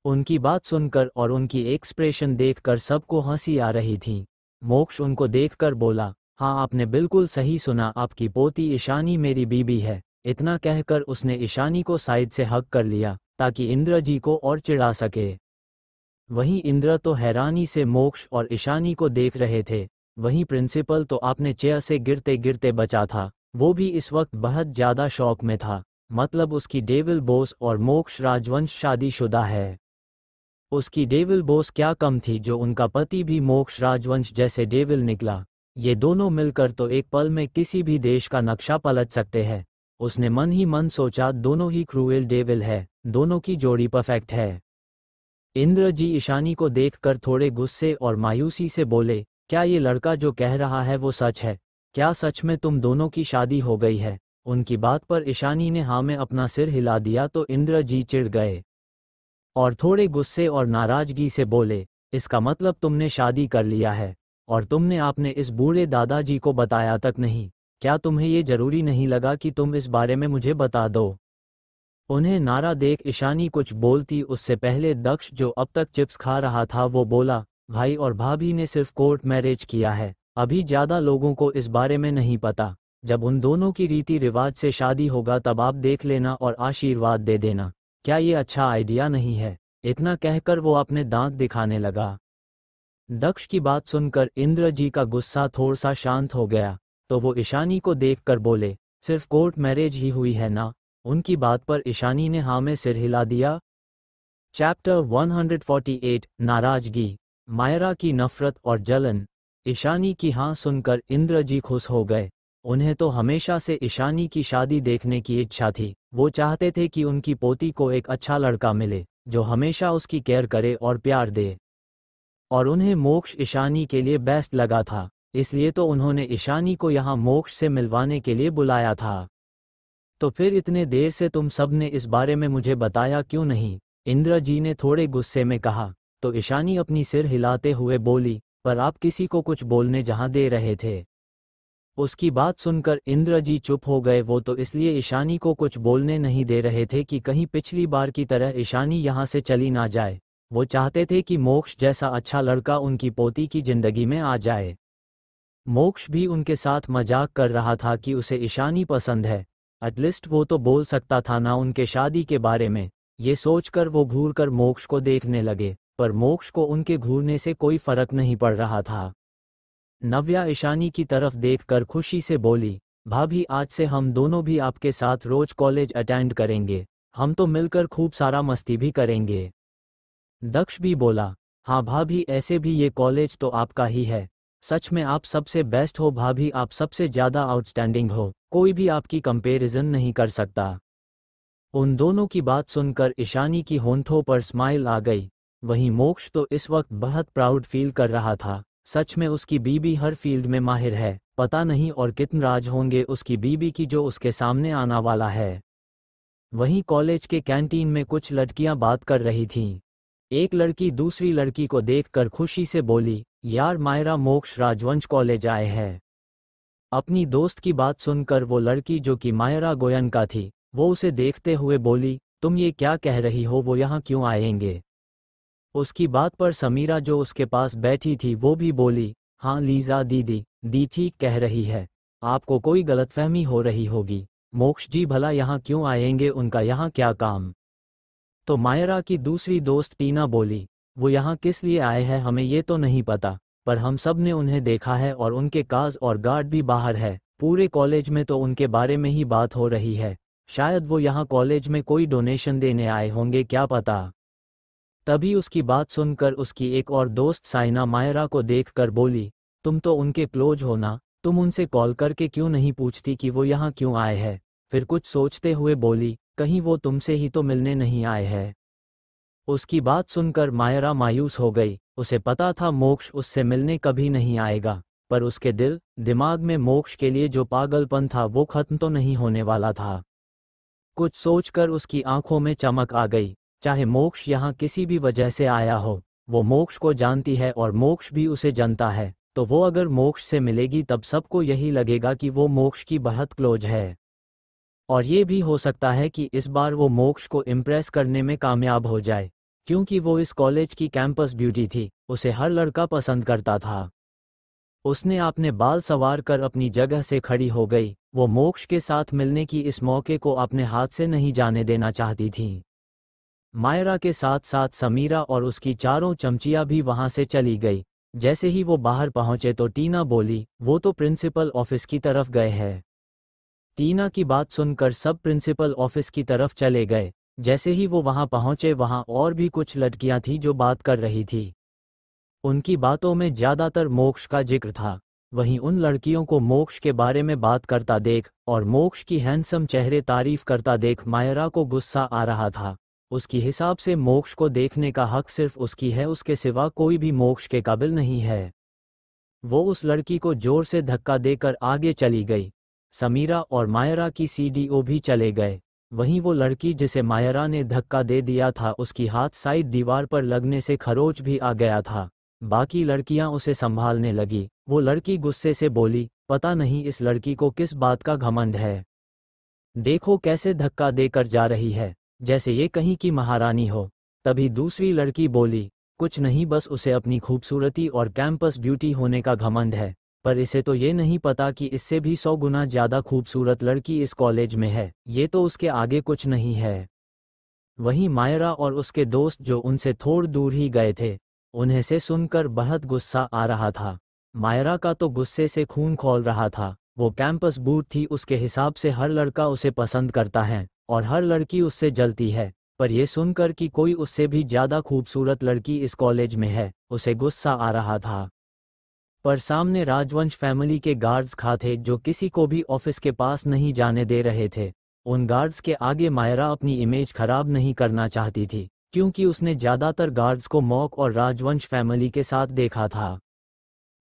उनकी बात सुनकर और उनकी एक्सप्रेशन देखकर सबको हंसी आ रही थी। मोक्ष उनको देखकर बोला, हाँ, आपने बिल्कुल सही सुना, आपकी पोती ईशानी मेरी बीबी है। इतना कहकर उसने ईशानी को साइड से हग कर लिया ताकि इंद्र जी को और चिढ़ा सके। वहीं इंद्र तो हैरानी से मोक्ष और ईशानी को देख रहे थे। वहीं प्रिंसिपल तो आपने चेयर से गिरते गिरते बचा था। वो भी इस वक्त बहुत ज्यादा शौक में था। मतलब उसकी डेविल बॉस और मोक्ष राजवंश शादीशुदा है। उसकी डेविल बॉस क्या कम थी जो उनका पति भी मोक्ष राजवंश जैसे डेविल निकला। ये दोनों मिलकर तो एक पल में किसी भी देश का नक्शा पलट सकते हैं। उसने मन ही मन सोचा, दोनों ही क्रूएल डेविल है, दोनों की जोड़ी परफेक्ट है। इंद्र जी ईशानी को देखकर थोड़े गुस्से और मायूसी से बोले, क्या ये लड़का जो कह रहा है वो सच है? क्या सच में तुम दोनों की शादी हो गई है? उनकी बात पर ईशानी ने हाँ में अपना सिर हिला दिया तो इंद्र जी चिढ़ गए और थोड़े गुस्से और नाराजगी से बोले, इसका मतलब तुमने शादी कर लिया है और तुमने आपने इस बूढ़े दादाजी को बताया तक नहीं? क्या तुम्हें ये जरूरी नहीं लगा कि तुम इस बारे में मुझे बता दो? उन्हें नारा देख ईशानी कुछ बोलती उससे पहले दक्ष जो अब तक चिप्स खा रहा था वो बोला, भाई और भाभी ने सिर्फ कोर्ट मैरिज किया है, अभी ज्यादा लोगों को इस बारे में नहीं पता। जब उन दोनों की रीति रिवाज से शादी होगा तब आप देख लेना और आशीर्वाद दे देना। क्या ये अच्छा आइडिया नहीं है? इतना कहकर वो अपने दांत दिखाने लगा। दक्ष की बात सुनकर इंद्र जी का गुस्सा थोड़ा सा शांत हो गया। तो वो ईशानी को देखकर बोले, सिर्फ कोर्ट मैरिज ही हुई है ना? उनकी बात पर ईशानी ने हाँ में सिर हिला दिया। चैप्टर 148 नाराजगी, मायरा की नफरत और जलन। ईशानी की हाँ सुनकर इंद्र जी खुश हो गए। उन्हें तो हमेशा से ईशानी की शादी देखने की इच्छा थी। वो चाहते थे कि उनकी पोती को एक अच्छा लड़का मिले जो हमेशा उसकी केयर करे और प्यार दे। और उन्हें मोक्ष ईशानी के लिए बेस्ट लगा था, इसलिए तो उन्होंने ईशानी को यहाँ मोक्ष से मिलवाने के लिए बुलाया था। तो फिर इतने देर से तुम सब ने इस बारे में मुझे बताया क्यों नहीं? इंद्र जी ने थोड़े गुस्से में कहा। तो ईशानी अपनी सिर हिलाते हुए बोली, पर आप किसी को कुछ बोलने जहाँ दे रहे थे। उसकी बात सुनकर इंद्र जी चुप हो गए। वो तो इसलिए ईशानी को कुछ बोलने नहीं दे रहे थे कि कहीं पिछली बार की तरह ईशानी यहाँ से चली ना जाए। वो चाहते थे कि मोक्ष जैसा अच्छा लड़का उनकी पोती की जिंदगी में आ जाए। मोक्ष भी उनके साथ मजाक कर रहा था कि उसे ईशानी पसंद है। एटलीस्ट वो तो बोल सकता था ना उनके शादी के बारे में। ये सोचकर वो घूरकर मोक्ष को देखने लगे, पर मोक्ष को उनके घूरने से कोई फर्क नहीं पड़ रहा था। नव्या ईशानी की तरफ देखकर खुशी से बोली, भाभी आज से हम दोनों भी आपके साथ रोज कॉलेज अटेंड करेंगे। हम तो मिलकर खूब सारा मस्ती भी करेंगे। दक्ष भी बोला, हाँ भाभी, ऐसे भी ये कॉलेज तो आपका ही है। सच में आप सबसे बेस्ट हो भाभी, आप सबसे ज़्यादा आउटस्टैंडिंग हो, कोई भी आपकी कंपैरिजन नहीं कर सकता। उन दोनों की बात सुनकर ईशानी की होंठों पर स्माइल आ गई। वहीं मोक्ष तो इस वक्त बहुत प्राउड फील कर रहा था। सच में उसकी बीबी हर फील्ड में माहिर है। पता नहीं और कितने राज होंगे उसकी बीबी की जो उसके सामने आना वाला है। वहीं कॉलेज के कैंटीन में कुछ लड़कियां बात कर रही थीं। एक लड़की दूसरी लड़की को देखकर खुशी से बोली, यार मायरा मोक्ष राजवंश कॉलेज आए हैं। अपनी दोस्त की बात सुनकर वो लड़की जो कि मायरा गोयनका थी, वो उसे देखते हुए बोली, तुम ये क्या कह रही हो, वो यहाँ क्यों आएंगे? उसकी बात पर समीरा जो उसके पास बैठी थी वो भी बोली, हाँ लीजा दीदी, दी ठीक कह रही है। आपको कोई गलतफहमी हो रही होगी। मोक्ष जी भला यहाँ क्यों आएंगे, उनका यहाँ क्या काम? तो मायरा की दूसरी दोस्त टीना बोली, वो यहाँ किस लिए आए हैं हमें ये तो नहीं पता, पर हम सब ने उन्हें देखा है और उनके काज और गार्ड भी बाहर है। पूरे कॉलेज में तो उनके बारे में ही बात हो रही है। शायद वो यहाँ कॉलेज में कोई डोनेशन देने आए होंगे, क्या पता। तभी उसकी बात सुनकर उसकी एक और दोस्त साइना मायरा को देखकर बोली, तुम तो उनके क्लोज हो ना, तुम उनसे कॉल करके क्यों नहीं पूछती कि वो यहाँ क्यों आए हैं? फिर कुछ सोचते हुए बोली, कहीं वो तुमसे ही तो मिलने नहीं आए हैं। उसकी बात सुनकर मायरा मायूस हो गई। उसे पता था मोक्ष उससे मिलने कभी नहीं आएगा, पर उसके दिमाग में मोक्ष के लिए जो पागलपन था वो खत्म तो नहीं होने वाला था। कुछ सोचकर उसकी आंखों में चमक आ गई। चाहे मोक्ष यहाँ किसी भी वजह से आया हो, वो मोक्ष को जानती है और मोक्ष भी उसे जानता है। तो वो अगर मोक्ष से मिलेगी तब सबको यही लगेगा कि वो मोक्ष की बहुत क्लोज है। और ये भी हो सकता है कि इस बार वो मोक्ष को इम्प्रेस करने में कामयाब हो जाए, क्योंकि वो इस कॉलेज की कैंपस ब्यूटी थी। उसे हर लड़का पसंद करता था। उसने अपने बाल संवार कर अपनी जगह से खड़ी हो गई। वो मोक्ष के साथ मिलने की इस मौके को अपने हाथ से नहीं जाने देना चाहती थी। मायरा के साथ साथ समीरा और उसकी चारों चमचियां भी वहां से चली गई। जैसे ही वो बाहर पहुंचे तो टीना बोली, वो तो प्रिंसिपल ऑफिस की तरफ गए हैं। टीना की बात सुनकर सब प्रिंसिपल ऑफिस की तरफ चले गए। जैसे ही वो वहां पहुंचे वहां और भी कुछ लड़कियां थीं जो बात कर रही थी। उनकी बातों में ज्यादातर मोक्ष का जिक्र था। वहीं उन लड़कियों को मोक्ष के बारे में बात करता देख और मोक्ष की हैंडसम चेहरे तारीफ करता देख मायरा को गुस्सा आ रहा था। उसकी हिसाब से मोक्ष को देखने का हक सिर्फ उसकी है, उसके सिवा कोई भी मोक्ष के काबिल नहीं है। वो उस लड़की को जोर से धक्का देकर आगे चली गई। समीरा और मायरा की सीडीओ भी चले गए। वहीं वो लड़की जिसे मायरा ने धक्का दे दिया था उसकी हाथ साइड दीवार पर लगने से खरोच भी आ गया था। बाकी लड़कियां उसे संभालने लगी। वो लड़की गुस्से से बोली, पता नहीं इस लड़की को किस बात का घमंड है। देखो कैसे धक्का देकर जा रही है, जैसे ये कहीं की महारानी हो। तभी दूसरी लड़की बोली, कुछ नहीं, बस उसे अपनी खूबसूरती और कैंपस ब्यूटी होने का घमंड है, पर इसे तो ये नहीं पता कि इससे भी 100 गुना ज़्यादा खूबसूरत लड़की इस कॉलेज में है। ये तो उसके आगे कुछ नहीं है। वहीं मायरा और उसके दोस्त जो उनसे थोड़ दूर ही गए थे, उन्हें से सुनकर बहुत गुस्सा आ रहा था। मायरा का तो गुस्से से खून खौल रहा था। वो कैंपस बूट थी, उसके हिसाब से हर लड़का उसे पसंद करता है और हर लड़की उससे जलती है। पर यह सुनकर कि कोई उससे भी ज़्यादा खूबसूरत लड़की इस कॉलेज में है, उसे गुस्सा आ रहा था। पर सामने राजवंश फैमिली के गार्ड्स थे जो किसी को भी ऑफिस के पास नहीं जाने दे रहे थे। उन गार्ड्स के आगे मायरा अपनी इमेज खराब नहीं करना चाहती थी, क्योंकि उसने ज़्यादातर गार्ड्स को मॉक और राजवंश फैमिली के साथ देखा था।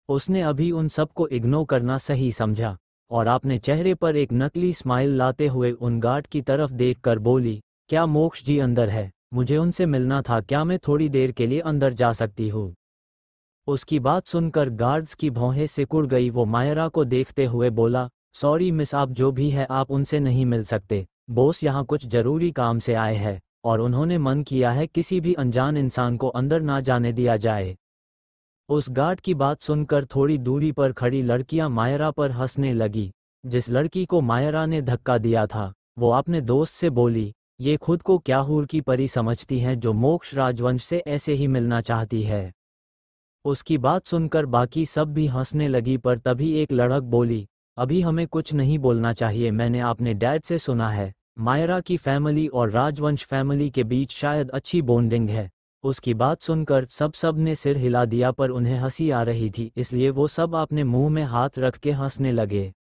उसने अभी उन सबको इग्नोर करना सही समझा और अपने चेहरे पर एक नकली स्माइल लाते हुए उन गार्ड की तरफ देखकर बोली, क्या मोक्ष जी अंदर है? मुझे उनसे मिलना था, क्या मैं थोड़ी देर के लिए अंदर जा सकती हूँ? उसकी बात सुनकर गार्ड्स की भौहें सिकुड़ गई। वो मायरा को देखते हुए बोला, सॉरी मिस, आप जो भी है आप उनसे नहीं मिल सकते। बॉस यहाँ कुछ जरूरी काम से आए हैं और उन्होंने मन किया है किसी भी अनजान इंसान को अंदर ना जाने दिया जाए। उस गार्ड की बात सुनकर थोड़ी दूरी पर खड़ी लड़कियां मायरा पर हंसने लगी। जिस लड़की को मायरा ने धक्का दिया था वो अपने दोस्त से बोली, ये खुद को क्या हूर की परी समझती हैं जो मोक्ष राजवंश से ऐसे ही मिलना चाहती है। उसकी बात सुनकर बाकी सब भी हंसने लगी, पर तभी एक लड़क बोली, अभी हमें कुछ नहीं बोलना चाहिए। मैंने अपने डैड से सुना है मायरा की फैमिली और राजवंश फैमिली के बीच शायद अच्छी बॉन्डिंग है। उसकी बात सुनकर सब ने सिर हिला दिया, पर उन्हें हंसी आ रही थी, इसलिए वो सब अपने मुंह में हाथ रख के हंसने लगे।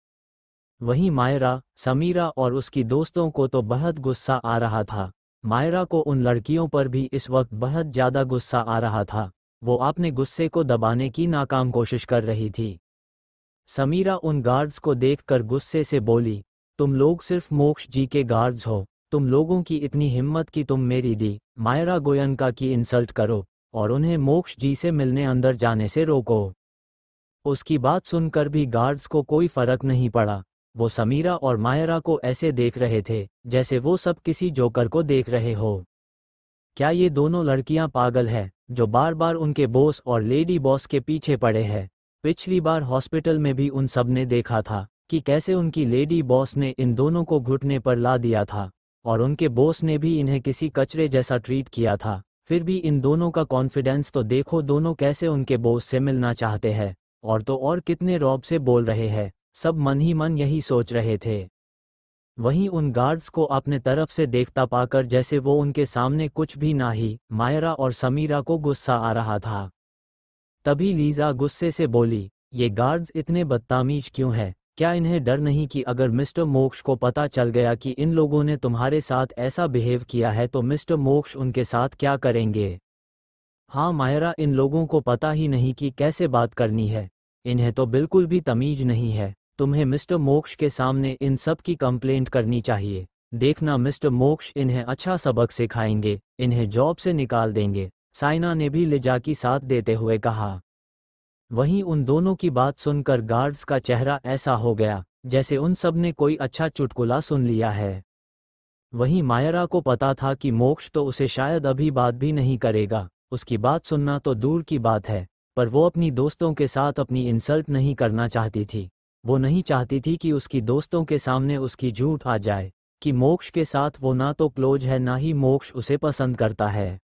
वहीं मायरा, समीरा और उसकी दोस्तों को तो बहुत गुस्सा आ रहा था। मायरा को उन लड़कियों पर भी इस वक्त बहुत ज़्यादा गुस्सा आ रहा था। वो अपने गुस्से को दबाने की नाकाम कोशिश कर रही थी। समीरा उन गार्ड्स को देखकर गुस्से से बोली, तुम लोग सिर्फ मोक्ष जी के गार्ड्स हो, तुम लोगों की इतनी हिम्मत कि तुम मेरी दी मायरा गोयनका की इंसल्ट करो और उन्हें मोक्ष जी से मिलने अंदर जाने से रोको। उसकी बात सुनकर भी गार्ड्स को कोई फर्क नहीं पड़ा। वो समीरा और मायरा को ऐसे देख रहे थे जैसे वो सब किसी जोकर को देख रहे हो। क्या ये दोनों लड़कियां पागल है जो बार बार उनके बॉस और लेडी बॉस के पीछे पड़े हैं? पिछली बार हॉस्पिटल में भी उन सब ने देखा था कि कैसे उनकी लेडी बॉस ने इन दोनों को घुटने पर ला दिया था और उनके बॉस ने भी इन्हें किसी कचरे जैसा ट्रीट किया था। फिर भी इन दोनों का कॉन्फिडेंस तो देखो, दोनों कैसे उनके बॉस से मिलना चाहते हैं और तो और कितने रौब से बोल रहे हैं। सब मन ही मन यही सोच रहे थे। वहीं उन गार्ड्स को अपने तरफ से देखता पाकर जैसे वो उनके सामने कुछ भी ना ही, मायरा और समीरा को गुस्सा आ रहा था। तभी लीजा गुस्से से बोली, ये गार्ड्स इतने बदतमीज क्यों है? क्या इन्हें डर नहीं कि अगर मिस्टर मोक्ष को पता चल गया कि इन लोगों ने तुम्हारे साथ ऐसा बिहेव किया है तो मिस्टर मोक्ष उनके साथ क्या करेंगे? हाँ मायरा, इन लोगों को पता ही नहीं कि कैसे बात करनी है। इन्हें तो बिल्कुल भी तमीज नहीं है। तुम्हें मिस्टर मोक्ष के सामने इन सब की कंप्लेंट करनी चाहिए। देखना मिस्टर मोक्ष इन्हें अच्छा सबक सिखाएंगे, इन्हें जॉब से निकाल देंगे, साइना ने भी लिजा की साथ देते हुए कहा। वहीं उन दोनों की बात सुनकर गार्ड्स का चेहरा ऐसा हो गया जैसे उन सब ने कोई अच्छा चुटकुला सुन लिया है। वहीं मायरा को पता था कि मोक्ष तो उसे शायद अभी बात भी नहीं करेगा, उसकी बात सुनना तो दूर की बात है, पर वो अपनी दोस्तों के साथ अपनी इंसल्ट नहीं करना चाहती थी। वो नहीं चाहती थी कि उसकी दोस्तों के सामने उसकी झूठ आ जाए कि मोक्ष के साथ वो ना तो क्लोज है ना ही मोक्ष उसे पसंद करता है।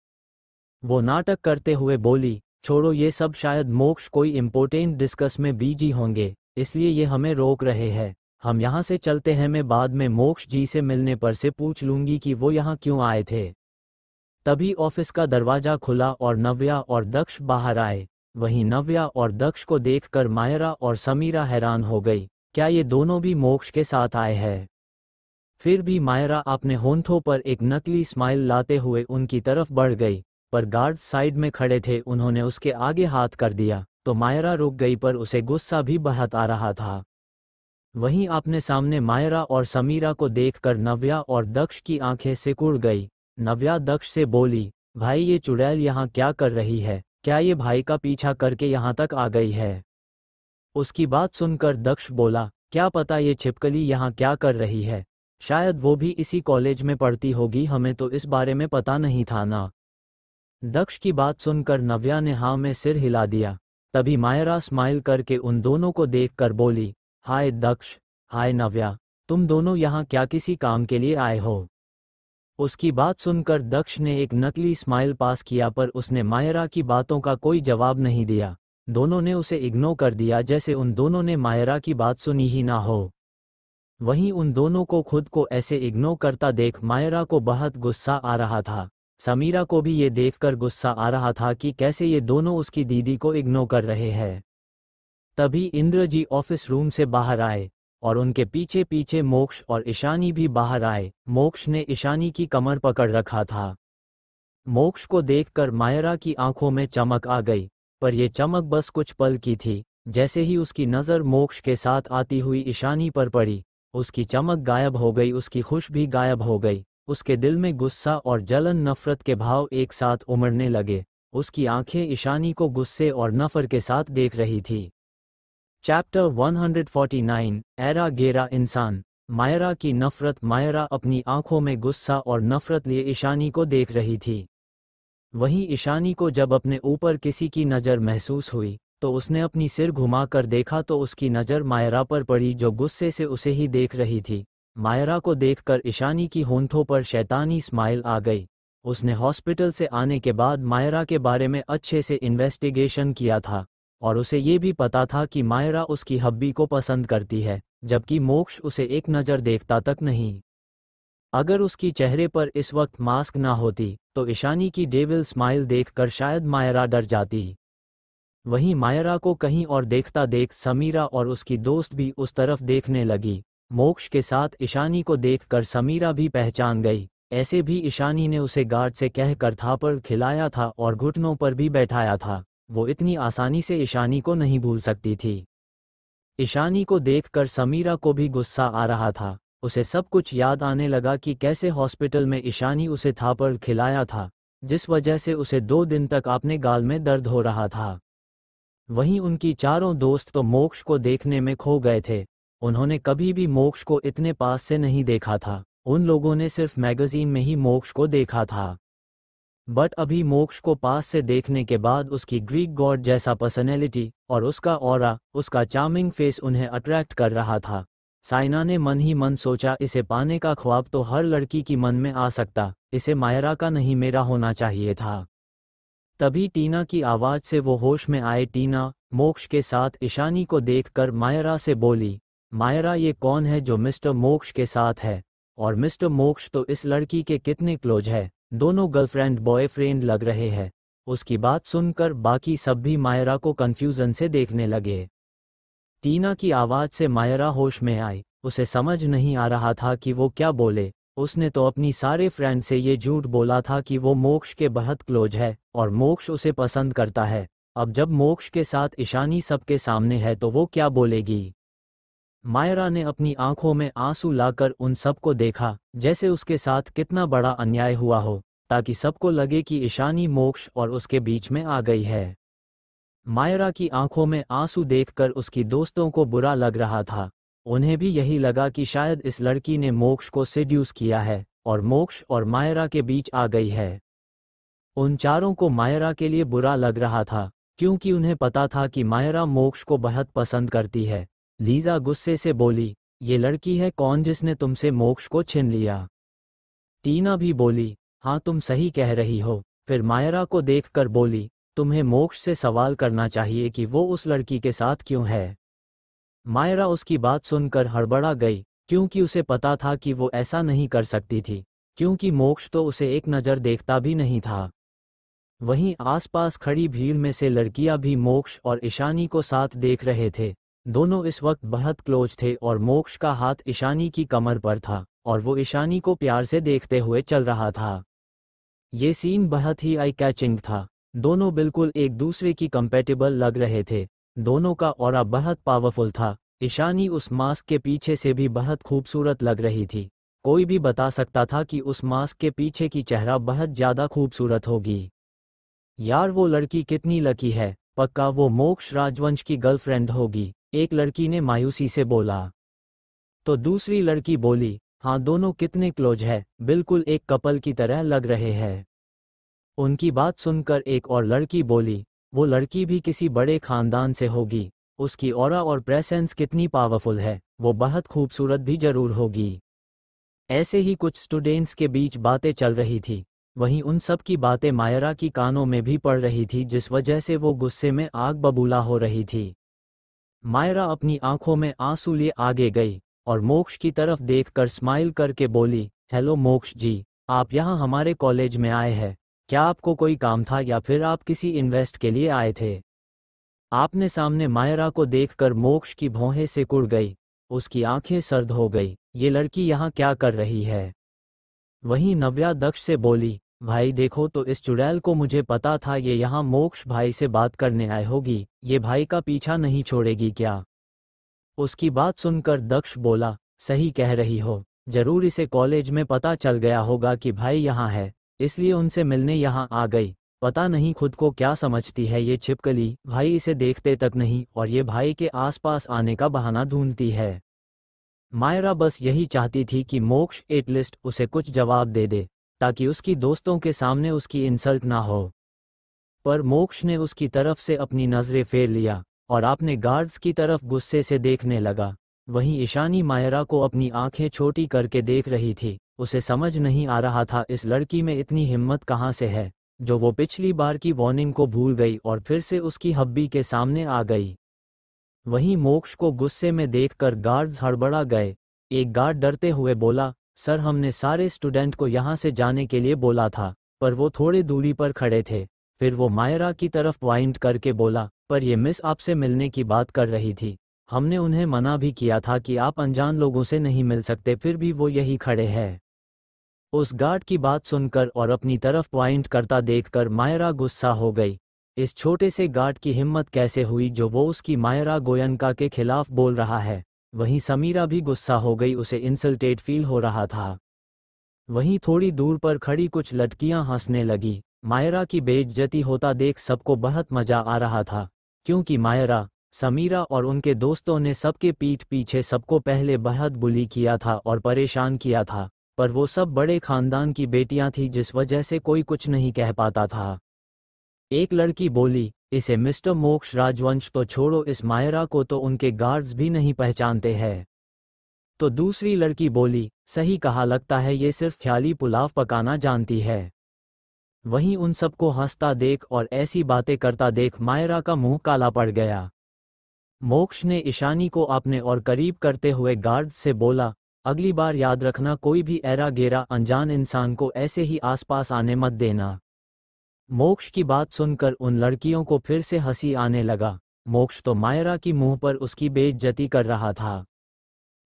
वो नाटक करते हुए बोली, छोड़ो ये सब, शायद मोक्ष कोई इम्पोर्टेंट डिस्कस में बिजी होंगे इसलिए ये हमें रोक रहे हैं। हम यहाँ से चलते हैं, मैं बाद में मोक्ष जी से मिलने पर से पूछ लूंगी कि वो यहाँ क्यों आए थे। तभी ऑफिस का दरवाजा खुला और नव्या और दक्ष बाहर आए। वहीं नव्या और दक्ष को देखकर मायरा और समीरा हैरान हो गई, क्या ये दोनों भी मोक्ष के साथ आए हैं? फिर भी मायरा अपने होंठों पर एक नकली स्माइल लाते हुए उनकी तरफ बढ़ गई, पर गार्ड्स साइड में खड़े थे, उन्होंने उसके आगे हाथ कर दिया तो मायरा रुक गई, पर उसे गुस्सा भी बहुत आ रहा था। वहीं आपने सामने मायरा और समीरा को देखकर नव्या और दक्ष की आंखें सिकुड़ गई। नव्या दक्ष से बोली, भाई ये चुड़ैल यहाँ क्या कर रही है? क्या ये भाई का पीछा करके यहाँ तक आ गई है? उसकी बात सुनकर दक्ष बोला, क्या पता ये छिपकली यहाँ क्या कर रही है, शायद वो भी इसी कॉलेज में पढ़ती होगी, हमें तो इस बारे में पता नहीं था ना। दक्ष की बात सुनकर नव्या ने हाँ में सिर हिला दिया। तभी मायरा स्माइल करके उन दोनों को देखकर बोली, हाय दक्ष, हाय नव्या, तुम दोनों यहाँ क्या किसी काम के लिए आए हो? उसकी बात सुनकर दक्ष ने एक नकली स्माइल पास किया, पर उसने मायरा की बातों का कोई जवाब नहीं दिया। दोनों ने उसे इग्नोर कर दिया, जैसे उन दोनों ने मायरा की बात सुनी ही ना हो। वहीं उन दोनों को खुद को ऐसे इग्नोर करता देख मायरा को बहुत गुस्सा आ रहा था। समीरा को भी ये देखकर गुस्सा आ रहा था कि कैसे ये दोनों उसकी दीदी को इग्नोर कर रहे हैं। तभी इंद्र जी ऑफिस रूम से बाहर आए और उनके पीछे पीछे मोक्ष और ईशानी भी बाहर आए। मोक्ष ने ईशानी की कमर पकड़ रखा था। मोक्ष को देखकर मायरा की आंखों में चमक आ गई, पर यह चमक बस कुछ पल की थी। जैसे ही उसकी नज़र मोक्ष के साथ आती हुई ईशानी पर पड़ी, उसकी चमक गायब हो गई, उसकी खुश भी गायब हो गई। उसके दिल में गुस्सा और जलन नफरत के भाव एक साथ उमड़ने लगे। उसकी आंखें ईशानी को गुस्से और नफरत के साथ देख रही थी। चैप्टर 149 एरा गेरा इंसान। मायरा की नफरत। मायरा अपनी आंखों में गुस्सा और नफरत लिए ईशानी को देख रही थी। वहीं ईशानी को जब अपने ऊपर किसी की नज़र महसूस हुई तो उसने अपनी सिर घुमाकर देखा तो उसकी नज़र मायरा पर पड़ी, जो गुस्से से उसे ही देख रही थी। मायरा को देखकर ईशानी की होंठों पर शैतानी स्माइल आ गई। उसने हॉस्पिटल से आने के बाद मायरा के बारे में अच्छे से इन्वेस्टिगेशन किया था और उसे ये भी पता था कि मायरा उसकी हब्बी को पसंद करती है, जबकि मोक्ष उसे एक नज़र देखता तक नहीं। अगर उसकी चेहरे पर इस वक्त मास्क ना होती तो ईशानी की डेविल स्माइल देखकर शायद मायरा डर जाती। वहीं मायरा को कहीं और देखता देख समीरा और उसकी दोस्त भी उस तरफ देखने लगी। मोक्ष के साथ ईशानी को देखकर समीरा भी पहचान गई। ऐसे भी ईशानी ने उसे गार्ड से कहकर थापड़ खिलाया था और घुटनों पर भी बैठाया था। वो इतनी आसानी से ईशानी को नहीं भूल सकती थी। ईशानी को देखकर समीरा को भी गुस्सा आ रहा था। उसे सब कुछ याद आने लगा कि कैसे हॉस्पिटल में ईशानी उसे थापड़ खिलाया था, जिस वजह से उसे 2 दिन तक अपने गाल में दर्द हो रहा था। वहीं उनकी चारों दोस्त तो मोक्ष को देखने में खो गए थे। उन्होंने कभी भी मोक्ष को इतने पास से नहीं देखा था। उन लोगों ने सिर्फ मैगजीन में ही मोक्ष को देखा था, बट अभी मोक्ष को पास से देखने के बाद उसकी ग्रीक गॉड जैसा पर्सनैलिटी और उसका ऑरा, उसका चार्मिंग फेस उन्हें अट्रैक्ट कर रहा था। साइना ने मन ही मन सोचा, इसे पाने का ख्वाब तो हर लड़की की मन में आ सकता, इसे मायरा का नहीं मेरा होना चाहिए था। तभी टीना की आवाज़ से वो होश में आए। टीना मोक्ष के साथ ईशानी को देखकर मायरा से बोली, मायरा ये कौन है जो मिस्टर मोक्ष के साथ है, और मिस्टर मोक्ष तो इस लड़की के कितने क्लोज है, दोनों गर्लफ्रेंड बॉयफ्रेंड लग रहे हैं। उसकी बात सुनकर बाकी सब भी मायरा को कन्फ्यूजन से देखने लगे। टीना की आवाज़ से मायरा होश में आई। उसे समझ नहीं आ रहा था कि वो क्या बोले। उसने तो अपनी सारे फ्रेंड से ये झूठ बोला था कि वो मोक्ष के बहुत क्लोज है और मोक्ष उसे पसंद करता है। अब जब मोक्ष के साथ ईशानी सबके सामने है तो वो क्या बोलेगी। मायरा ने अपनी आंखों में आंसू लाकर उन सबको देखा, जैसे उसके साथ कितना बड़ा अन्याय हुआ हो, ताकि सबको लगे कि ईशानी मोक्ष और उसके बीच में आ गई है। मायरा की आंखों में आंसू देखकर उसकी दोस्तों को बुरा लग रहा था। उन्हें भी यही लगा कि शायद इस लड़की ने मोक्ष को सेड्यूस किया है और मोक्ष और मायरा के बीच आ गई है। उन चारों को मायरा के लिए बुरा लग रहा था, क्योंकि उन्हें पता था कि मायरा मोक्ष को बहुत पसंद करती है। लीजा गुस्से से बोली, ये लड़की है कौन जिसने तुमसे मोक्ष को छीन लिया। टीना भी बोली, हाँ तुम सही कह रही हो। फिर मायरा को देखकर बोली, तुम्हें मोक्ष से सवाल करना चाहिए कि वो उस लड़की के साथ क्यों है। मायरा उसकी बात सुनकर हड़बड़ा गई, क्योंकि उसे पता था कि वो ऐसा नहीं कर सकती थी, क्योंकि मोक्ष तो उसे एक नज़र देखता भी नहीं था। वहीं आसपास खड़ी भीड़ में से लड़कियां भी मोक्ष और ईशानी को साथ देख रहे थे। दोनों इस वक्त बहुत क्लोज थे और मोक्ष का हाथ ईशानी की कमर पर था और वो ईशानी को प्यार से देखते हुए चल रहा था। ये सीन बहुत ही आई कैचिंग था। दोनों बिल्कुल एक दूसरे की कंपैटिबल लग रहे थे। दोनों का ऑरा बहुत पावरफुल था। ईशानी उस मास्क के पीछे से भी बहुत खूबसूरत लग रही थी। कोई भी बता सकता था कि उस मास्क के पीछे की चेहरा बहुत ज़्यादा खूबसूरत होगी। यार वो लड़की कितनी लकी है, पक्का वो मोक्ष राजवंश की गर्लफ्रेंड होगी, एक लड़की ने मायूसी से बोला। तो दूसरी लड़की बोली, हाँ दोनों कितने क्लोज है, बिल्कुल एक कपल की तरह लग रहे हैं। उनकी बात सुनकर एक और लड़की बोली, वो लड़की भी किसी बड़े खानदान से होगी, उसकी ऑरा और प्रेसेंस कितनी पावरफुल है, वो बहुत खूबसूरत भी जरूर होगी। ऐसे ही कुछ स्टूडेंट्स के बीच बातें चल रही थी। वहीं उन सब की बातें मायरा की कानों में भी पड़ रही थी, जिस वजह से वो गुस्से में आग बबूला हो रही थी। मायरा अपनी आंखों में आंसू लिए आगे गई और मोक्ष की तरफ देखकर स्माइल करके बोली, हेलो मोक्ष जी, आप यहाँ हमारे कॉलेज में आए हैं। क्या आपको कोई काम था या फिर आप किसी इन्वेस्ट के लिए आए थे? आपने सामने मायरा को देखकर मोक्ष की भौहें सिकुड़ गई, उसकी आंखें सर्द हो गई। ये लड़की यहाँ क्या कर रही है? वहीं नव्या दक्ष से बोली, भाई देखो तो इस चुड़ैल को, मुझे पता था ये यहाँ मोक्ष भाई से बात करने आए होगी, ये भाई का पीछा नहीं छोड़ेगी क्या? उसकी बात सुनकर दक्ष बोला, सही कह रही हो, जरूर इसे कॉलेज में पता चल गया होगा कि भाई यहाँ है, इसलिए उनसे मिलने यहाँ आ गई। पता नहीं खुद को क्या समझती है ये छिपकली, भाई इसे देखते तक नहीं और ये भाई के आसपास आने का बहाना ढूंढती है। मायरा बस यही चाहती थी कि मोक्ष एटलिस्ट उसे कुछ जवाब दे दे, ताकि उसकी दोस्तों के सामने उसकी इंसल्ट ना हो। पर मोक्ष ने उसकी तरफ से अपनी नजरें फेर लिया और अपने गार्ड्स की तरफ गुस्से से देखने लगा। वहीं ईशानी मायरा को अपनी आंखें छोटी करके देख रही थी। उसे समझ नहीं आ रहा था इस लड़की में इतनी हिम्मत कहाँ से है, जो वो पिछली बार की वार्निंग को भूल गई और फिर से उसकी हब्बी के सामने आ गई। वहीं मोक्ष को गुस्से में देखकर गार्ड्स हड़बड़ा गए। एक गार्ड डरते हुए बोला, सर हमने सारे स्टूडेंट को यहाँ से जाने के लिए बोला था, पर वो थोड़े दूरी पर खड़े थे। फिर वो मायरा की तरफ पॉइंट करके बोला, पर ये मिस आपसे मिलने की बात कर रही थी, हमने उन्हें मना भी किया था कि आप अनजान लोगों से नहीं मिल सकते, फिर भी वो यही खड़े हैं। उस गार्ड की बात सुनकर और अपनी तरफ पॉइंट करता देखकर मायरा गुस्सा हो गई। इस छोटे से गार्ड की हिम्मत कैसे हुई जो वो उसकी मायरा गोयनका के खिलाफ बोल रहा है। वहीं समीरा भी गुस्सा हो गई, उसे इंसल्टेड फील हो रहा था। वहीं थोड़ी दूर पर खड़ी कुछ लड़कियां हंसने लगी। मायरा की बेइज्जती होता देख सबको बहुत मजा आ रहा था, क्योंकि मायरा, समीरा और उनके दोस्तों ने सबके पीठ पीछे सबको पहले बहुत बुली किया था और परेशान किया था, पर वो सब बड़े खानदान की बेटियां थीं जिस वजह से कोई कुछ नहीं कह पाता था। एक लड़की बोली, इसे मिस्टर मोक्ष राजवंश तो छोड़ो, इस मायरा को तो उनके गार्ड्स भी नहीं पहचानते हैं। तो दूसरी लड़की बोली, सही कहा, लगता है ये सिर्फ ख्याली पुलाव पकाना जानती है। वहीं उन सबको हंसता देख और ऐसी बातें करता देख मायरा का मुंह काला पड़ गया। मोक्ष ने ईशानी को अपने और करीब करते हुए गार्ड्स से बोला, अगली बार याद रखना, कोई भी ऐरा गेरा अनजान इंसान को ऐसे ही आसपास आने मत देना। मोक्ष की बात सुनकर उन लड़कियों को फिर से हंसी आने लगा। मोक्ष तो मायरा की मुंह पर उसकी बेइज्जती कर रहा था।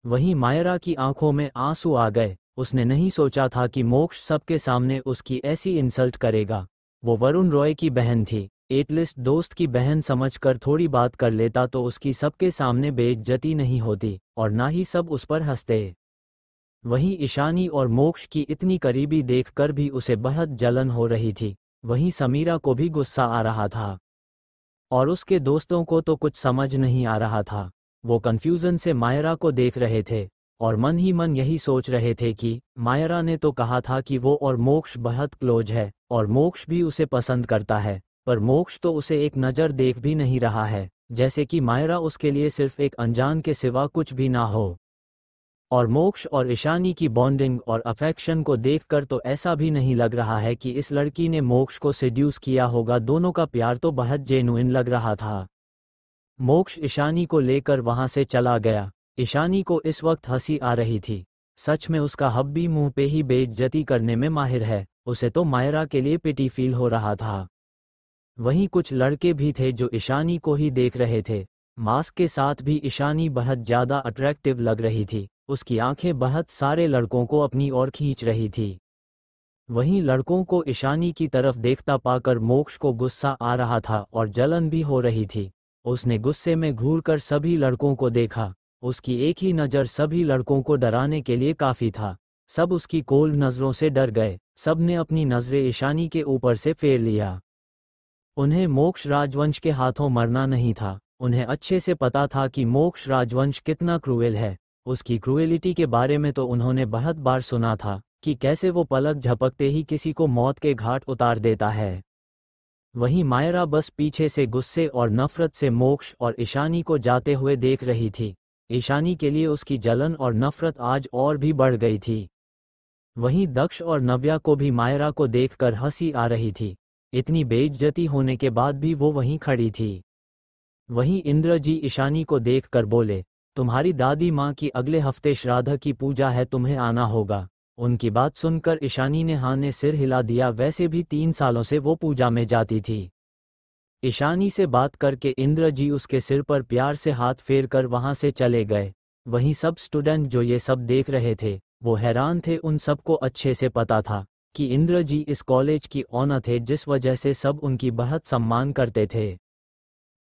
वहीं मायरा की आंखों में आंसू आ गए। उसने नहीं सोचा था कि मोक्ष सबके सामने उसकी ऐसी इंसल्ट करेगा। वो वरुण रॉय की बहन थी, एटलीस्ट दोस्त की बहन समझकर थोड़ी बात कर लेता तो उसकी सबके सामने बेइज्जती नहीं होती और ना ही सब उस पर हंसते। वहीं ईशानी और मोक्ष की इतनी करीबी देखकर भी उसे बहुत जलन हो रही थी। वहीं समीरा को भी गुस्सा आ रहा था और उसके दोस्तों को तो कुछ समझ नहीं आ रहा था। वो कंफ्यूजन से मायरा को देख रहे थे और मन ही मन यही सोच रहे थे कि मायरा ने तो कहा था कि वो और मोक्ष बहुत क्लोज है और मोक्ष भी उसे पसंद करता है, पर मोक्ष तो उसे एक नज़र देख भी नहीं रहा है, जैसे कि मायरा उसके लिए सिर्फ एक अनजान के सिवा कुछ भी ना हो। और मोक्ष और ईशानी की बॉन्डिंग और अफेक्शन को देखकर तो ऐसा भी नहीं लग रहा है कि इस लड़की ने मोक्ष को सेड्यूस किया होगा। दोनों का प्यार तो बहुत जेन्युइन लग रहा था। मोक्ष ईशानी को लेकर वहां से चला गया। ईशानी को इस वक्त हंसी आ रही थी। सच में उसका हब्बी मुंह पे ही बेइज्जती करने में माहिर है। उसे तो मायरा के लिए पिटी फील हो रहा था। वहीं कुछ लड़के भी थे जो ईशानी को ही देख रहे थे। मास्क के साथ भी ईशानी बहुत ज्यादा अट्रैक्टिव लग रही थी। उसकी आंखें बहुत सारे लड़कों को अपनी ओर खींच रही थी। वहीं लड़कों को ईशानी की तरफ देखता पाकर मोक्ष को गुस्सा आ रहा था और जलन भी हो रही थी। उसने गुस्से में घूरकर सभी लड़कों को देखा। उसकी एक ही नज़र सभी लड़कों को डराने के लिए काफ़ी था। सब उसकी कोल्ड नज़रों से डर गए। सब ने अपनी नज़रें ईशानी के ऊपर से फेर लिया। उन्हें मोक्ष राजवंश के हाथों मरना नहीं था। उन्हें अच्छे से पता था कि मोक्ष राजवंश कितना क्रूएल है। उसकी क्रूएलिटी के बारे में तो उन्होंने बहुत बार सुना था कि कैसे वो पलक झपकते ही किसी को मौत के घाट उतार देता है। वहीं मायरा बस पीछे से गुस्से और नफरत से मोक्ष और ईशानी को जाते हुए देख रही थी। ईशानी के लिए उसकी जलन और नफरत आज और भी बढ़ गई थी। वहीं दक्ष और नव्या को भी मायरा को देखकर हंसी आ रही थी। इतनी बेइज्जती होने के बाद भी वो वहीं खड़ी थी। वहीं इंद्र जी ईशानी को देखकर बोले, तुम्हारी दादी माँ की अगले हफ्ते श्राद्ध की पूजा है, तुम्हें आना होगा। उनकी बात सुनकर ईशानी ने हाँ ने सिर हिला दिया। वैसे भी 3 सालों से वो पूजा में जाती थी। ईशानी से बात करके इंद्र जी उसके सिर पर प्यार से हाथ फेर कर वहां से चले गए। वहीं सब स्टूडेंट जो ये सब देख रहे थे वो हैरान थे। उन सबको अच्छे से पता था कि इंद्र जी इस कॉलेज की ऑनर थे, जिस वजह से सब उनकी बहुत सम्मान करते थे।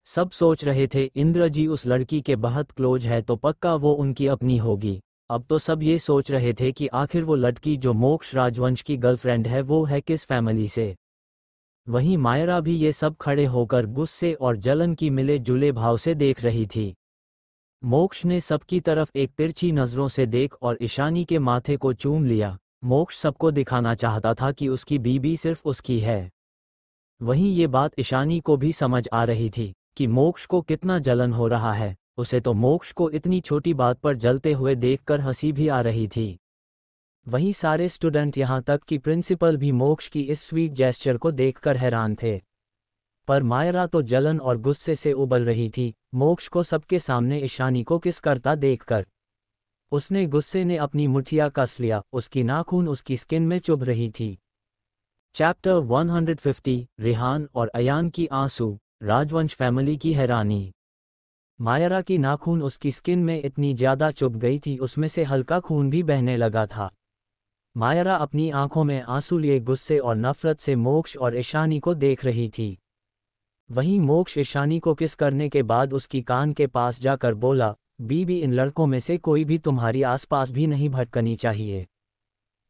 सब सोच रहे थे इंद्र जी उस लड़की के बहुत क्लोज है तो पक्का वो उनकी अपनी होगी। अब तो सब ये सोच रहे थे कि आखिर वो लड़की जो मोक्ष राजवंश की गर्लफ्रेंड है वो है किस फैमिली से। वहीं मायरा भी ये सब खड़े होकर गुस्से और जलन की मिले जुले भाव से देख रही थी। मोक्ष ने सबकी तरफ एक तिरछी नजरों से देख और ईशानी के माथे को चूम लिया। मोक्ष सबको दिखाना चाहता था कि उसकी बीबी सिर्फ उसकी है। वहीं ये बात ईशानी को भी समझ आ रही थी कि मोक्ष को कितना जलन हो रहा है। उसे तो मोक्ष को इतनी छोटी बात पर जलते हुए देखकर हंसी भी आ रही थी। वहीं सारे स्टूडेंट यहाँ तक कि प्रिंसिपल भी मोक्ष की इस स्वीट जेस्चर को देखकर हैरान थे। पर मायरा तो जलन और गुस्से से उबल रही थी मोक्ष को सबके सामने ईशानी को किस करता देखकर। उसने गुस्से ने अपनी मुठिया कस लिया। उसकी नाखून उसकी स्किन में चुभ रही थी। चैप्टर 150 रिहान और अयान की आंसू। राजवंश फैमिली की हैरानी। मायरा की नाखून उसकी स्किन में इतनी ज्यादा चुभ गई थी उसमें से हल्का खून भी बहने लगा था। मायरा अपनी आंखों में आंसू लिए गुस्से और नफरत से मोक्ष और ईशानी को देख रही थी। वहीं मोक्ष ईशानी को किस करने के बाद उसकी कान के पास जाकर बोला, बीबी इन लड़कों में से कोई भी तुम्हारी आसपास भी नहीं भटकनी चाहिए।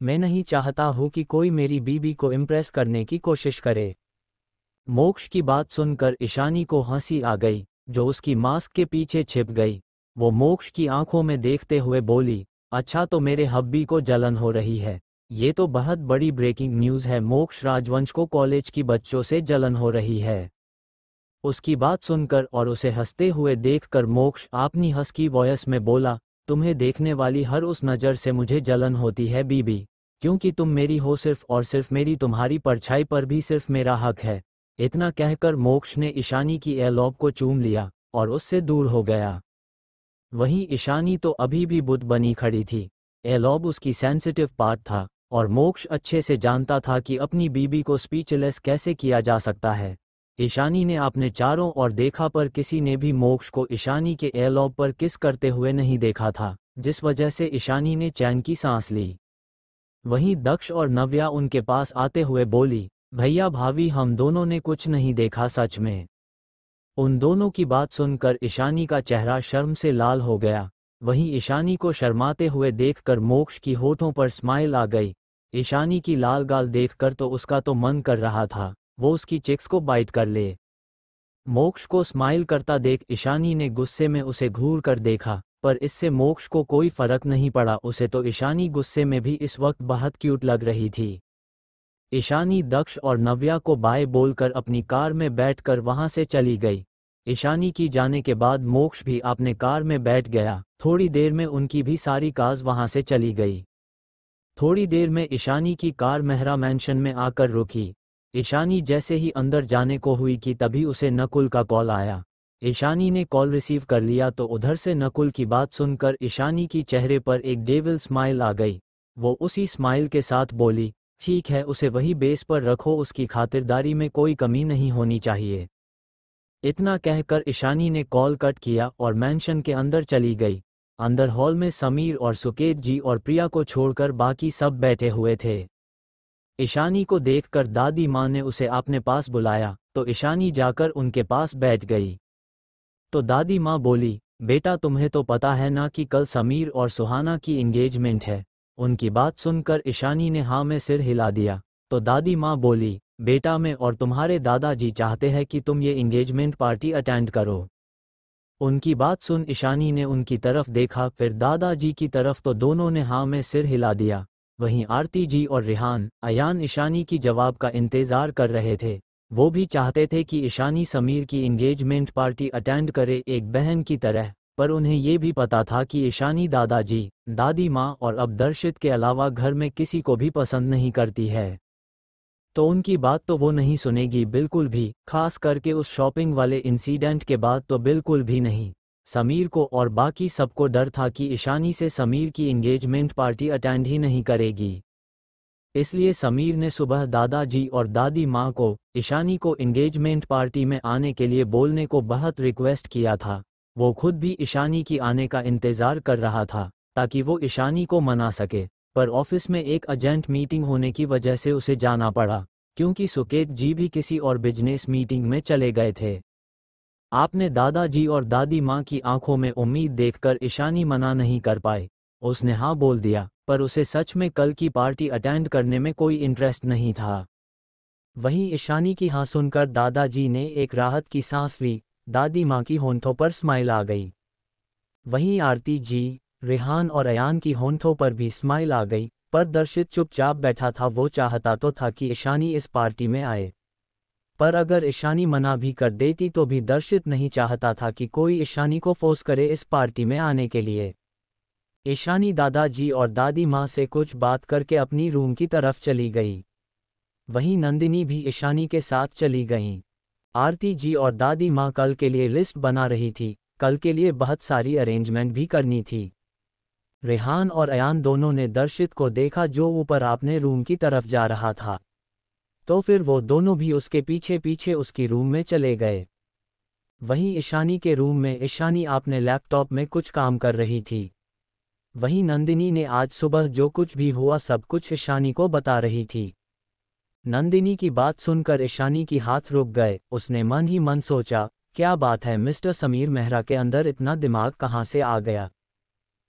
मैं नहीं चाहता हूँ कि कोई मेरी बीबी को इम्प्रेस करने की कोशिश करे। मोक्ष की बात सुनकर ईशानी को हंसी आ गई जो उसकी मास्क के पीछे छिप गई। वो मोक्ष की आंखों में देखते हुए बोली, अच्छा तो मेरे हब्बी को जलन हो रही है। ये तो बहुत बड़ी ब्रेकिंग न्यूज़ है। मोक्ष राजवंश को कॉलेज की बच्चों से जलन हो रही है। उसकी बात सुनकर और उसे हंसते हुए देखकर मोक्ष अपनी हंसकी वॉयस में बोला, तुम्हें देखने वाली हर उस नज़र से मुझे जलन होती है बीबी, क्योंकि तुम मेरी हो सिर्फ और सिर्फ मेरी। तुम्हारी परछाई पर भी सिर्फ मेरा हक है। इतना कहकर मोक्ष ने ईशानी की एलॉब को चूम लिया और उससे दूर हो गया। वहीं ईशानी तो अभी भी बुद्ध बनी खड़ी थी। एलॉब उसकी सेंसिटिव पार्ट था और मोक्ष अच्छे से जानता था कि अपनी बीबी को स्पीचलेस कैसे किया जा सकता है। ईशानी ने अपने चारों ओर देखा पर किसी ने भी मोक्ष को ईशानी के एलॉब पर किस करते हुए नहीं देखा था, जिस वजह से ईशानी ने चैन की सांस ली। वहीं दक्ष और नव्या उनके पास आते हुए बोली, भैया भाभी हम दोनों ने कुछ नहीं देखा सच में। उन दोनों की बात सुनकर ईशानी का चेहरा शर्म से लाल हो गया। वहीं ईशानी को शर्माते हुए देखकर मोक्ष की होठों पर स्माइल आ गई। ईशानी की लाल गाल देखकर तो उसका तो मन कर रहा था वो उसकी चिक्स को बाइट कर ले। मोक्ष को स्माइल करता देख ईशानी ने गुस्से में उसे घूर कर देखा, पर इससे मोक्ष को कोई फर्क नहीं पड़ा। उसे तो ईशानी गुस्से में भी इस वक्त बहुत क्यूट लग रही थी। ईशानी दक्ष और नव्या को बाय बोलकर अपनी कार में बैठकर वहां से चली गई। ईशानी की जाने के बाद मोक्ष भी अपने कार में बैठ गया। थोड़ी देर में उनकी भी सारी कार्स वहां से चली गई। थोड़ी देर में ईशानी की कार मेहरा मैंशन में आकर रुकी। ईशानी जैसे ही अंदर जाने को हुई कि तभी उसे नकुल का कॉल आया। ईशानी ने कॉल रिसीव कर लिया तो उधर से नकुल की बात सुनकर ईशानी की चेहरे पर एक डेविल स्माइल आ गई। वो उसी स्माइल के साथ बोली, ठीक है उसे वही बेस पर रखो, उसकी खातिरदारी में कोई कमी नहीं होनी चाहिए। इतना कहकर ईशानी ने कॉल कट किया और मैंशन के अंदर चली गई। अंदर हॉल में समीर और सुकेत जी और प्रिया को छोड़कर बाकी सब बैठे हुए थे। ईशानी को देखकर दादी माँ ने उसे अपने पास बुलाया तो ईशानी जाकर उनके पास बैठ गई। तो दादी माँ बोली, बेटा तुम्हें तो पता है ना कि कल समीर और सुहाना की एंगेजमेंट है। उनकी बात सुनकर ईशानी ने हाँ में सिर हिला दिया। तो दादी माँ बोली, बेटा मैं और तुम्हारे दादाजी चाहते हैं कि तुम ये एंगेजमेंट पार्टी अटेंड करो। उनकी बात सुन ईशानी ने उनकी तरफ देखा फिर दादाजी की तरफ तो दोनों ने हाँ में सिर हिला दिया। वहीं आरती जी और रिहान अयान ईशानी की जवाब का इंतजार कर रहे थे। वो भी चाहते थे कि ईशानी समीर की एंगेजमेंट पार्टी अटेंड करे एक बहन की तरह। पर उन्हें ये भी पता था कि ईशानी दादाजी, दादी माँ और अब दर्शित के अलावा घर में किसी को भी पसंद नहीं करती है। तो उनकी बात तो वो नहीं सुनेगी बिल्कुल भी, खास करके उस शॉपिंग वाले इंसिडेंट के बाद तो बिल्कुल भी नहीं। समीर को और बाकी सबको डर था कि ईशानी से समीर की एंगेजमेंट पार्टी अटेंड ही नहीं करेगी। इसलिए समीर ने सुबह दादाजी और दादी माँ को ईशानी को एंगेजमेंट पार्टी में आने के लिए बोलने को बहुत रिक्वेस्ट किया था। वो खुद भी ईशानी की आने का इंतज़ार कर रहा था ताकि वो ईशानी को मना सके, पर ऑफिस में एक अर्जेंट मीटिंग होने की वजह से उसे जाना पड़ा, क्योंकि सुकेत जी भी किसी और बिजनेस मीटिंग में चले गए थे। आपने दादाजी और दादी माँ की आंखों में उम्मीद देखकर ईशानी मना नहीं कर पाए। उसने हाँ बोल दिया, पर उसे सच में कल की पार्टी अटेंड करने में कोई इंटरेस्ट नहीं था। वहीं ईशानी की हाँ सुनकर दादाजी ने एक राहत की सांस ली। दादी माँ की होंठों पर स्माइल आ गई। वहीं आरती जी, रेहान और अयान की होंठों पर भी स्माइल आ गई, पर दर्शित चुपचाप बैठा था। वो चाहता तो था कि ईशानी इस पार्टी में आए, पर अगर ईशानी मना भी कर देती तो भी दर्शित नहीं चाहता था कि कोई ईशानी को फोर्स करे इस पार्टी में आने के लिए। ईशानी दादाजी और दादी माँ से कुछ बात करके अपनी रूम की तरफ चली गई। वहीं नंदिनी भी ईशानी के साथ चली गईं। आरती जी और दादी माँ कल के लिए लिस्ट बना रही थी, कल के लिए बहुत सारी अरेंजमेंट भी करनी थी। रेहान और अयान दोनों ने दर्शित को देखा जो ऊपर अपने रूम की तरफ जा रहा था, तो फिर वो दोनों भी उसके पीछे पीछे उसकी रूम में चले गए। वहीं ईशानी के रूम में ईशानी अपने लैपटॉप में कुछ काम कर रही थी। वहीं नंदिनी ने आज सुबह जो कुछ भी हुआ सब कुछ ईशानी को बता रही थी। नंदिनी की बात सुनकर ईशानी की हाथ रुक गए। उसने मन ही मन सोचा, क्या बात है, मिस्टर समीर मेहरा के अंदर इतना दिमाग कहाँ से आ गया।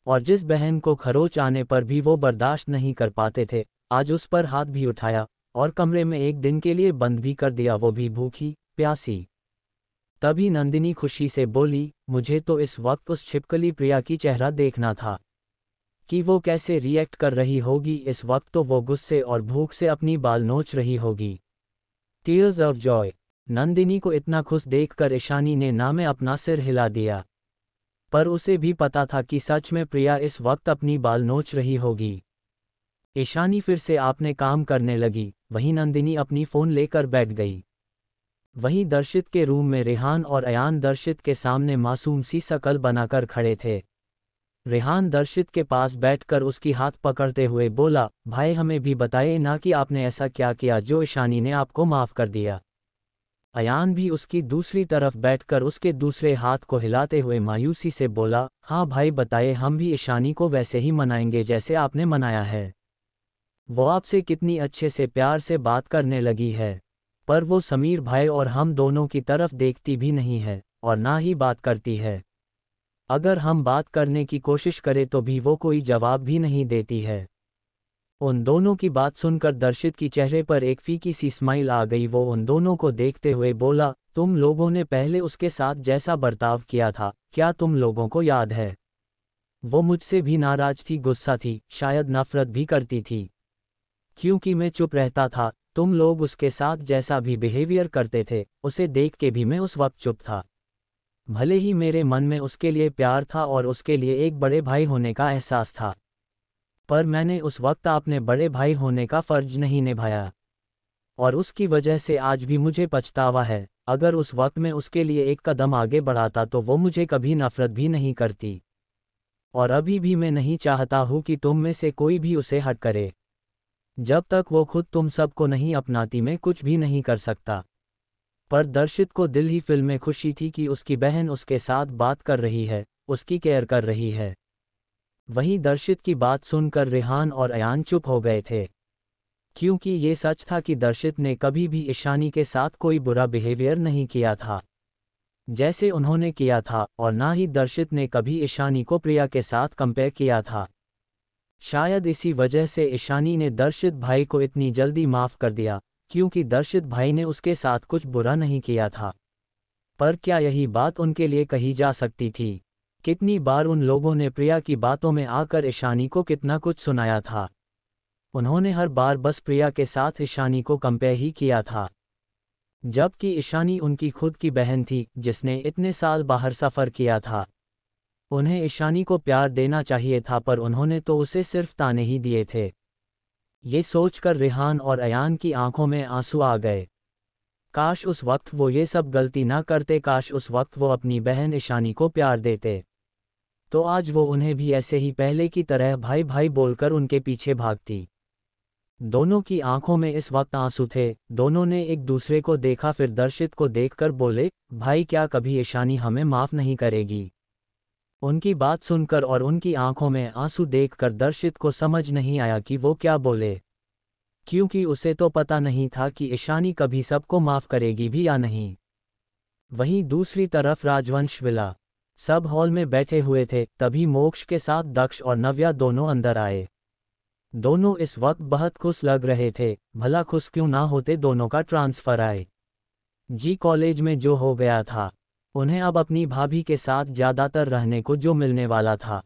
और जिस बहन को खरोच आने पर भी वो बर्दाश्त नहीं कर पाते थे, आज उस पर हाथ भी उठाया और कमरे में एक दिन के लिए बंद भी कर दिया, वो भी भूखी प्यासी। तभी नंदिनी खुशी से बोली, मुझे तो इस वक्त उस छिपकली प्रिया की चेहरा देखना था कि वो कैसे रिएक्ट कर रही होगी। इस वक्त तो वो गुस्से और भूख से अपनी बाल नोच रही होगी। Tears of Joy. नंदिनी को इतना खुश देखकर ईशानी ने ना में अपना सिर हिला दिया, पर उसे भी पता था कि सच में प्रिया इस वक्त अपनी बाल नोच रही होगी। ईशानी फिर से अपने काम करने लगी। वहीं नंदिनी अपनी फ़ोन लेकर बैठ गई। वहीं दर्शित के रूम में रेहान और अयान दर्शित के सामने मासूम सी शकल बनाकर खड़े थे। रेहान दर्शित के पास बैठकर उसकी हाथ पकड़ते हुए बोला, भाई हमें भी बताइए ना कि आपने ऐसा क्या किया जो ईशानी ने आपको माफ़ कर दिया। अयान भी उसकी दूसरी तरफ बैठकर उसके दूसरे हाथ को हिलाते हुए मायूसी से बोला, हाँ भाई बताइए, हम भी ईशानी को वैसे ही मनाएंगे जैसे आपने मनाया है। वो आपसे कितनी अच्छे से प्यार से बात करने लगी है, पर वो समीर भाई और हम दोनों की तरफ देखती भी नहीं है और ना ही बात करती है। अगर हम बात करने की कोशिश करें तो भी वो कोई जवाब भी नहीं देती है। उन दोनों की बात सुनकर दर्शित की चेहरे पर एक फीकी सी स्माइल आ गई। वो उन दोनों को देखते हुए बोला, तुम लोगों ने पहले उसके साथ जैसा बर्ताव किया था, क्या तुम लोगों को याद है? वो मुझसे भी नाराज थी, गुस्सा थी, शायद नफरत भी करती थी, क्योंकि मैं चुप रहता था। तुम लोग उसके साथ जैसा भी बिहेवियर करते थे, उसे देख के भी मैं उस वक्त चुप था। भले ही मेरे मन में उसके लिए प्यार था और उसके लिए एक बड़े भाई होने का एहसास था, पर मैंने उस वक्त अपने बड़े भाई होने का फर्ज नहीं निभाया और उसकी वजह से आज भी मुझे पछतावा है। अगर उस वक्त मैं उसके लिए एक कदम आगे बढ़ाता तो वो मुझे कभी नफरत भी नहीं करती, और अभी भी मैं नहीं चाहता हूँ कि तुम में से कोई भी उसे हट करे। जब तक वो खुद तुम सबको नहीं अपनाती मैं कुछ भी नहीं कर सकता। पर दर्शित को दिल ही फिल में खुशी थी कि उसकी बहन उसके साथ बात कर रही है, उसकी केयर कर रही है। वहीं दर्शित की बात सुनकर रेहान और अयान चुप हो गए थे, क्योंकि ये सच था कि दर्शित ने कभी भी ईशानी के साथ कोई बुरा बिहेवियर नहीं किया था जैसे उन्होंने किया था, और ना ही दर्शित ने कभी ईशानी को प्रिया के साथ कंपेयर किया था। शायद इसी वजह से ईशानी ने दर्शित भाई को इतनी जल्दी माफ़ कर दिया, क्योंकि दर्शित भाई ने उसके साथ कुछ बुरा नहीं किया था। पर क्या यही बात उनके लिए कही जा सकती थी? कितनी बार उन लोगों ने प्रिया की बातों में आकर ईशानी को कितना कुछ सुनाया था। उन्होंने हर बार बस प्रिया के साथ ईशानी को कंपेयर ही किया था, जबकि ईशानी उनकी खुद की बहन थी जिसने इतने साल बाहर सफ़र किया था। उन्हें ईशानी को प्यार देना चाहिए था पर उन्होंने तो उसे सिर्फ ताने ही दिए थे। ये सोचकर रेहान और अयान की आंखों में आंसू आ गए। काश उस वक्त वो ये सब गलती ना करते, काश उस वक्त वो अपनी बहन ईशानी को प्यार देते, तो आज वो उन्हें भी ऐसे ही पहले की तरह भाई भाई बोलकर उनके पीछे भागती। दोनों की आंखों में इस वक्त आंसू थे। दोनों ने एक दूसरे को देखा, फिर दर्शित को देखकर बोले, भाई क्या कभी ईशानी हमें माफ नहीं करेगी? उनकी बात सुनकर और उनकी आंखों में आंसू देखकर दर्शित को समझ नहीं आया कि वो क्या बोले, क्योंकि उसे तो पता नहीं था कि ईशानी कभी सबको माफ करेगी भी या नहीं। वहीं दूसरी तरफ राजवंश विला सब हॉल में बैठे हुए थे। तभी मोक्ष के साथ दक्ष और नव्या दोनों अंदर आए। दोनों इस वक्त बहुत खुश लग रहे थे। भला खुश क्यों ना होते, दोनों का ट्रांसफर आए जी कॉलेज में जो हो गया था, उन्हें अब अपनी भाभी के साथ ज़्यादातर रहने को जो मिलने वाला था।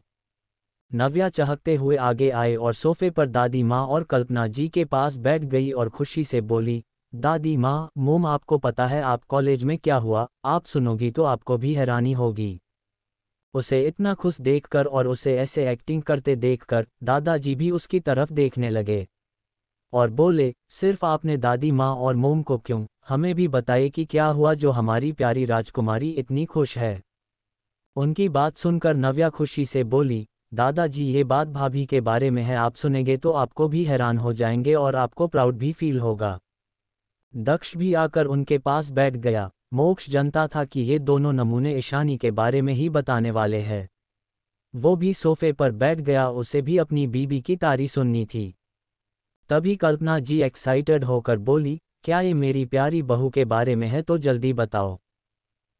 नव्या चहकते हुए आगे आए और सोफे पर दादी माँ और कल्पना जी के पास बैठ गई और खुशी से बोली, दादी माँ, मोम आपको पता है आप कॉलेज में क्या हुआ? आप सुनोगी तो आपको भी हैरानी होगी। उसे इतना खुश देखकर और उसे ऐसे एक्टिंग करते देखकर दादाजी भी उसकी तरफ देखने लगे और बोले, सिर्फ आपने दादी माँ और मोम को क्यों, हमें भी बताइए कि क्या हुआ जो हमारी प्यारी राजकुमारी इतनी खुश है। उनकी बात सुनकर नव्या खुशी से बोली, दादाजी ये बात भाभी के बारे में है, आप सुनेंगे तो आपको भी हैरान हो जाएंगे और आपको प्राउड भी फील होगा। दक्ष भी आकर उनके पास बैठ गया। मोक्ष जानता था कि ये दोनों नमूने ईशानी के बारे में ही बताने वाले हैं। वो भी सोफे पर बैठ गया, उसे भी अपनी बीबी की तारीफ सुननी थी। तभी कल्पना जी एक्साइटेड होकर बोली, क्या ये मेरी प्यारी बहू के बारे में है तो जल्दी बताओ।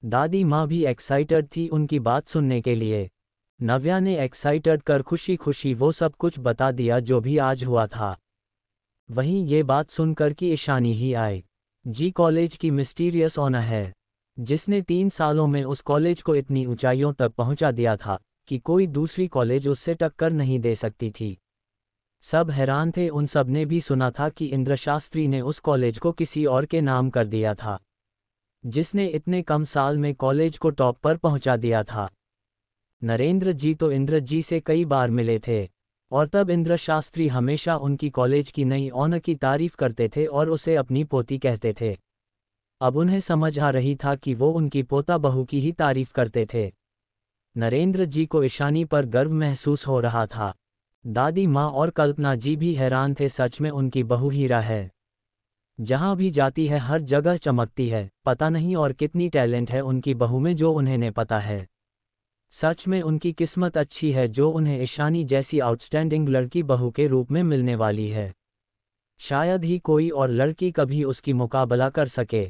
दादी माँ भी एक्साइटेड थी उनकी बात सुनने के लिए। नव्या ने एक्साइटेड कर खुशी खुशी वो सब कुछ बता दिया जो भी आज हुआ था। वहीं ये बात सुनकर कि ईशानी ही आए जी कॉलेज की मिस्टीरियस ऑनर है, जिसने 3 सालों में उस कॉलेज को इतनी ऊंचाइयों तक पहुंचा दिया था कि कोई दूसरी कॉलेज उससे टक्कर नहीं दे सकती थी। सब हैरान थे। उन सब ने भी सुना था कि इंद्र शास्त्री ने उस कॉलेज को किसी और के नाम कर दिया था, जिसने इतने कम साल में कॉलेज को टॉप पर पहुंचा दिया था। नरेंद्र जी तो इंद्र जी से कई बार मिले थे और तब इंद्र शास्त्री हमेशा उनकी कॉलेज की नई ऑनर की तारीफ करते थे और उसे अपनी पोती कहते थे। अब उन्हें समझ आ रही था कि वो उनकी पोता बहू की ही तारीफ करते थे। नरेंद्र जी को ईशानी पर गर्व महसूस हो रहा था। दादी माँ और कल्पना जी भी हैरान थे, सच में उनकी बहू हीरा है, जहाँ भी जाती है हर जगह चमकती है। पता नहीं और कितनी टैलेंट है उनकी बहू में जो उन्हें नहीं पता है। सच में उनकी किस्मत अच्छी है जो उन्हें ईशानी जैसी आउटस्टैंडिंग लड़की बहू के रूप में मिलने वाली है। शायद ही कोई और लड़की कभी उसकी मुकाबला कर सके।